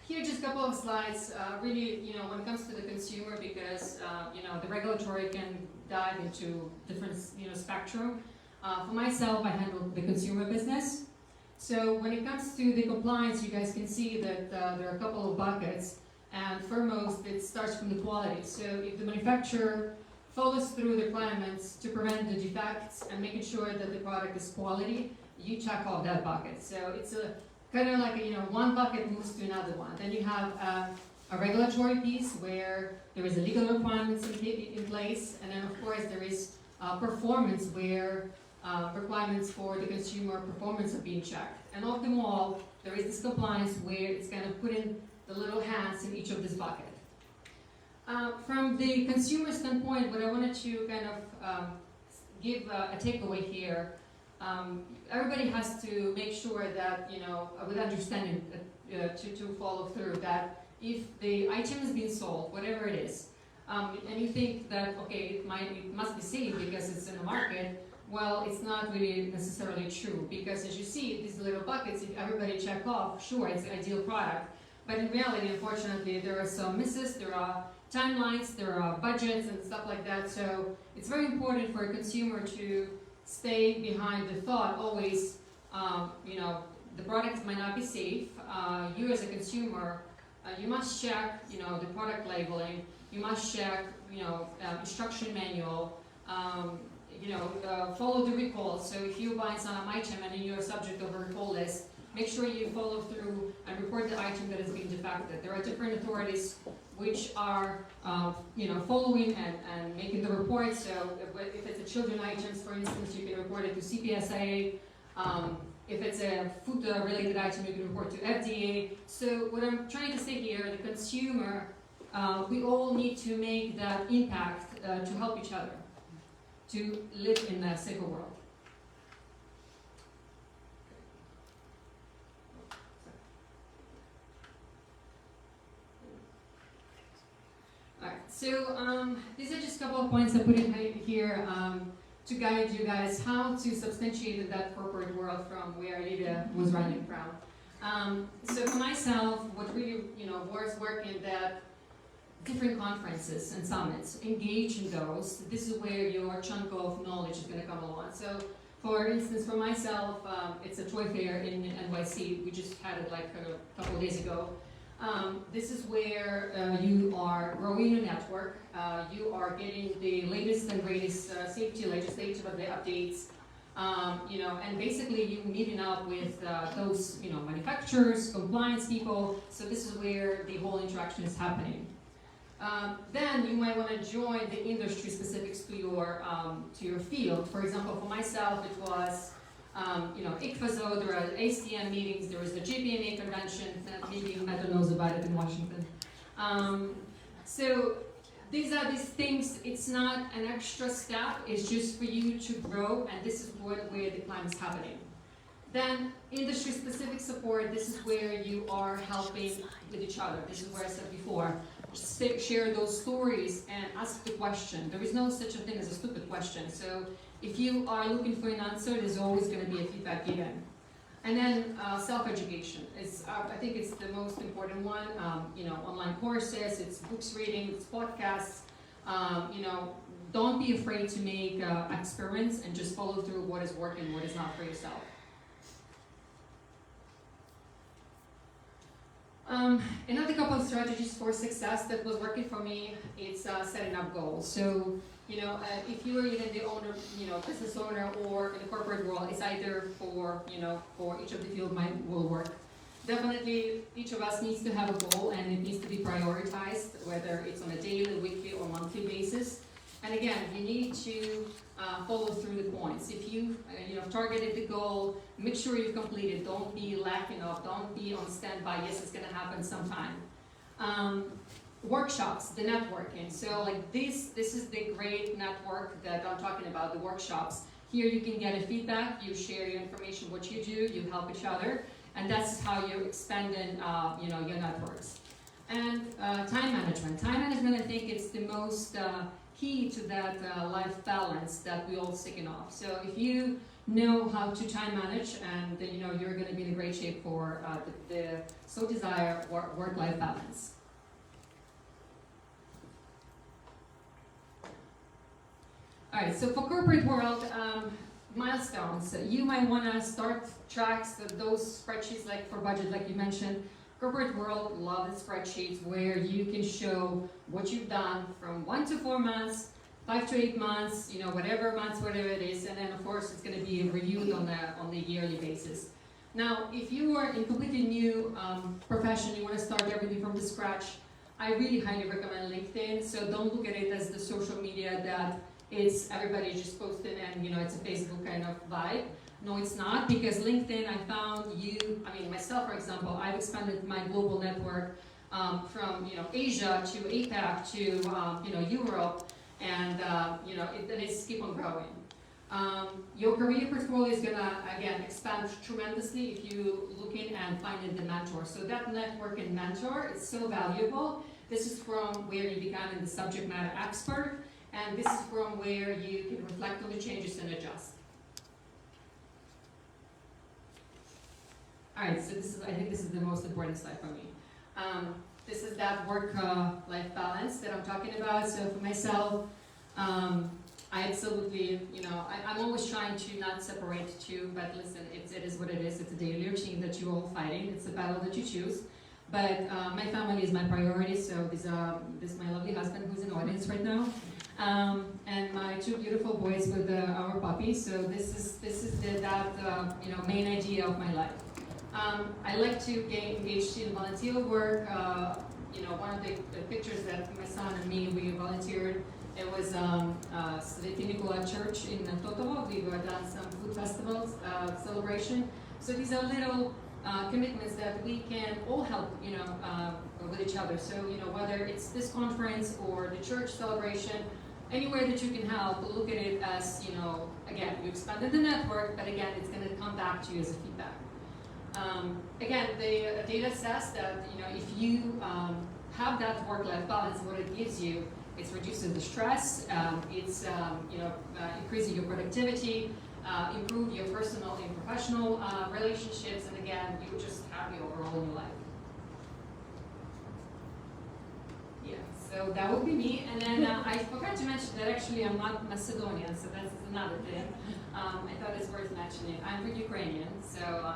Here, just a couple of slides, really, you know, when it comes to the consumer, because, you know, the regulatory can dive into different, you know, spectrum. For myself, I handle the consumer business. So when it comes to the compliance, you guys can see that there are a couple of buckets, and foremost, it starts from the quality. So if the manufacturer follows through the requirements to prevent the defects and making sure that the product is quality, you check off that bucket. So it's a kind of like, you know, one bucket moves to another one. Then you have a regulatory piece where there is a legal requirements in place, and then of course there is performance where requirements for the consumer performance are being checked. And of them all, there is this compliance where it's kind of putting the little hands in each of this bucket. From the consumer standpoint, what I wanted to kind of give a takeaway here. Everybody has to make sure that, you know, with understanding to follow through, that if the item is being sold, whatever it is, and you think that, okay, it must be safe because it's in the market, well, it's not really necessarily true, because as you see, these little buckets, if everybody check off, sure, it's an ideal product, but in reality, unfortunately, there are some misses, there are timelines, there are budgets and stuff like that, so it's very important for a consumer to stay behind the thought always, you know, the products might not be safe. You as a consumer, you must check, you know, the product labeling. You must check, you know, instruction manual. You know, follow the recall. So if you buy some item and you're subject of a recall list, make sure you follow through and report the item that is being defected. There are different authorities which are, you know, following and making the report. So if it's a children items, for instance, you can report it to CPSA. If it's a food-related item, you can report to FDA. So what I'm trying to say here, the consumer, we all need to make that impact to help each other, to live in a safer world. So these are just a couple of points I put in here to guide you guys how to substantiate in that corporate world from where Lydia was running from. So for myself, what really was working that different conferences and summits, engage in those. This is where your chunk of knowledge is going to come along. So for instance, for myself, it's a toy fair in NYC. We just had it like a couple of days ago. This is where you are growing your network. You are getting the latest and greatest safety legislative updates. And basically you meeting up with those, manufacturers, compliance people. So this is where the whole interaction is happening. Then you might want to join the industry specifics to your field. For example, for myself, it was, ICFASO, there are ACM meetings, there was the JPMA convention, maybe Meta knows about it in Washington. So these are these things, it's not an extra step, it's just for you to grow, and this is where the climb is happening. Then industry-specific support, this is where you are helping with each other. This is where I said before, share those stories and ask the question. There is no such a thing as a stupid question. So if you are looking for an answer, there's always going to be a feedback given. And then self-education. I think it's the most important one. Online courses, it's books reading, it's podcasts. Don't be afraid to make experiments and just follow through what is working, what is not for yourself. Another couple of strategies for success that was working for me, it's setting up goals. So, if you are even the owner, business owner or in the corporate world, it's either for each of the field will work. Definitely, each of us needs to have a goal and it needs to be prioritized, whether it's on a daily, weekly, or monthly basis. And again, you need to follow through the points. If you targeted the goal, make sure you complete it. Don't be lacking off. Don't be on standby. Yes, it's going to happen sometime. Workshops, the networking. So like this is the great network that I'm talking about, the workshops. Here you can get a feedback. You share your information, what you do. You help each other. And that's how you're expanding your networks. And time management. Time management, I think, it's the most key to that life balance that we all seeking of. So if you know how to time manage, and then you're going to be in great shape for the so desired work-life balance. All right, so for corporate world, milestones. You might want to start tracks of those spreadsheets, like for budget, like you mentioned. Corporate world love the spreadsheets where you can show what you've done from 1 to 4 months, 5 to 8 months, whatever it is, and then of course it's going to be reviewed on the yearly basis. Now, if you are in completely new profession, you want to start everything from the scratch, I really highly recommend LinkedIn. So don't look at it as the social media that it's everybody just posting and it's a Facebook kind of vibe. No, it's not, because LinkedIn, I found myself, for example, I've expanded my global network from Asia to APAC to Europe, and it's keep on growing. Your career portfolio is gonna again expand tremendously if you looking and finding the mentor. So that network and mentor is so valuable. This is from where you become the subject matter expert, and this is from where you can reflect on the changes and adjust. All right, so I think this is the most important slide for me. This is that work-life balance that I'm talking about. So for myself, I absolutely, I'm always trying to not separate two, but listen, it is what it is. It's a daily routine that you're all fighting. It's a battle that you choose. But my family is my priority, so this is my lovely husband who's in the audience right now. And my 2 beautiful boys with our puppies. So this is that main idea of my life. I like to get engaged in volunteer work. One of the pictures that my son and me, we volunteered, it was Sveti Nikola Church in Totovo. We were done some food festivals, celebration. So these are little commitments that we can all help, with each other. So, whether it's this conference or the church celebration, anywhere that you can help, look at it as, again, you expanded the network, but again, it's going to come back to you as a feedback. Again, the data says that if you have that work-life balance, what it gives you, it reduces the stress, it's increasing your productivity, improve your personal and professional relationships, and again, you're just happy overall in your life. Yeah, so that would be me. And then I forgot to mention that actually I'm not Macedonian, so that's another thing. I thought it's worth mentioning. I'm Ukrainian, so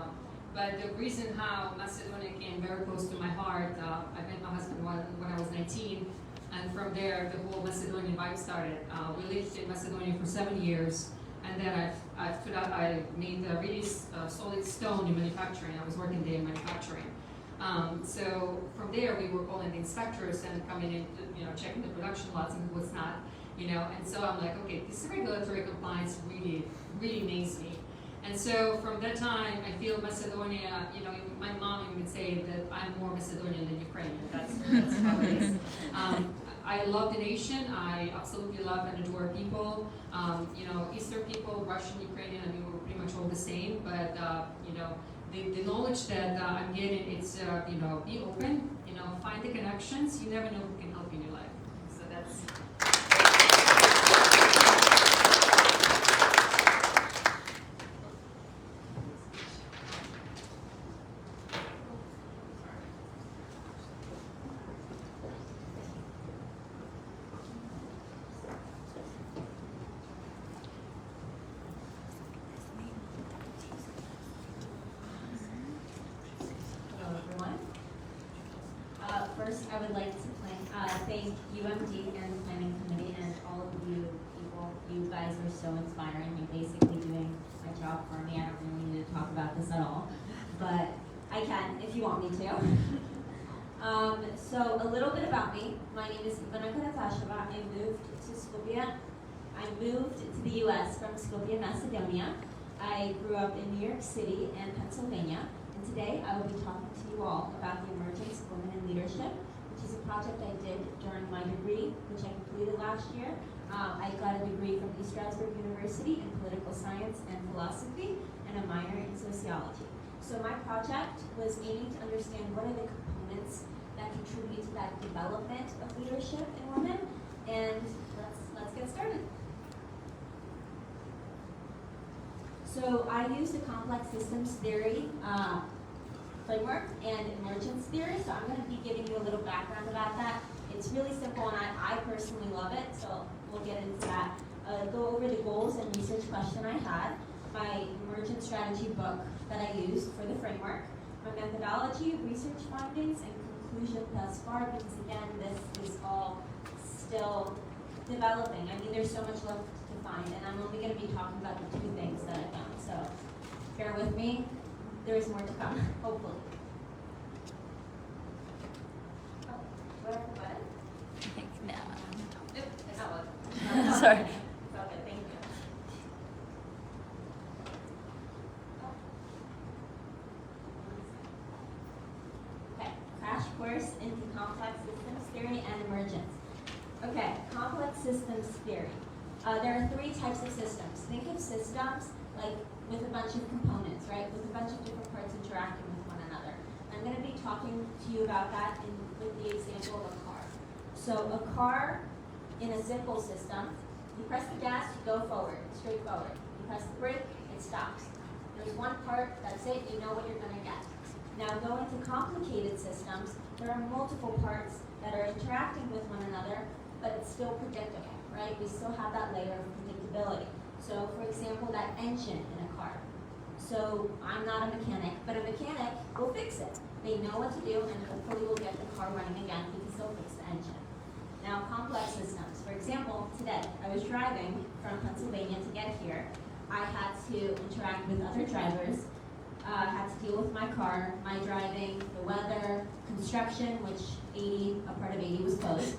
but the reason how Macedonia came very close to my heart, I met my husband when I was 19, and from there the whole Macedonian vibe started. We lived in Macedonia for 7 years, and then I made a really solid stone in manufacturing. I was working there in manufacturing. So from there we were calling the inspectors and coming in, checking the production lots and what's not, and so I'm like, okay, this regulatory compliance really, really amazed me. And so from that time, I feel Macedonia, my mom even would say that I'm more Macedonian than Ukrainian. That's how it is. I love the nation. I absolutely love and adore people. Eastern people, Russian, Ukrainian, we're pretty much all the same. But, the knowledge that I'm getting, it's, be open, find the connections. You never know who can help you in your life. So that's... First, I would like to thank UMD and the planning committee and all of you people. You guys are so inspiring. You're basically doing my job for me. I don't really need to talk about this at all, but I can if you want me to. So a little bit about me. My name is Ivana Karatasheva. I moved to Skopje. I moved to the U.S. from Skopje, Macedonia. I grew up in New York City and Pennsylvania. Today, I will be talking to you all about the emergence of women in leadership, which is a project I did during my degree, which I completed last year. I got a degree from East Stroudsburg University in political science and philosophy, and a minor in sociology. So my project was aiming to understand what are the components that contribute to that development of leadership in women, and let's get started. So I used a complex systems theory framework and emergence theory, so I'm going to be giving you a little background about that. It's really simple and I personally love it, so we'll get into that. Go over the goals and research question I had, my emergence strategy book that I used for the framework, my methodology, research findings, and conclusion thus far, because again, this is all still developing. I mean, there's so much left to find, and I'm only going to be talking about the 2 things that I found, so bear with me. There is more to come, hopefully. Oh, what are the buttons? No. Sorry. Okay, thank you. Okay, crash course into complex systems theory and emergence. Okay, complex systems theory. There are 3 types of systems. Think of systems like with a bunch of components, right? With a bunch of different parts interacting with one another. I'm going to be talking to you about that with the example of a car. So a car in a simple system, you press the gas, you go forward, straight forward. You press the brake, it stops. There's one part, that's it, you know what you're going to get. Now going to complicated systems, there are multiple parts that are interacting with one another, but it's still predictable, right? We still have that layer of predictability. So, for example, that engine in a car. So, I'm not a mechanic, but a mechanic will fix it. They know what to do, and hopefully we'll get the car running again because they'll fix the engine. Now, complex systems. For example, today, I was driving from Pennsylvania to get here. I had to interact with other drivers, had to deal with my car, my driving, the weather, construction, which a part of 80 was closed.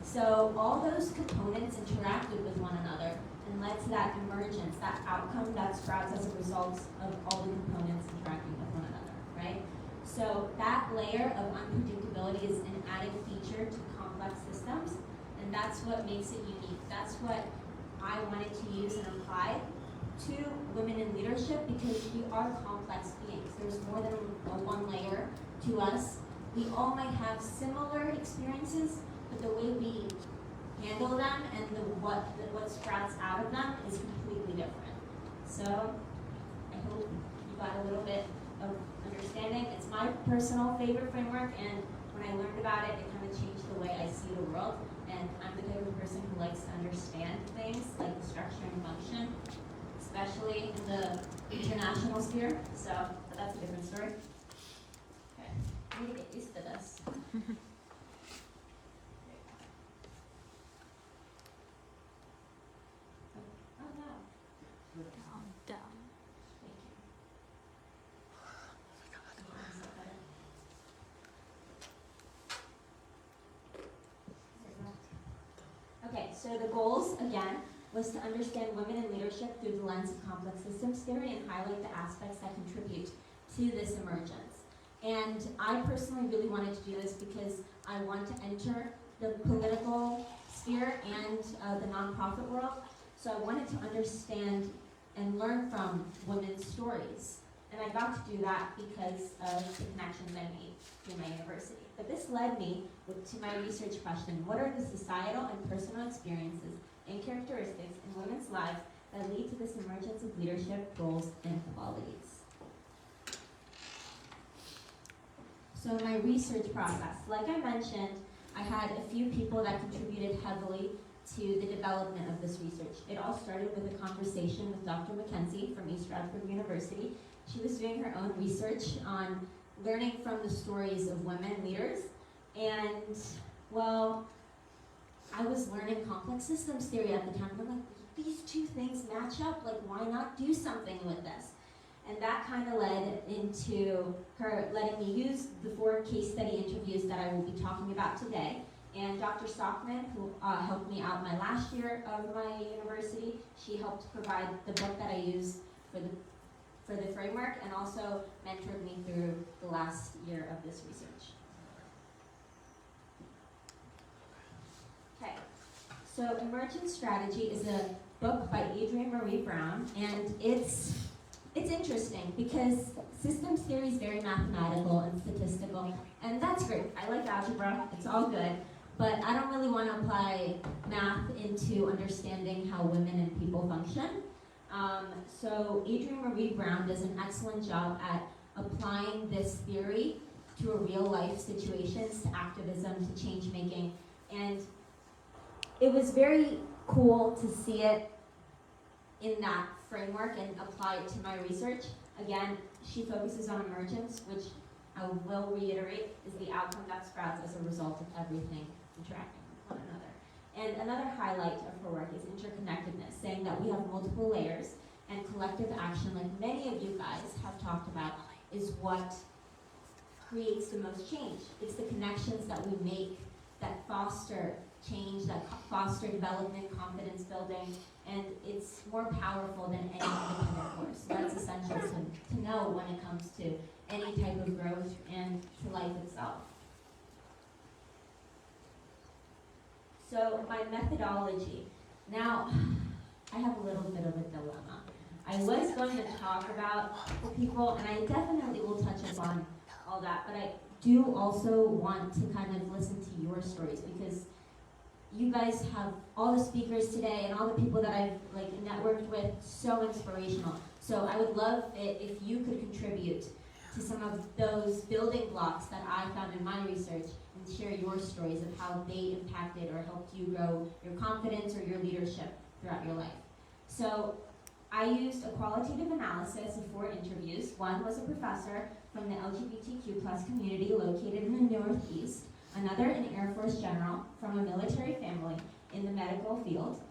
So, all those components interacted with one another and led to that emergence, that outcome that sprouts as a result of all the components interacting with one another, right? So that layer of unpredictability is an added feature to complex systems, and that's what makes it unique. That's what I wanted to use and apply to women in leadership, because we are complex beings. There's more than one layer to us we all might have similar experiences, but the way we handle them and what sprouts out of them is completely different. So I hope you got a little bit of understanding. It's my personal favorite framework, and when I learned about it, it kind of changed the way I see the world. And I'm the type of person who likes to understand things like the structure and function, especially in the international sphere. So, but that's a different story. Okay, I need to get used to this. Oh no. Calm down. Thank you. Okay, so the goals, again, was to understand women in leadership through the lens of complex systems theory and highlight the aspects that contribute to this emergence. And I personally really wanted to do this because I want to enter the political sphere and the nonprofit world. So I wanted to understand and learn from women's stories. And I got to do that because of the connections I made through my university. But this led me to my research question: what are the societal and personal experiences and characteristics in women's lives that lead to this emergence of leadership, roles, and qualities? So my research process, like I mentioned, I had a few people that contributed heavily to the development of this research. It all started with a conversation with Dr. Mackenzie from East Stratford University. She was doing her own research on learning from the stories of women leaders, and well, I was learning complex systems theory at the time. I'm like, these two things match up, like why not do something with this? And that kind of led into her letting me use the 4 case study interviews that I will be talking about today. And Dr. Stockman, who helped me out my last year of my university, she helped provide the book that I used for the framework, and also mentored me through the last year of this research. Okay, so Emergent Strategy is a book by Adrienne Marie Brown, and it's interesting because systems theory is very mathematical and statistical, and that's great. I like algebra, it's all good, but I don't really want to apply math into understanding how women and people function. So Adrienne Marie Brown does an excellent job at applying this theory to a real life situations, to activism, to change making, and it was very cool to see it in that framework and apply it to my research. Again, she focuses on emergence, which I will reiterate is the outcome that sprouts as a result of everything interacting with one another. And another highlight of her work is interconnectedness, saying that we have multiple layers, and collective action, like many of you guys have talked about, is what creates the most change. It's the connections that we make that foster change, that foster development, confidence building, and it's more powerful than any independent force. So that's essential to know when it comes to any type of growth and to life itself. So my methodology. Now, I have a little bit of a dilemma. I was going to talk about the people, and I definitely will touch upon all that, but I do also want to kind of listen to your stories, because you guys have all the speakers today and all the people that I've networked with, so inspirational. So I would love it if you could contribute to some of those building blocks that I found in my research and share your stories of how they impacted or helped you grow your confidence or your leadership throughout your life. So I used a qualitative analysis of 4 interviews. One was a professor from the LGBTQ+ community located in the Northeast, another an Air Force general from a military family in the medical field.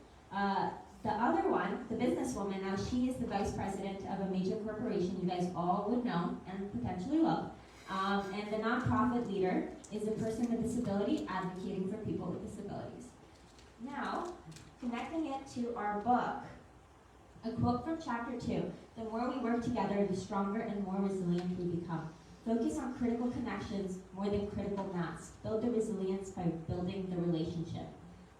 The other one, the businesswoman, now she is the vice president of a major corporation you guys all would know and potentially love. And the nonprofit leader is a person with disability advocating for people with disabilities. Now, connecting it to our book, a quote from chapter 2, the more we work together, the stronger and more resilient we become. Focus on critical connections more than critical mass. Build the resilience by building the relationship.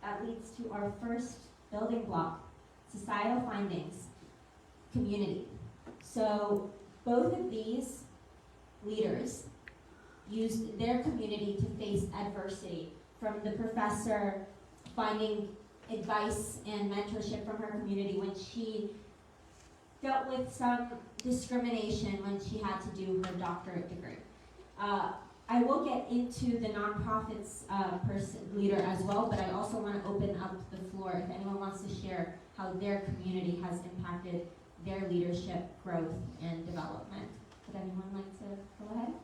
That leads to our first building block, societal findings, community. So both of these leaders used their community to face adversity, from the professor finding advice and mentorship from her community when she dealt with some discrimination when she had to do her doctorate degree. I will get into the nonprofits leader as well, but I also want to open up the floor if anyone wants to share how their community has impacted their leadership, growth, and development. Would anyone like to go ahead?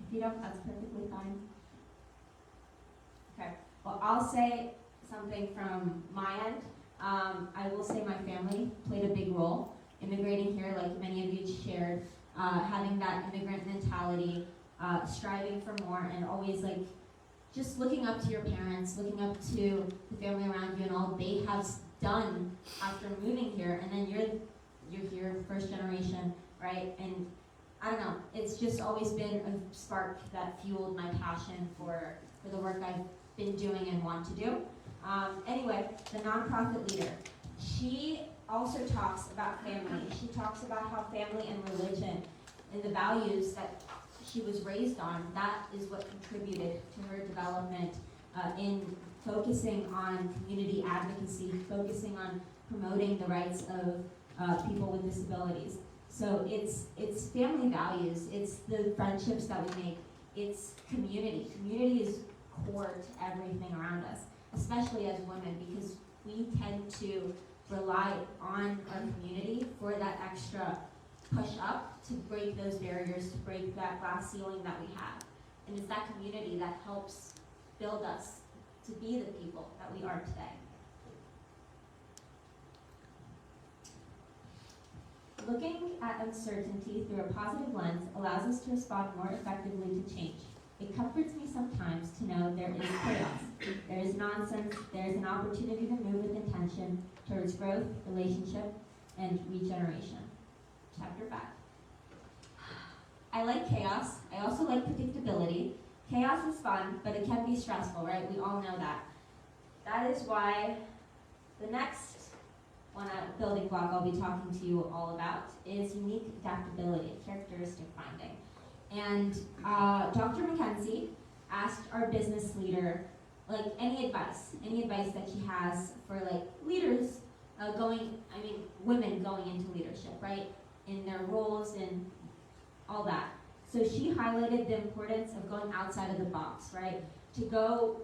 If you don't, that's perfectly fine. Okay, well, I'll say something from my end. I will say my family played a big role. Immigrating here, like many of you shared, having that immigrant mentality, striving for more, and always like just looking up to your parents, looking up to the family around you and all they have done after moving here, and then you're here first generation, right? And I don't know, it's just always been a spark that fueled my passion for the work I've been doing and want to do. Anyway, the nonprofit leader, she also talks about family. She talks about how family and religion and the values that she was raised on, that is what contributed to her development in focusing on community advocacy, focusing on promoting the rights of people with disabilities. So it's family values, it's the friendships that we make, it's community. Community is core to everything around us, especially as women, because we tend to rely on our community for that extra push up to break those barriers, to break that glass ceiling that we have. And it's that community that helps build us to be the people that we are today. Looking at uncertainty through a positive lens allows us to respond more effectively to change. It comforts me sometimes to know there is chaos, there is nonsense, there is an opportunity to move with intention towards growth, relationship, and regeneration. Chapter 5. I like chaos. I also like predictability. Chaos is fun, but it can be stressful, right? We all know that. That is why the next building block I'll be talking to you all about is unique adaptability, characteristic finding. And Dr. Mackenzie asked our business leader, like, any advice that she has for like leaders women going into leadership, right? In their roles and all that. So she highlighted the importance of going outside of the box, right? To go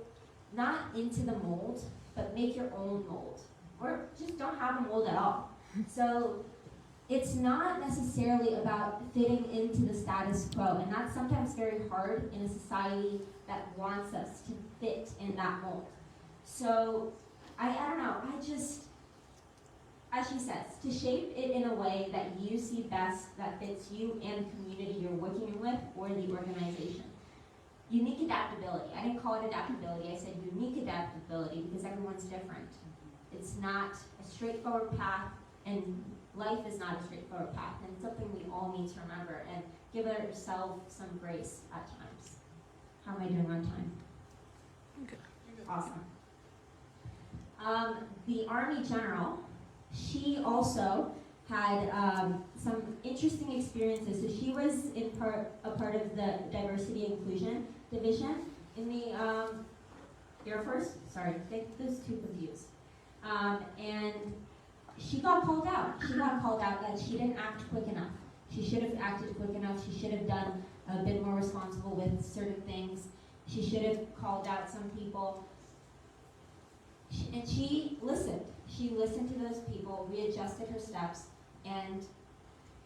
not into the mold, but make your own mold. Or just don't have a mold at all. So it's not necessarily about fitting into the status quo, and that's sometimes very hard in a society that wants us to fit in that mold. So I don't know, as she says, to shape it in a way that you see best, that fits you and the community you're working with or the organization. Unique adaptability. I didn't call it adaptability, I said unique adaptability because everyone's different. It's not a straightforward path, and life is not a straightforward path, and it's something we all need to remember and give ourselves some grace at times. How am I doing on time? Okay. Awesome. The Army General, she also had some interesting experiences. So she was a part of the Diversity Inclusion Division in the Air Force. Sorry, those two confused. And she got called out. She got called out that she didn't act quick enough. She should have acted quick enough. She should have done a bit more responsible with certain things. She should have called out some people. And she listened. She listened to those people, readjusted her steps, and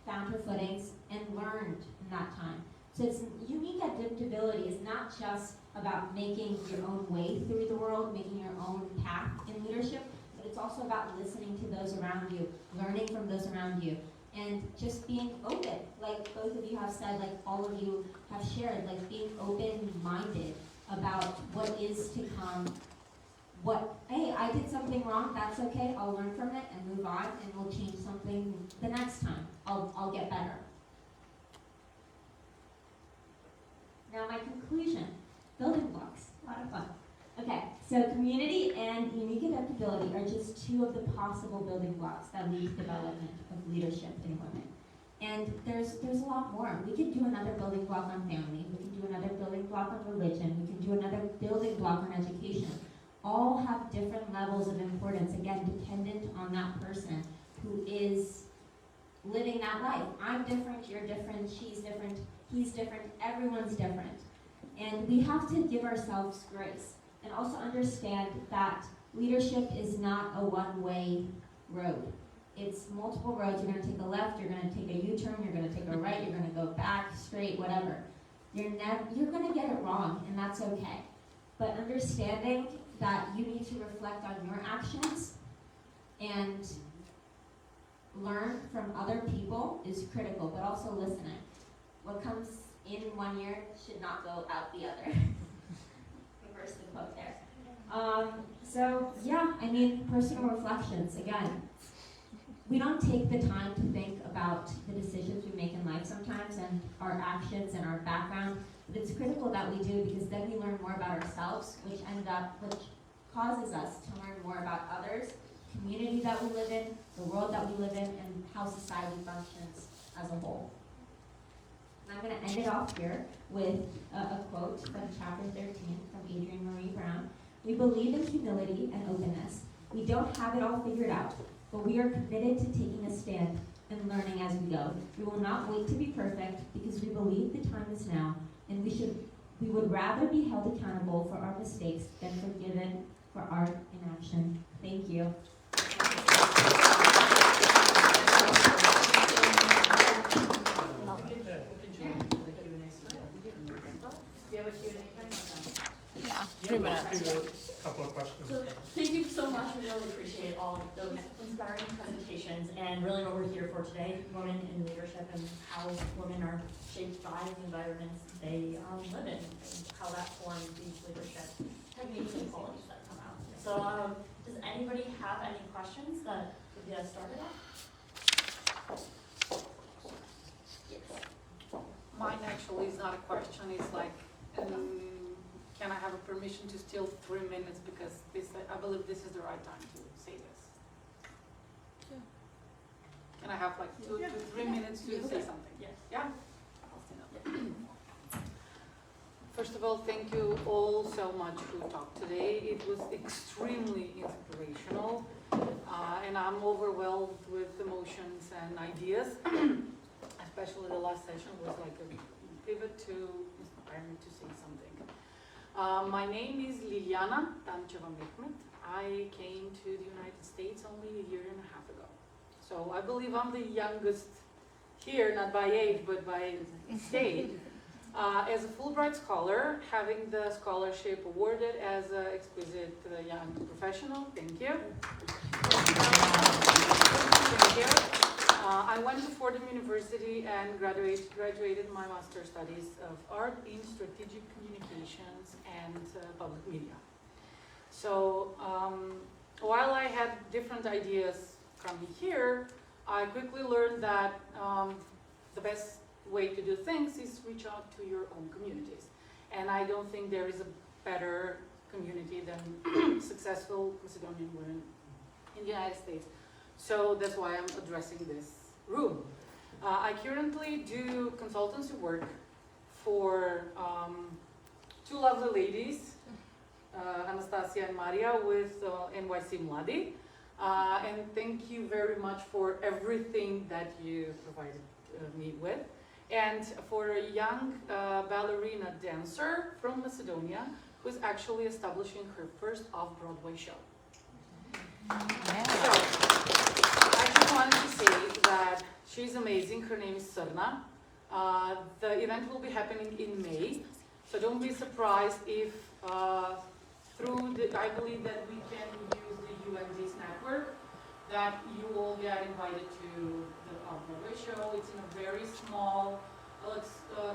found her footings, and learned in that time. So it's unique adaptability is not just about making your own way through the world, making your own path in leadership, but it's also about listening to those around you, learning from those around you, and just being open, like both of you have said, like all of you have shared, like being open-minded about what is to come. Hey, I did something wrong, that's okay, I'll learn from it and move on, and we'll change something the next time. I'll get better. Now my conclusion, building blocks, a lot of fun. Okay, so community and unique adaptability are just two of the possible building blocks that lead to development of leadership in women. And there's a lot more. We could do another building block on family. We can do another building block on religion. We can do another building block on education. All have different levels of importance, again, dependent on that person who is living that life. I'm different, you're different, she's different, he's different, everyone's different. And we have to give ourselves grace and also understand that leadership is not a one-way road. It's multiple roads. You're going to take a left, you're going to take a U-turn, you're going to take a right, you're going to go back, straight, whatever. You're going to get it wrong, and that's okay. But understanding that you need to reflect on your actions and learn from other people is critical, but also listening. What comes in one ear should not go out the other. Reverse the quote there. So yeah, I mean, personal reflections, again. We don't take the time to think about the decisions we make in life sometimes and our actions and our background, but it's critical that we do because then we learn more about ourselves, which causes us to learn more about others, community that we live in, the world that we live in, and how society functions as a whole. And I'm going to end it off here with a quote from chapter 13 from Adrienne Marie Brown. We believe in humility and openness. We don't have it all figured out, but we are committed to taking a stand and learning as we go. We will not wait to be perfect because we believe the time is now, and we would rather be held accountable for our mistakes than forgiven for our inaction. Thank you. Yeah, 3 minutes. A couple of questions. So thank you so much. We really appreciate all of those inspiring presentations and really what we're here for today, women in leadership and how women are shaped by the environments they live in and how that forms these leadership techniques and qualities that come out. So does anybody have any questions that would get us started off? Yes. Mine actually is not a question, it's like, can I have a permission to steal 3 minutes because I believe this is the right time to say this. Yeah. Can I have like 2 to 3 minutes to say something? Yes. Yeah? I'll stand up. First of all, thank you all so much who talked today. It was extremely inspirational, and I'm overwhelmed with emotions and ideas. Especially the last session was like a pivot to inspire me to say something. My name is Liliana Tancheva Mehmet. I came to the United States only 1.5 years ago. So I believe I'm the youngest here, not by age, but by state. As a Fulbright scholar, having the scholarship awarded as an exquisite young professional. Thank you. Thank you. I went to Fordham University and graduated my master's studies of art in strategic communications and public media. So while I had different ideas coming here, I quickly learned that the best way to do things is reach out to your own communities. And I don't think there is a better community than successful Macedonian women in the United States. So that's why I'm addressing this room. I currently do consultancy work for 2 lovely ladies, Anastasia and Maria with NYC Mladi. And thank you very much for everything that you provided me with. And for a young ballerina dancer from Macedonia who's actually establishing her first off-Broadway show. So, I just wanted to say that she's amazing. Her name is Srna. The event will be happening in May, so don't be surprised if I believe that we can use the UND's network, that you will get invited to the off-Broadway show. It's in a very small,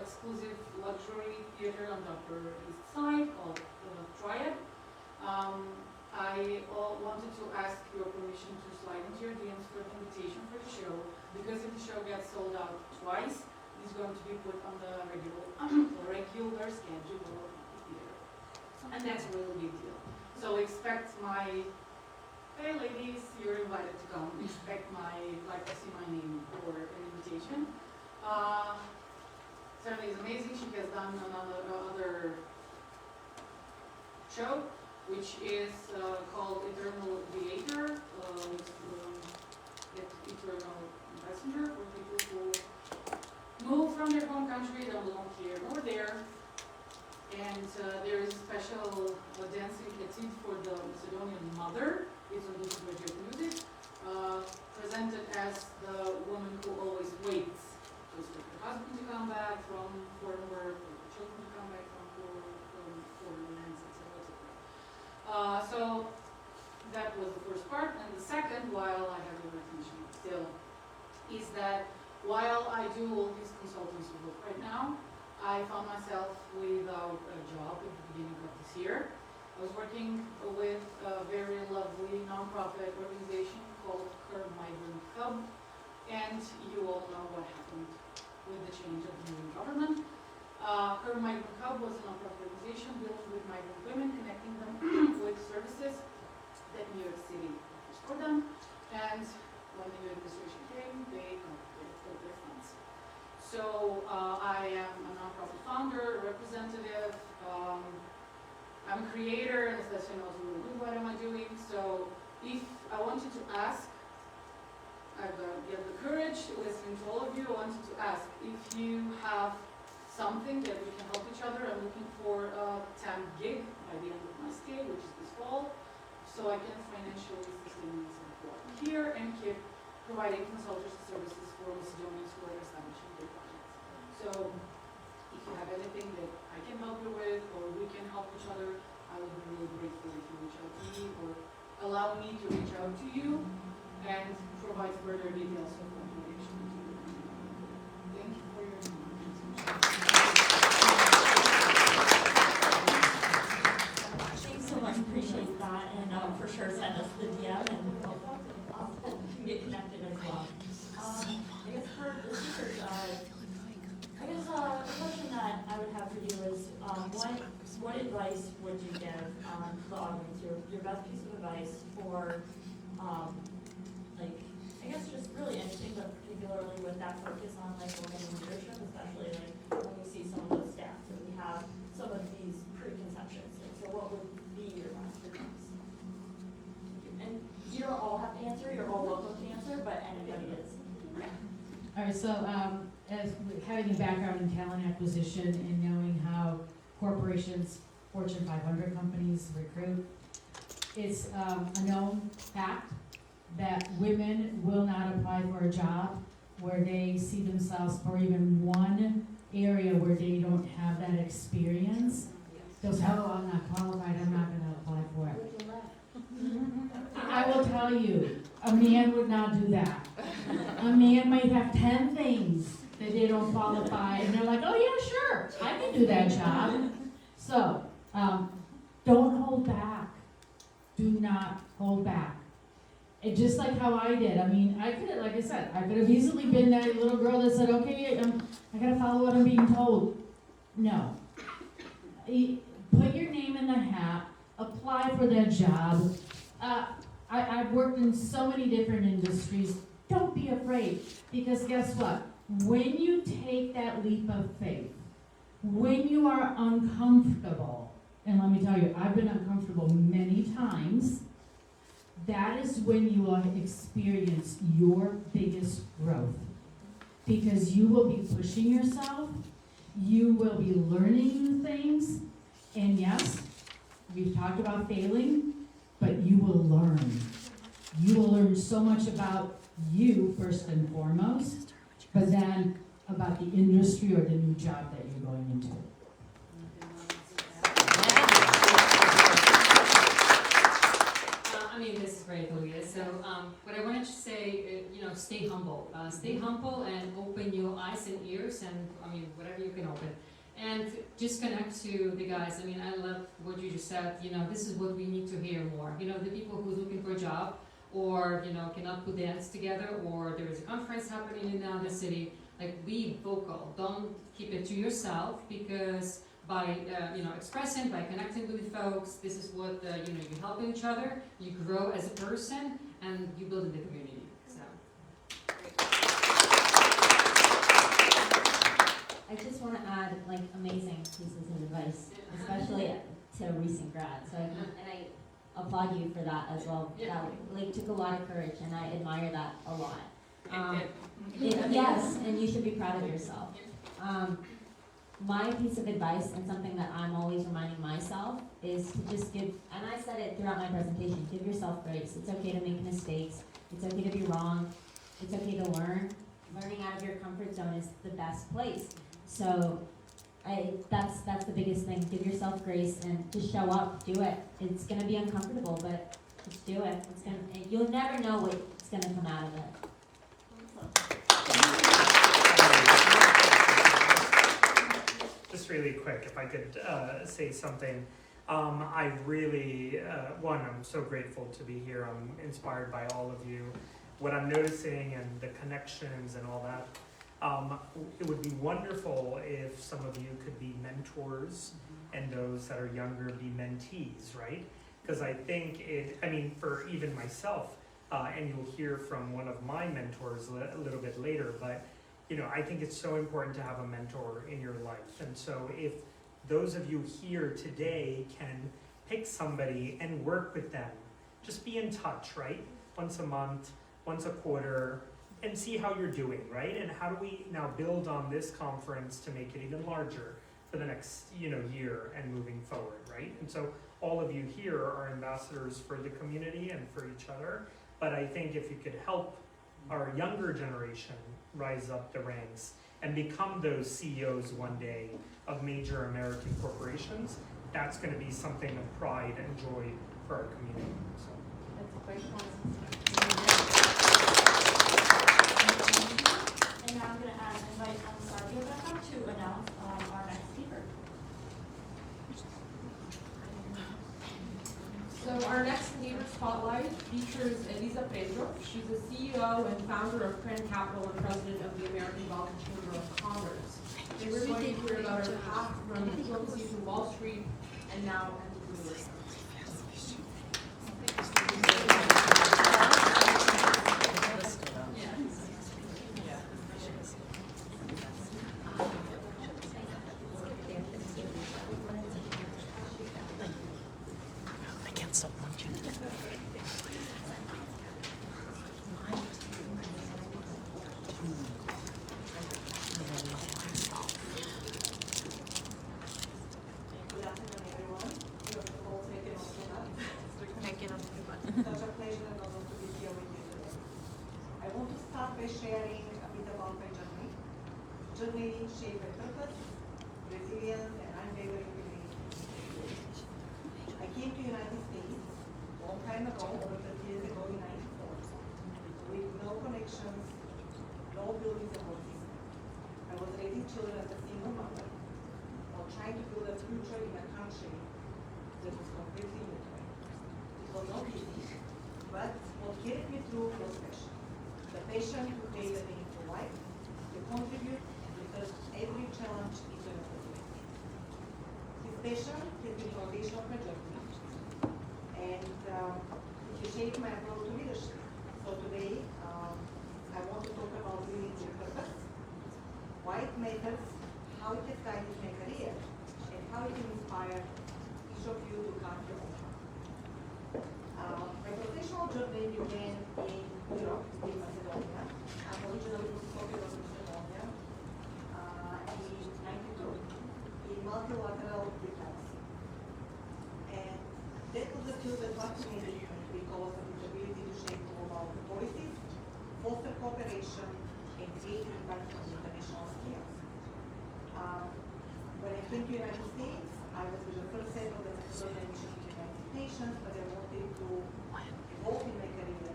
exclusive luxury theater on the Upper East Side called Triad. I wanted to ask your permission to slide into your DMs for an invitation for the show, because if the show gets sold out twice, it's going to be put on the regular schedule of the theater. And that's a really big deal. So expect my Hey ladies, you're invited to come. Expect to see my name for an invitation. Certainly is amazing. She has done another show, which is called Eternal Creator, Eternal Messenger, for people who move from their home country, don't belong here nor there. And there is a special dancing routine for the Macedonian mother. It's on this graduate music, presented as the woman who always waits just for her husband to come back from foreign work, or the children to come back from foreign lands, etc. So that was the first part. And the second, while I have your attention still, is that while I do all these consultancy work right now, I found myself without a job at the beginning of this year. I was working with a very lovely nonprofit organization called Her Migrant Hub, and you all know what happened with the change of the new government. Her Migrant Hub was a nonprofit organization built with migrant women, connecting them with services that New York City offers for them. And when the new administration came, they confiscated all their funds. So I am a nonprofit founder, representative. I'm a creator, and especially knows what am I doing. So if I wanted to ask, I've got the courage to listen to all of you. I wanted to ask if you have something that we can help each other. I'm looking for a temp gig by the end of my stay, which is this fall, so I can financially sustain myself here and keep providing consultancy services for Macedonians who are establishing their projects. So if you have anything that I can help you with, or we can help each other, I would be really grateful if you reach out to me, or allow me to reach out to you and provide further details of information to you. Thank you for your time. Thanks so much, appreciate that, and for sure send us the DM and we'll get connected as well. I guess for the speakers, the question that I would have for you is, what advice would you give the audience, your best piece of advice for, I guess just really interesting, but particularly with that focus on women in leadership, especially when we see some of those stats that we have some of these preconceptions. And so what would be your best advice? And you don't all have to answer, you're all welcome to answer, but anybody is. All right, so as having a background in talent acquisition and knowing how corporations, Fortune 500 companies recruit, it's a known fact that women will not apply for a job where they see themselves, or even one area where they don't have that experience. They'll say, oh, I'm not qualified, I'm not gonna apply for it. I will tell you, a man would not do that. A man might have 10 things that they don't qualify, and they're like, oh yeah, sure, I can do that job. So, don't hold back. Do not hold back. And just like how I did, I mean, I could have, like I said, I could have easily been that little girl that said, okay, I gotta follow what I'm being told. No. Put your name in the hat, apply for that job. I've worked in so many different industries. Don't be afraid, because guess what? When you take that leap of faith, when you are uncomfortable, and let me tell you, I've been uncomfortable many times, that is when you will experience your biggest growth. Because you will be pushing yourself, you will be learning new things, and yes, we've talked about failing, but you will learn. You will learn so much about you first and foremost, but then about the industry or the new job that you're going into. I mean, this is great, Olivia. So what I wanted to say, stay humble. Stay humble and open your eyes and ears, and I mean, whatever you can open. And just connect to the guys. I mean, I love what you just said. This is what we need to hear more. The people who are looking for a job, or cannot put the ends together, or there is a conference happening in another city. Like, be vocal. Don't keep it to yourself, because by expressing, by connecting with folks. This is what you help each other, you grow as a person, and you build in the community. So. I just want to add amazing pieces of advice, especially to recent grads. So I applaud you for that as well. That took a lot of courage, and I admire that a lot. Yes, and you should be proud of yourself. My piece of advice, and something that I'm always reminding myself, is to just give, and I said it throughout my presentation, give yourself grace. It's okay to make mistakes. It's okay to be wrong. It's okay to learn. Learning out of your comfort zone is the best place. So that's the biggest thing. Give yourself grace and just show up. Do it. It's going to be uncomfortable, but just do it. You'll never know what's going to come out of it. Just really quick, if I could say something. I really, I'm so grateful to be here. I'm inspired by all of you. What I'm noticing and the connections and all that, it would be wonderful if some of you could be mentors and those that are younger be mentees, right? Because I think for even myself, and you'll hear from one of my mentors a little bit later, but I think it's so important to have a mentor in your life. And so if those of you here today can pick somebody and work with them, just be in touch, right? Once a month, once a quarter, and see how you're doing, right? And how do we now build on this conference to make it even larger for the next year and moving forward, right? And so all of you here are ambassadors for the community and for each other. But I think if you could help our younger generation rise up the ranks and become those CEOs one day of major American corporations, that's going to be something of pride and joy for our community. So. That's a great point. And now I'm going to invite Rebecca to announce our next speaker. So our next Neighbor Spotlight features Elisa Pedro. She's the CEO and founder of Cran Capital and president of the American Balkan Chamber of Commerce. They were going to hear about her path from diplomacy to Wall Street and now to New York. Such a pleasure and honor to be here with you today. I want to start by sharing a bit about my journey. Journey shaped by purpose, resilience, and unwavering belief. I came to the United States a long time ago, over 30 years ago in 1994, with no connections, no building support system. I was raising children as a single mother, while trying to build a future in a country that was completely new to me. It was not easy, but what carried me through was passion. The passion to create a meaningful life, to contribute, to turn every challenge into an opportunity. This passion has been the foundation of my journey, and it shaped my approach to leadership. So today, I want to talk about living with purpose, why it matters, how it has guided my career, and how it can inspire each of you to come your own. My professional journey began in Europe, in Macedonia. I'm originally from Skopje, Macedonia, in '92, in multilateral diplomacy. And that was a field that fascinated me because of its ability to shape global policies, foster cooperation, and create impact on the international scale. When I came to the United States, I was with the first set of the Macedonian mission to the United Nations, but I wanted to evolve in my career.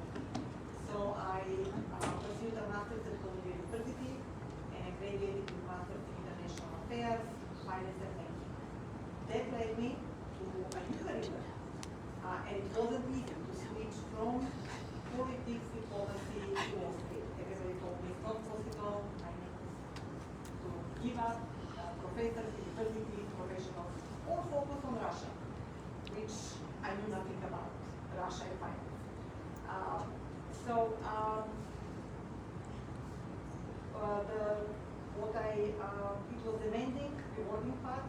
So I pursued a master's at Columbia University, and I graduated with a master's in international affairs, finance, and banking. That led me to a new career, and it wasn't easy to switch from politics, diplomacy to Wall Street. Everybody told me it's not possible. I need to give up professors, university, professional So, it was demanding, rewarding part.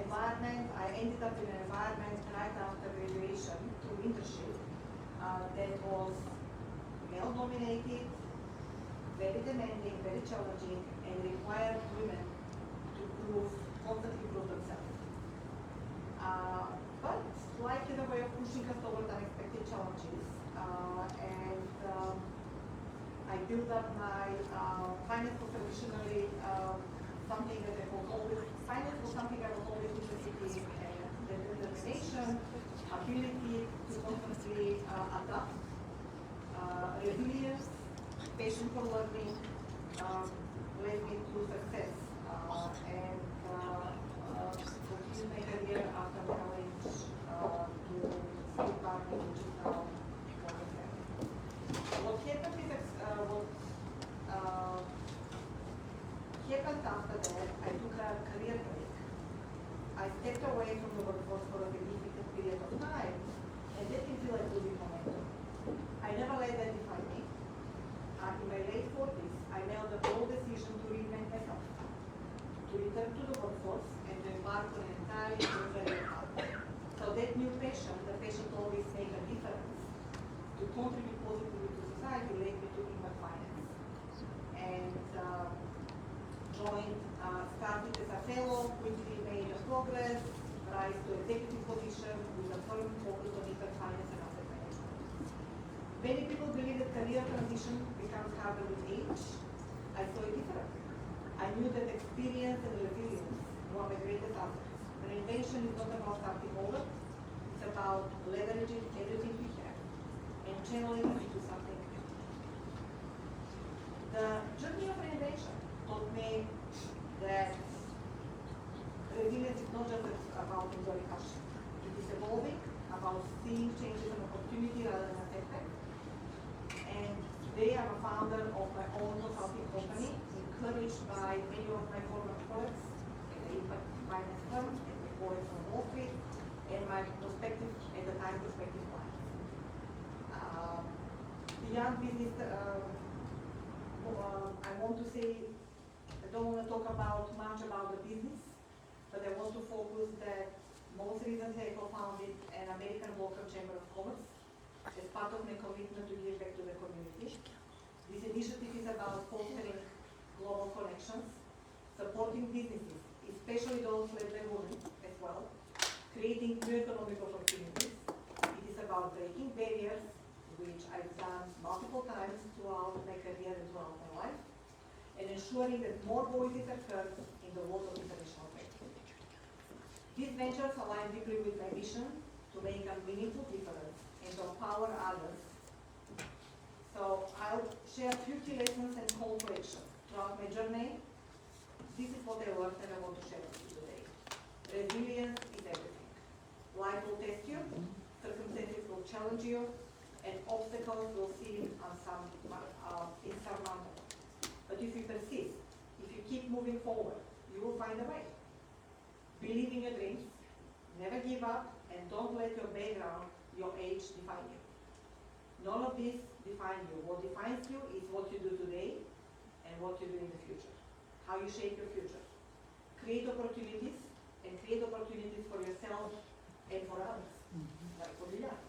Environment, I ended up in an environment right after graduation through internship that was male dominated, very demanding, very challenging, and required women to constantly prove themselves. But life in a way of pushing us toward unexpected challenges, I built up my finance professionally, something that I was always, finance was something I was always interested in, and the determination, ability to constantly adapt, resilience, patience for learning, led me to success, and continued my career after college to State Bank, which is now Morgan Stanley. What happened is happened after that, I took a career break. I stepped away from the workforce for a significant period of time, and that can feel like losing momentum. I never let that define me. In my late 40s, I made the bold decision to reinvent myself, to return to the workforce and to embark on an entirely new career path. So that new passion, the passion to always make a difference, to contribute positively to society, led me to Impact Finance. And started as a fellow, quickly made a progress, rise to executive position with a firm focus on Impact Finance and asset management. Many people believe that career transition becomes harder with age. I saw it differently. I knew that experience and resilience were my greatest assets. Reinvention is not about starting over, it's about leveraging everything we have and channeling it into something new. The journey of reinvention taught me that resilience is not just about enduring hardship. It is evolving, about seeing changes as an opportunity rather than a setback. And today I'm a founder of my own consulting company, encouraged by many of my former colleagues at the Impact Finance firm, and my colleagues from Wall Street, and my prospective, at the time, prospective clients. Beyond business, I want to say, I don't want to talk much about the business, but I want to focus that most recently I co-founded an American local chamber of commerce as part of my commitment to give back to the community. This initiative is about fostering global connections, supporting businesses, especially those led by women as well, creating new economic opportunities. It is about breaking barriers, which I've done multiple times throughout my career and throughout my life, and ensuring that more voices are heard in the world of international trade. These ventures align deeply with my mission to make a meaningful difference and to empower others. So I'll share a few key lessons and call to action. Throughout my journey, this is what I learned and I want to share with you today. Resilience is everything. Life will test you, circumstances will challenge you, and obstacles will seem insurmountable. But if you persist, if you keep moving forward, you will find a way. Believe in your dreams, never give up, and don't let your background, your age define you. None of this defines you. What defines you is what you do today and what you do in the future. How you shape your future. Create opportunities, and create opportunities for yourself and for others, like for Liliana.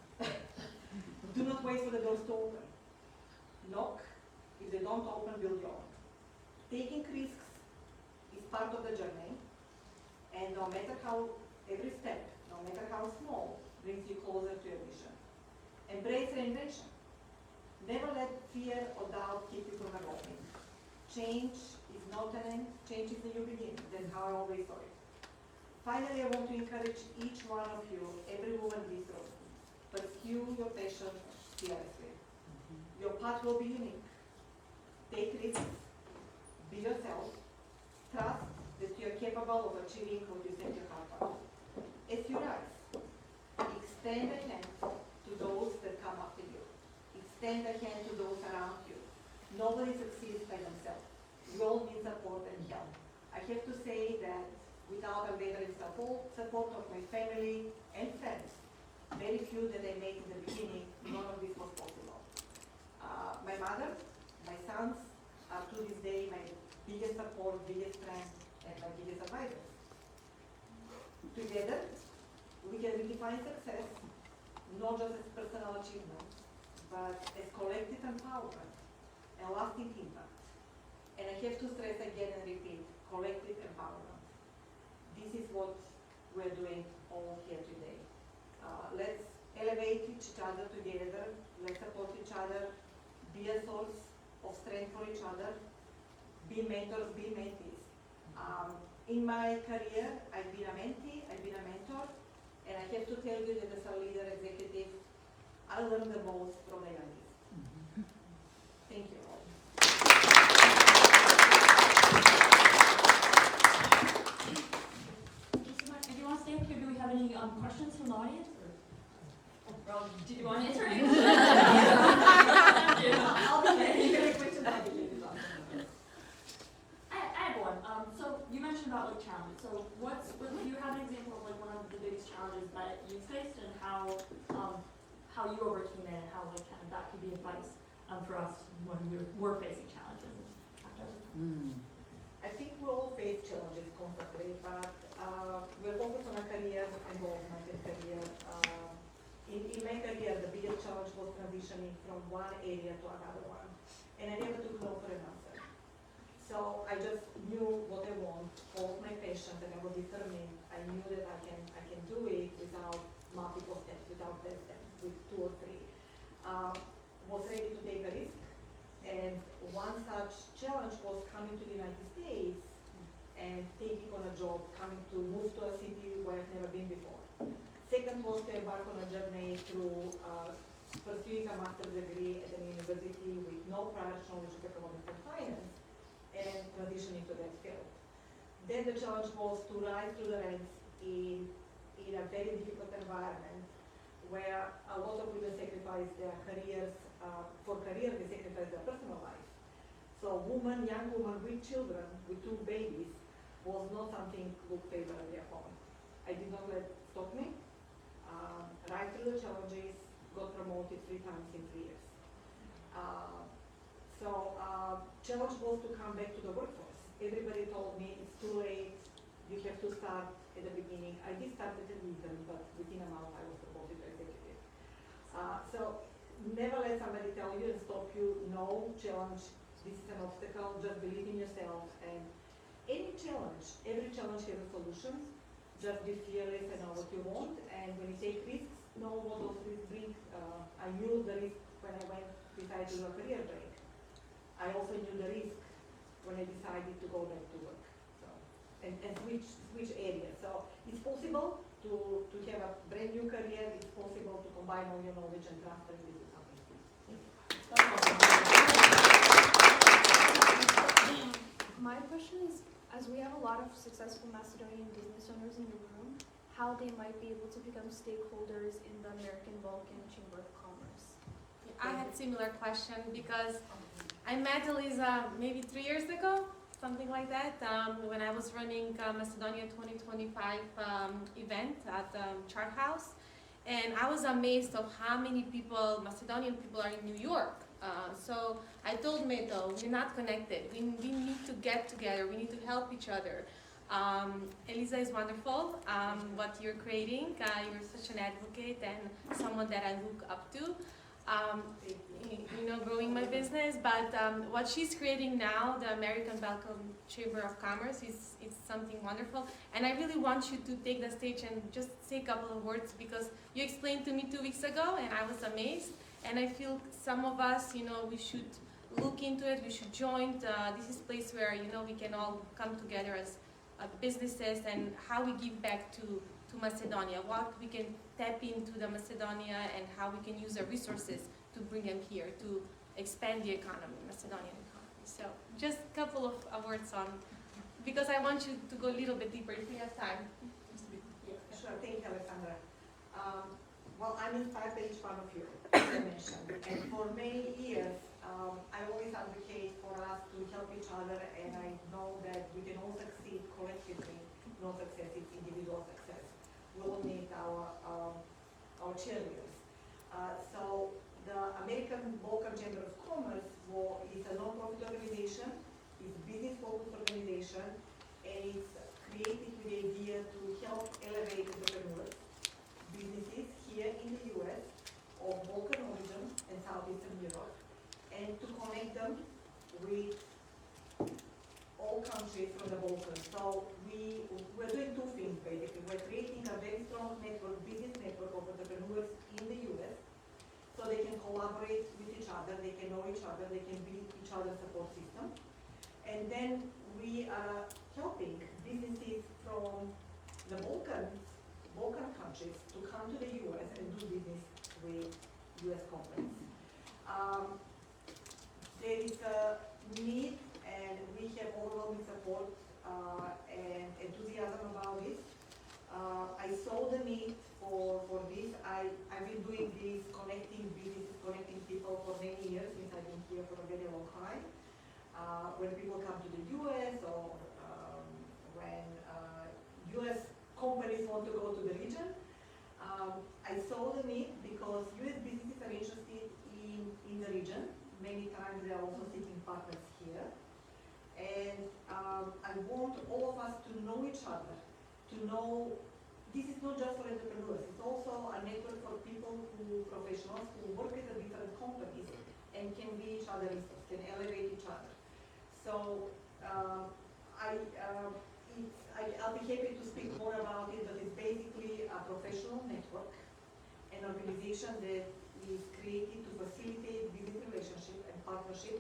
Do not wait for the doors to open. Knock. If they don't open, build your own. Taking risks is part of the journey, and no matter how, every step, no matter how small, brings you closer to your mission. Embrace reinvention. Never let fear or doubt keep you from evolving. Change is not an end, change is a new beginning. That's how I always saw it. Finally, I want to encourage each one of you, every woman in this room, pursue your passion fearlessly. Your path will be unique. Take risks, be yourself, trust that you are capable of achieving what you set your heart on. As you rise, extend a hand to those that come after you. Extend a hand to those around you. Nobody succeeds by themselves. We all need support and help. I have to say that without unwavering support of my family and friends, very few that I made in the beginning, none of this was possible. define success not just as personal achievement, but as collective empowerment and lasting impact. And I have to stress again and repeat, collective empowerment. This is what we're doing all here today. Let's elevate each other together, let's support each other, be a source of strength for each other, be mentors, be mentees. In my career, I've been a mentee, I've been a mentor, and I have to tell you that as a leader, executive, I learn the most from the youngest. Thank you all. If you want to stay up here, do we have any questions from the audience? Or, did you want to answer any? I'll be very quick to that. I have one. So you mentioned about like challenges. So do you have an example of like one of the biggest challenges that you faced and how you overcame it and how like kind of that could be advice for us when we're facing challenges? I think we all face challenges constantly, but we're focused on a career involvement in career. In my career, the biggest challenge was transitioning from one area to another one, and I never took no for an answer. So I just knew what I want, followed my passion, and I was determined. I knew that I can do it without multiple steps, without less steps, with 2 or 3. Was ready to take a risk, and one such challenge was coming to the United States and taking on a job, move to a city where I've never been before. Second was to embark on a journey through pursuing a master's degree at an university with no prior knowledge of economics and finance, and transitioning to that field. Then the challenge was to rise through the ranks in a very difficult environment where a lot of women sacrifice their careers. For career, they sacrifice their personal life. So young woman with children, with 2 babies, was not something looked favorably upon. I did not let it stop me. Right through the challenges, got promoted 3 times in 3 years. Challenge was to come back to the workforce. Everybody told me it's too late, you have to start at the beginning. I did start at the leader, but within a month I was promoted to executive. So never let somebody tell you and stop you. No challenge, this is an obstacle, just believe in yourself. And any challenge, every challenge has a solution. Just be fearless and know what you want. And when you take risks, know what those risks bring. I knew the risk when I decided to do a career break. I also knew the risk when I decided to go back to work. So, and switch areas. So it's possible to have a brand new career. It's possible to combine all your knowledge and transfer it into something. My question is, as we have a lot of successful Macedonian business owners in the room, how they might be able to become stakeholders in the American Balkan Chamber of Commerce? I had a similar question because I met Eliza maybe 3 years ago, something like that, when I was running Macedonia 2025 event at Chart House. And I was amazed of how many people, Macedonian people, are in New York. So I told Meto, we're not connected. We need to get together. We need to help each other. Eliza is wonderful, what you're creating. You're such an advocate and someone that I look up to. Growing my business, but what she's creating now, the American Balkan Chamber of Commerce, is something wonderful. And I really want you to take the stage and just say a couple of words, because you explained to me 2 weeks ago and I was amazed. And I feel some of us, we should look into it, we should join. This is a place where, we can all come together as businesses, and how we give back to Macedonia, what we can tap into the Macedonia, and how we can use our resources to bring them here, to expand the economy, Macedonian economy. So just a couple of words on, because I want you to go a little bit deeper if we have time. Sure, thank you, Alessandra. Well, I'm inspired by each one of you, as I mentioned. And for many years, I always advocate for us to help each other, and I know that we can all succeed collectively. No success, it's individual success. We all need our cheerleaders. So the American Balkan Chamber of Commerce is a non-profit organization, it's a business-focused organization, and it's created with the idea to help elevate entrepreneurs, business US of Balkan origin and Southeastern Europe, and to connect them with all countries from the Balkans. So we're doing two things basically. We're creating a very strong network, business network of entrepreneurs in the US, so they can collaborate with each other, they can know each other, they can build each other's support system. And then we are helping businesses from the Balkan countries to come to the US and do business with US companies. There is a need, and we have overwhelming support and enthusiasm about this. I saw the need for this. I've been doing this, connecting businesses, connecting people for many years, since I've been here for a very long time. When people come to the US, or when US companies want to go to the region, I saw the need because US businesses are interested in the region. Many times they are also seeking partners here. And I want all of us to know each other, to know this is not just for entrepreneurs, it's also a network for people professionals who work at the different companies and can be each other's resource, can elevate each other. So I'll be happy to speak more about it, but it's basically a professional network, an organization that is created to facilitate business relationship and partnership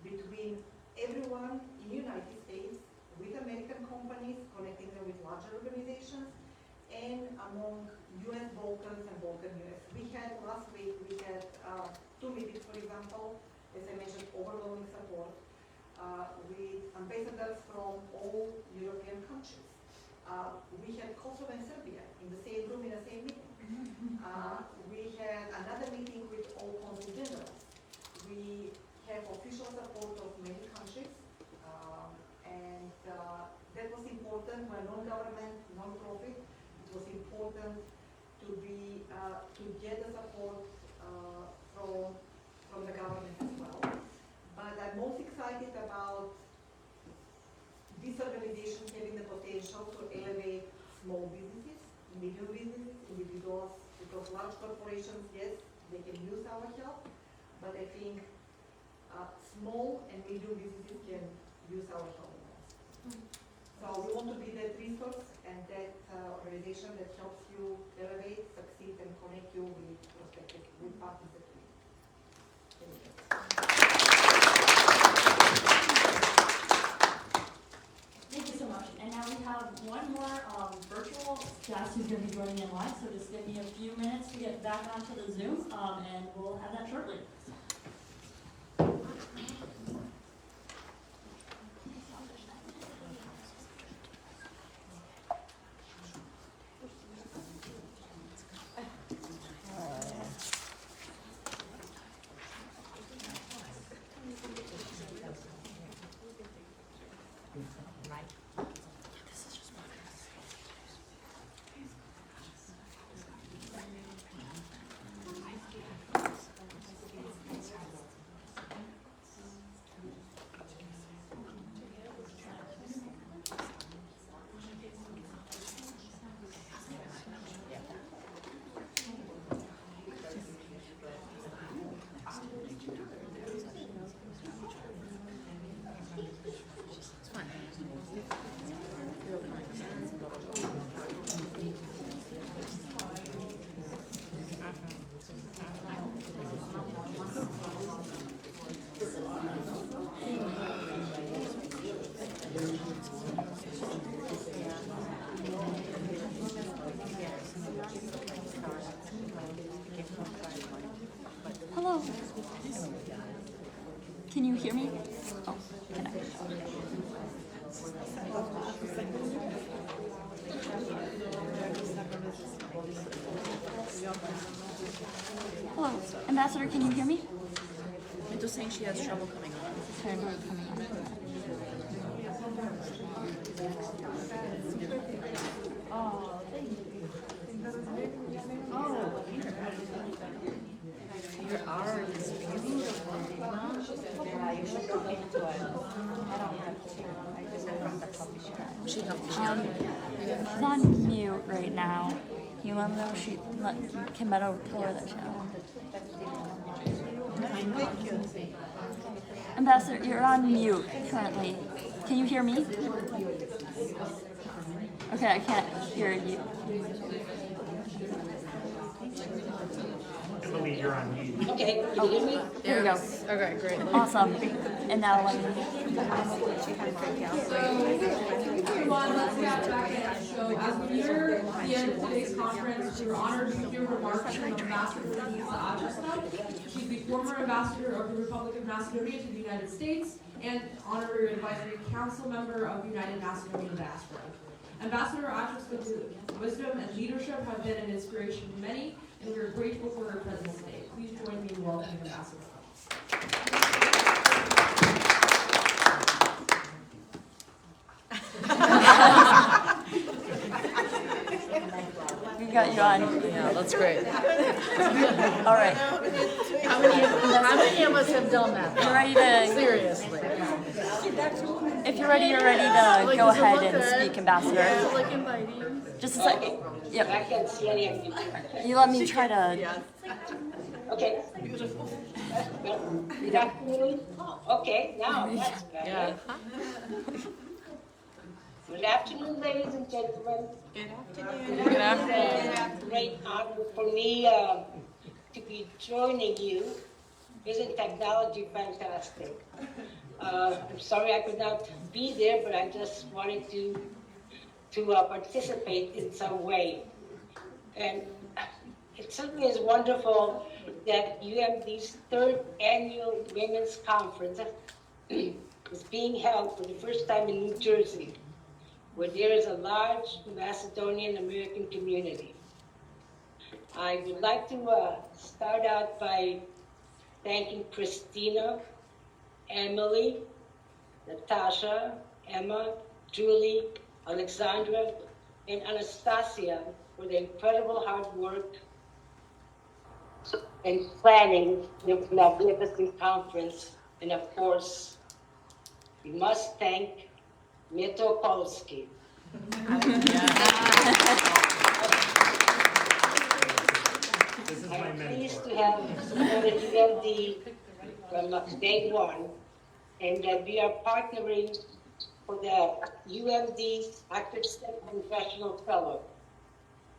between everyone in the United States, with American companies, connecting them with larger organizations, and among US Balkans and Balkan US. Last week, we had 2 meetings, for example, as I mentioned, overwhelming support with ambassadors from all European countries. We had Kosovo and Serbia in the same room, in the same meeting. We had another meeting with all consul generals. We have official support of many countries, and that was important. We're non-government, non-profit. It was important to get the support from the government as well. But I'm most excited about this organization having the potential to elevate small businesses, medium businesses, individuals, because large corporations, yes, they can use our help, but I think small and medium businesses can use our help most. So we want to be that resource and that organization that helps you elevate, succeed, and connect you with prospective, with partners that we. Thank you so much. And now we have one more virtual guest who's going to be joining in live, so just give me a few minutes to get back onto the Zoom, and we'll have that shortly. Hello. Can you hear me? Oh, can I? Hello, Ambassador, can you hear me? I'm just saying she has trouble coming on. Sorry, we're coming on. Oh, thank you. Oh, your art is beautiful. Yeah, you should look into it. I don't have to. I just am from the coffee shop. She's on mute right now. You let me know if she can better tell her that channel. Thank you. Ambassador, you're on mute currently. Can you hear me? Okay, I can't hear you. Emily, you're on mute. Okay, can you hear me? Here we go. Okay, great. Awesome. And now let me. Everyone, let's get back in. So as we near the end of today's conference, we're honored to hear remarks from Ambassador Lisa Achesta. She's the former ambassador of the Republic of Macedonia to the United States and honorary advisory council member of the United Macedonian Diaspora. Ambassador Achesta's wisdom and leadership have been an inspiration to many, and we are grateful for her presence today. Please join me in welcoming Ambassador. We got you on. Yeah, that's great. All right. How many of us have done that? You're ready to. Seriously. If you're ready to go ahead and speak, Ambassador. Like inviting. Just a second. Yep. I can't see any of you. You let me try to. Okay. Beautiful. Good afternoon. Okay, now that's better. Yeah. Good afternoon, ladies and gentlemen. Good Good afternoon. It's a great honor for me to be joining you. Isn't technology fantastic? I'm sorry I could not be there, but I just wanted to participate in some way. And it certainly is wonderful that UMD's third annual Women's Conference is being held for the first time in New Jersey, where there is a large Macedonian American community. I would like to start out by thanking Christina, Emily, Natasha, Emma, Julie, Alexandra, and Anastasia for their incredible hard work in planning the magnificent conference. And of course, we must thank Mito Polsky. I'm pleased to have supported UMD from day one, and that we are partnering for the UMD Active Step Professional Fellow,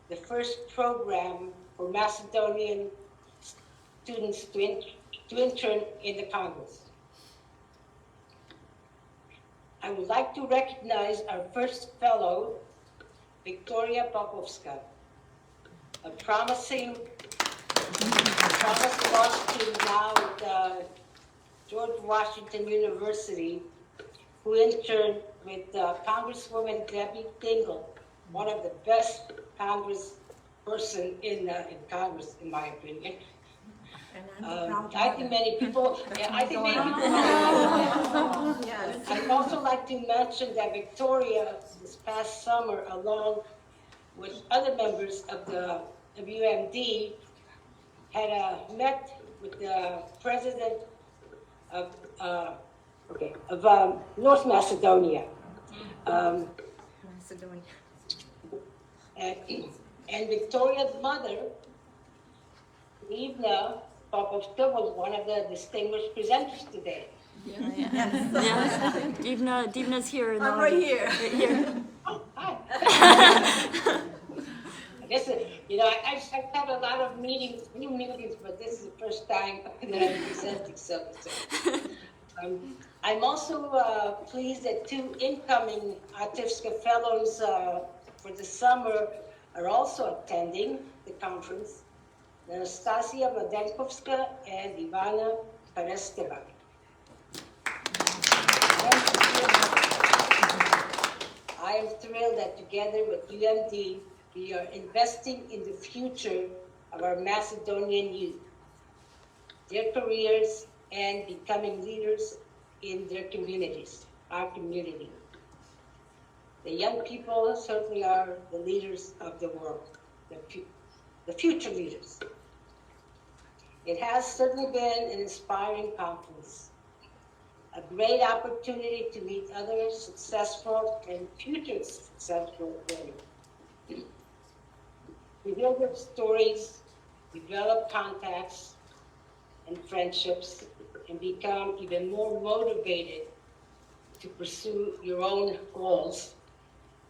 the first program for Macedonian students to intern in the Congress. I would like to recognize our first fellow, Victoria Popovska, a promising law student now at George Washington University, who interned with Congresswoman Debbie Dingell, one of the best congressperson in Congress, in my opinion. I think many people I'd also like to mention that Victoria, this past summer, along with other members of UMD, had met with the president of North Macedonia. And Victoria's mother, Ivna Popovska, was one of the distinguished presenters today. Yes. Divna's here. I'm right here. Right here. Oh, hi. I guess, I've had a lot of meetings, new meetings, but this is the first time that I'm presenting something. So, I'm also pleased that two incoming Ativska fellows for the summer are also attending the conference, Anastasia Mladenkovska and Ivana Karesteva. I am thrilled that together with UMD, we are investing in the future of our Macedonian youth, their careers, and becoming leaders in their communities, our community. The young people certainly are the leaders of the world, the future leaders. It has certainly been an inspiring conference, a great opportunity to meet other successful and future successful women. to hear their stories, develop contacts and friendships, and become even more motivated to pursue your own goals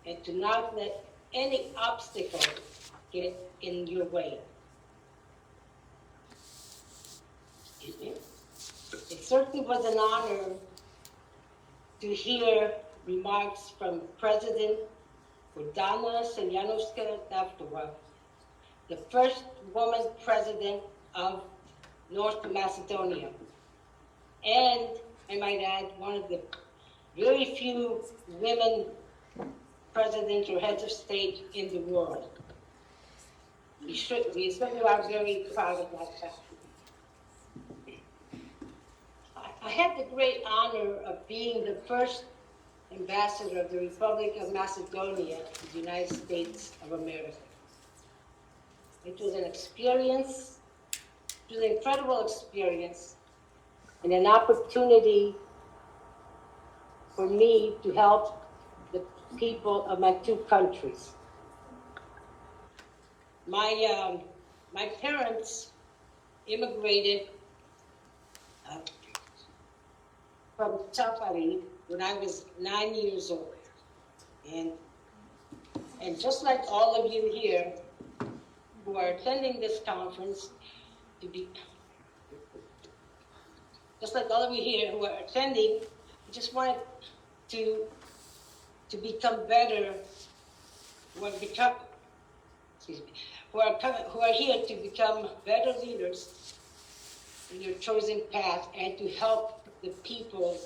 and to not let any obstacle get in your way. Excuse me. It certainly was an honor to hear remarks from President Gordana Semyanovska-Davtova, the first woman president of North Macedonia, and, I might add, one of the very few women presidents or heads of state in the world. We certainly are very proud of that fact. I had the great honor of being the first ambassador of the Republic of Macedonia to the United States of America. It was an experience, it was an incredible experience, and an opportunity for me to help the people of my two countries. My parents immigrated from Chapari when I was 9 years old. And just like all of you here who are attending this conference, just like all of you here who are attending, I just wanted to become better, who are here to become better leaders in your chosen path and to help the people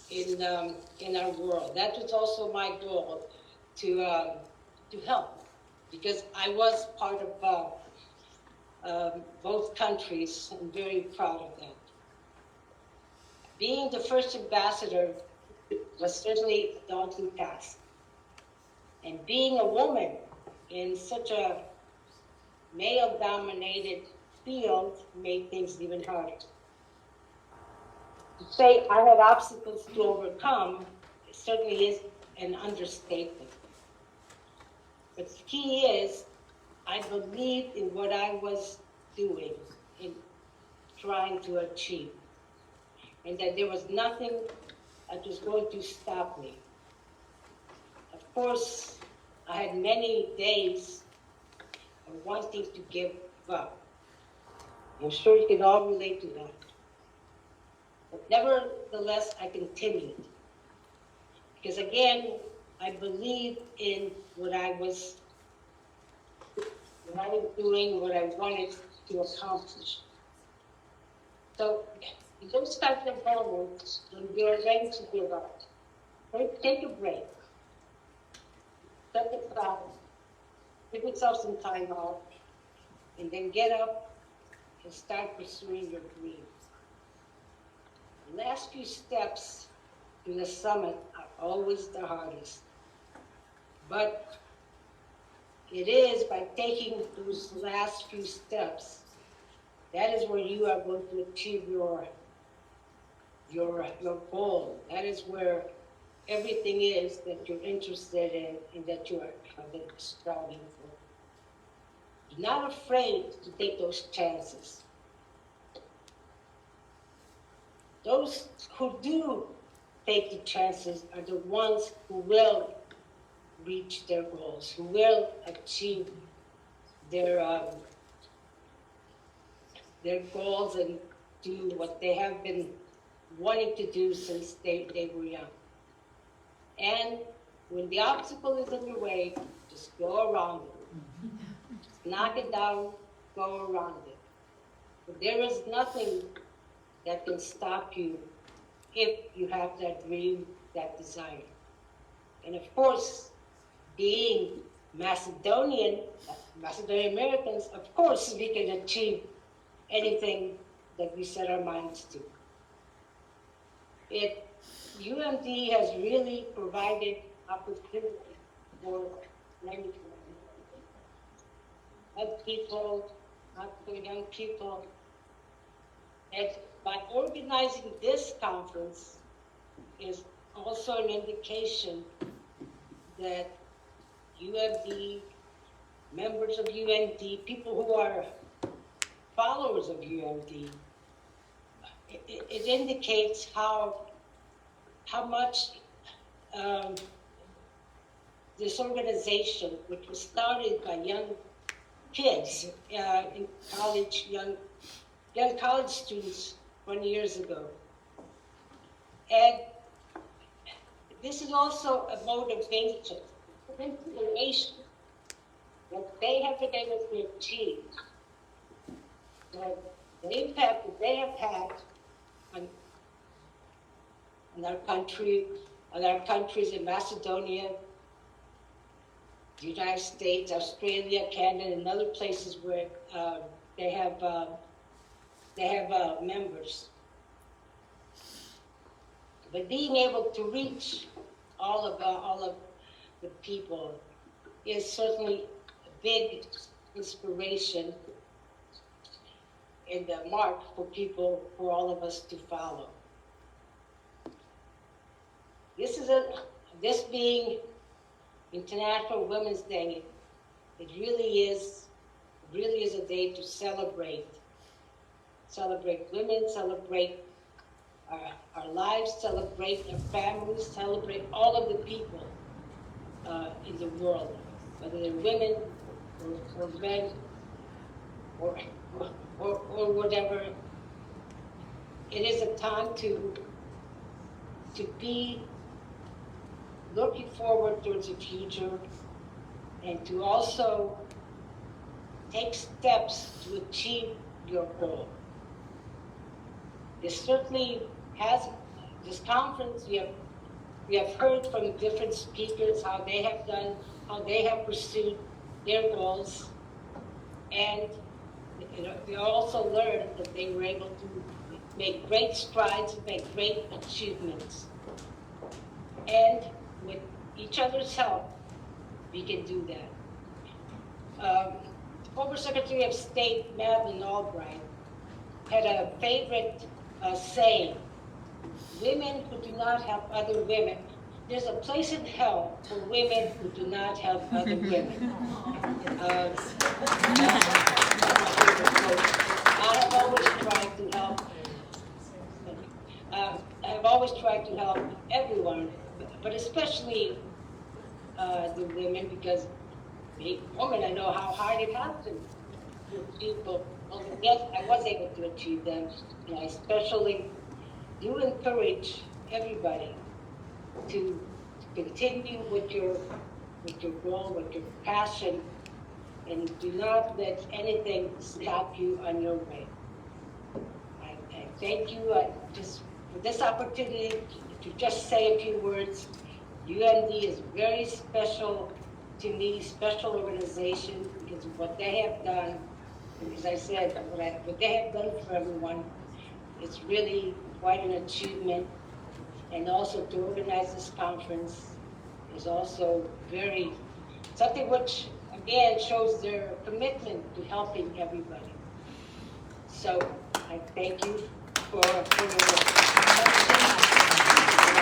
in our world. That was also my goal, to help, because I was part of both countries. I'm very proud of that. Being the first ambassador was certainly a daunting task. And being a woman in such a male-dominated field made things even harder. To say I had obstacles to overcome certainly is an understatement. But the key is, I believed in what I was doing, in trying to achieve, and that there was nothing that was going to stop me. Of course, I had many days of wanting to give up. I'm sure you can all relate to that. But nevertheless, I continued. Because again, I believed in what I was doing, what I wanted to accomplish. So, in those types of moments, when you're ready to give up, take a break. Set the clock, give yourself some time off, and then get up and start pursuing your dreams. The last few steps to the summit are always the hardest. But it is by taking those last few steps, that is where you are going to achieve your goal. That is where everything is that you're interested in and that you are striving for. You're not afraid to take those chances. Those who do take the chances are the ones who will reach their goals, who will achieve their goals and do what they have been wanting to do since they were young. And when the obstacle is in your way, just go around it. Just knock it down, go around it. But there is nothing that can stop you if you have that dream, that desire. And of course, being Macedonian Americans, of course we can achieve anything that we set our minds to. UMD has really provided opportunity for many people, not for young people. And by organizing this conference is also an indication that UMD members of UND, people who are followers of UND, it indicates how much this organization, which was started by young kids in college, young college students 20 years ago. And this is also a motivation, inspiration that they have been able to achieve. The impact that they have had on our country, on our countries in Macedonia, the United States, Australia, Canada, and other places where they have members. But being able to reach all of the people is certainly a big inspiration and a mark for all of us to follow. This being International Women's Day, it really is a day to celebrate women, celebrate our lives, celebrate our families, celebrate all of the people in the world, whether they're women or men or whatever. It is a time to be looking forward towards the future and to also take steps to achieve your goal. This certainly has, this conference, we have heard from different speakers how they have pursued their goals, and they also learned that they were able to make great strides and make great achievements. And with each other's help, we can do that. Former Secretary of State Madeleine Albright had a favorite saying: women who do not help other women, there's a place in hell for women who do not help other women. I have always tried to help everyone, but especially the women, because being a woman, I know how hard it has to achieve. Well, yes, I was able to achieve them, and I especially do encourage everybody to continue with your goal, with your passion, and do not let anything stop you on your way. I thank you just for this opportunity to just say a few words. UND is very special to me, special organization, because of what they have done. And as I said, what they have done for everyone, it's really quite an achievement. And also to organize this conference is also something which, again, shows their commitment to helping everybody. So I thank you for your attention. And I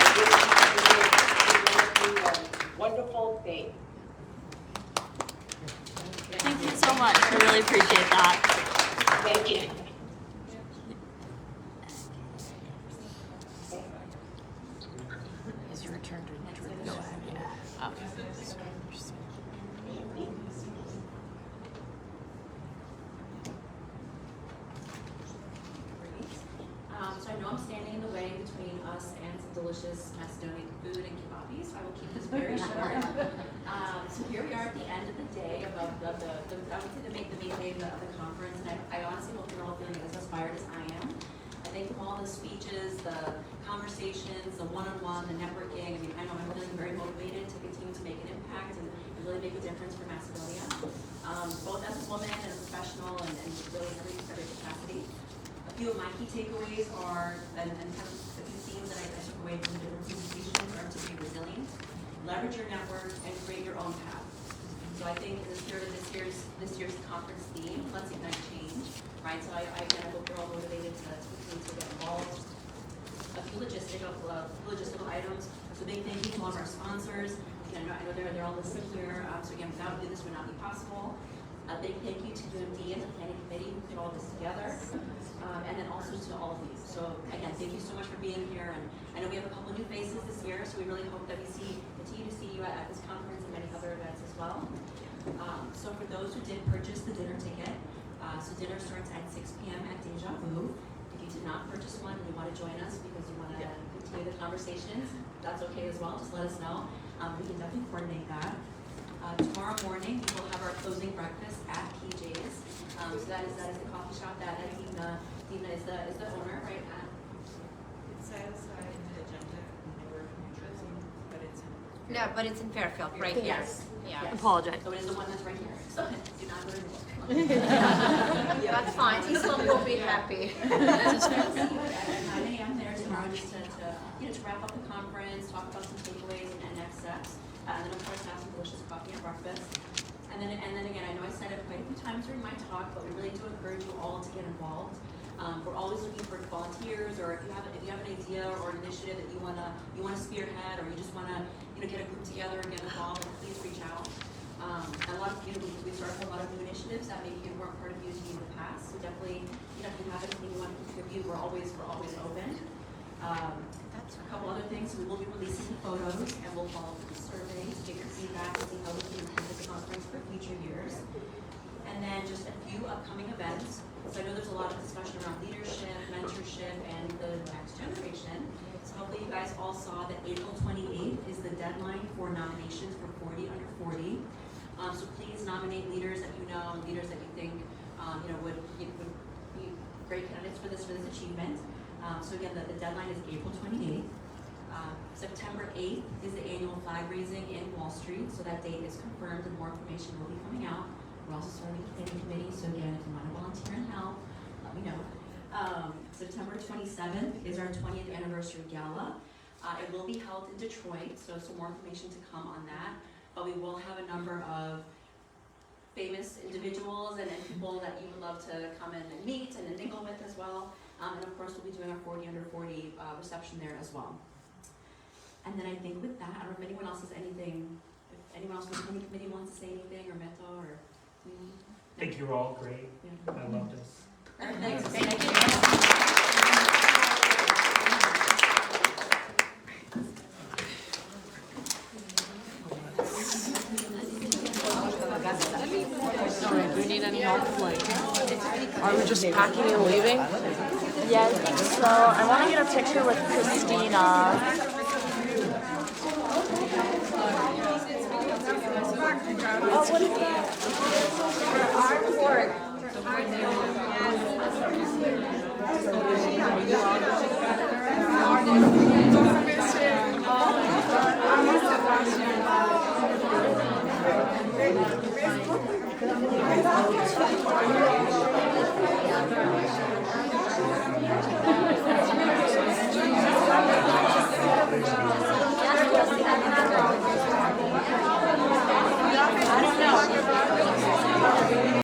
wish you a wonderful day. Thank you so much. I really appreciate that. Thank you. Is your turn to go ahead? Yeah. Okay. So I know I'm standing in the way between us and some delicious Macedonian food and kebabis. I will keep this very short. So here we are at the end of the day of I would say the main day of the conference, and I honestly hope you're all feeling as inspired as I am. I think from all the speeches, the conversations, the one-on-one, the networking, I mean, I know I'm feeling very motivated to continue to make an impact and really make a difference for Macedonia, both as a woman and a professional and really every capacity. A few of my key takeaways are, and kind of a few themes that I took away from the different presentations, are to be resilient, leverage your network, and create your own path. So I think in the spirit of this year's conference theme, let's ignite change, right? So I hope we're all motivated to continue to get involved. A few logistical items. So big thank you to all of our sponsors, again, I know they're all listed here. So again, without you, this would not be possible. A big thank you to UMD and the planning committee who put all this together, and then also to all of you. So again, thank you so much for being here. And I know we have a couple new faces this year, so we really hope that we continue to see you at this conference and many other events as well. So for those who did purchase the dinner ticket, so dinner starts at 6 p.m. at Deja Vu. If you did not purchase one and you want to join us because you want to continue the conversations, that's okay as well. Just let us know. We can definitely coordinate that. Tomorrow morning, we will have our closing breakfast at PJ's. So that is the coffee shop that Dina is the owner, right? It says in the agenda, we're from New Jersey, but it's in. Yeah, but it's in Fairfield, right here. Yes. Yeah. Yes. Apologize. So it is the one that's right here. So do not go to New York. That's fine. Islam will be happy. At 9 a.m. there tomorrow just to wrap up the conference, talk about some takeaways and next steps. And then of course have some delicious coffee and breakfast. And then again, I know I said it quite a few times during my talk, but we really do encourage you all to get involved. We're always looking for volunteers, or if you have an idea or an initiative that you wanna spearhead, or you just wanna get a group together and get involved, please reach out. A lot of we started a lot of new initiatives that maybe you weren't part of UT in the past. So definitely, if you have anything you want to contribute, we're always open. A couple other things, we will be releasing the photos and we'll follow up with the surveys, get your feedback, and see how we can improve this conference for future years. And then just a few upcoming events. So I know there's a lot of discussion around leadership, mentorship, and the next generation. So hopefully you guys all saw that April 28th is the deadline for nominations for 40 under 40. So please nominate leaders that you know, leaders that you think would be great candidates for this achievement. So again, the deadline is April 28th. September 8th is the annual flag raising in Wall Street. So that date is confirmed and more information will be coming out. We're also starting a planning committee, so again, if you want to volunteer and help, let me know. September 27th is our 20th anniversary gala. It will be held in Detroit, so some more information to come on that. But we will have a number of famous individuals and people that you would love to come in and meet and mingle with as well. And of course, we'll be doing our 40 under 40 reception there as well. And then I think with that, I don't know if anyone else has anything, if anyone else from the planning committee wants to say anything, or Meta, or I think you're all great. I love this. Thanks. Thank you. Do you need any help? Are we just packing and leaving? Yeah, I think so. I want to get a picture with Christina. Oh, what is that? Artwork.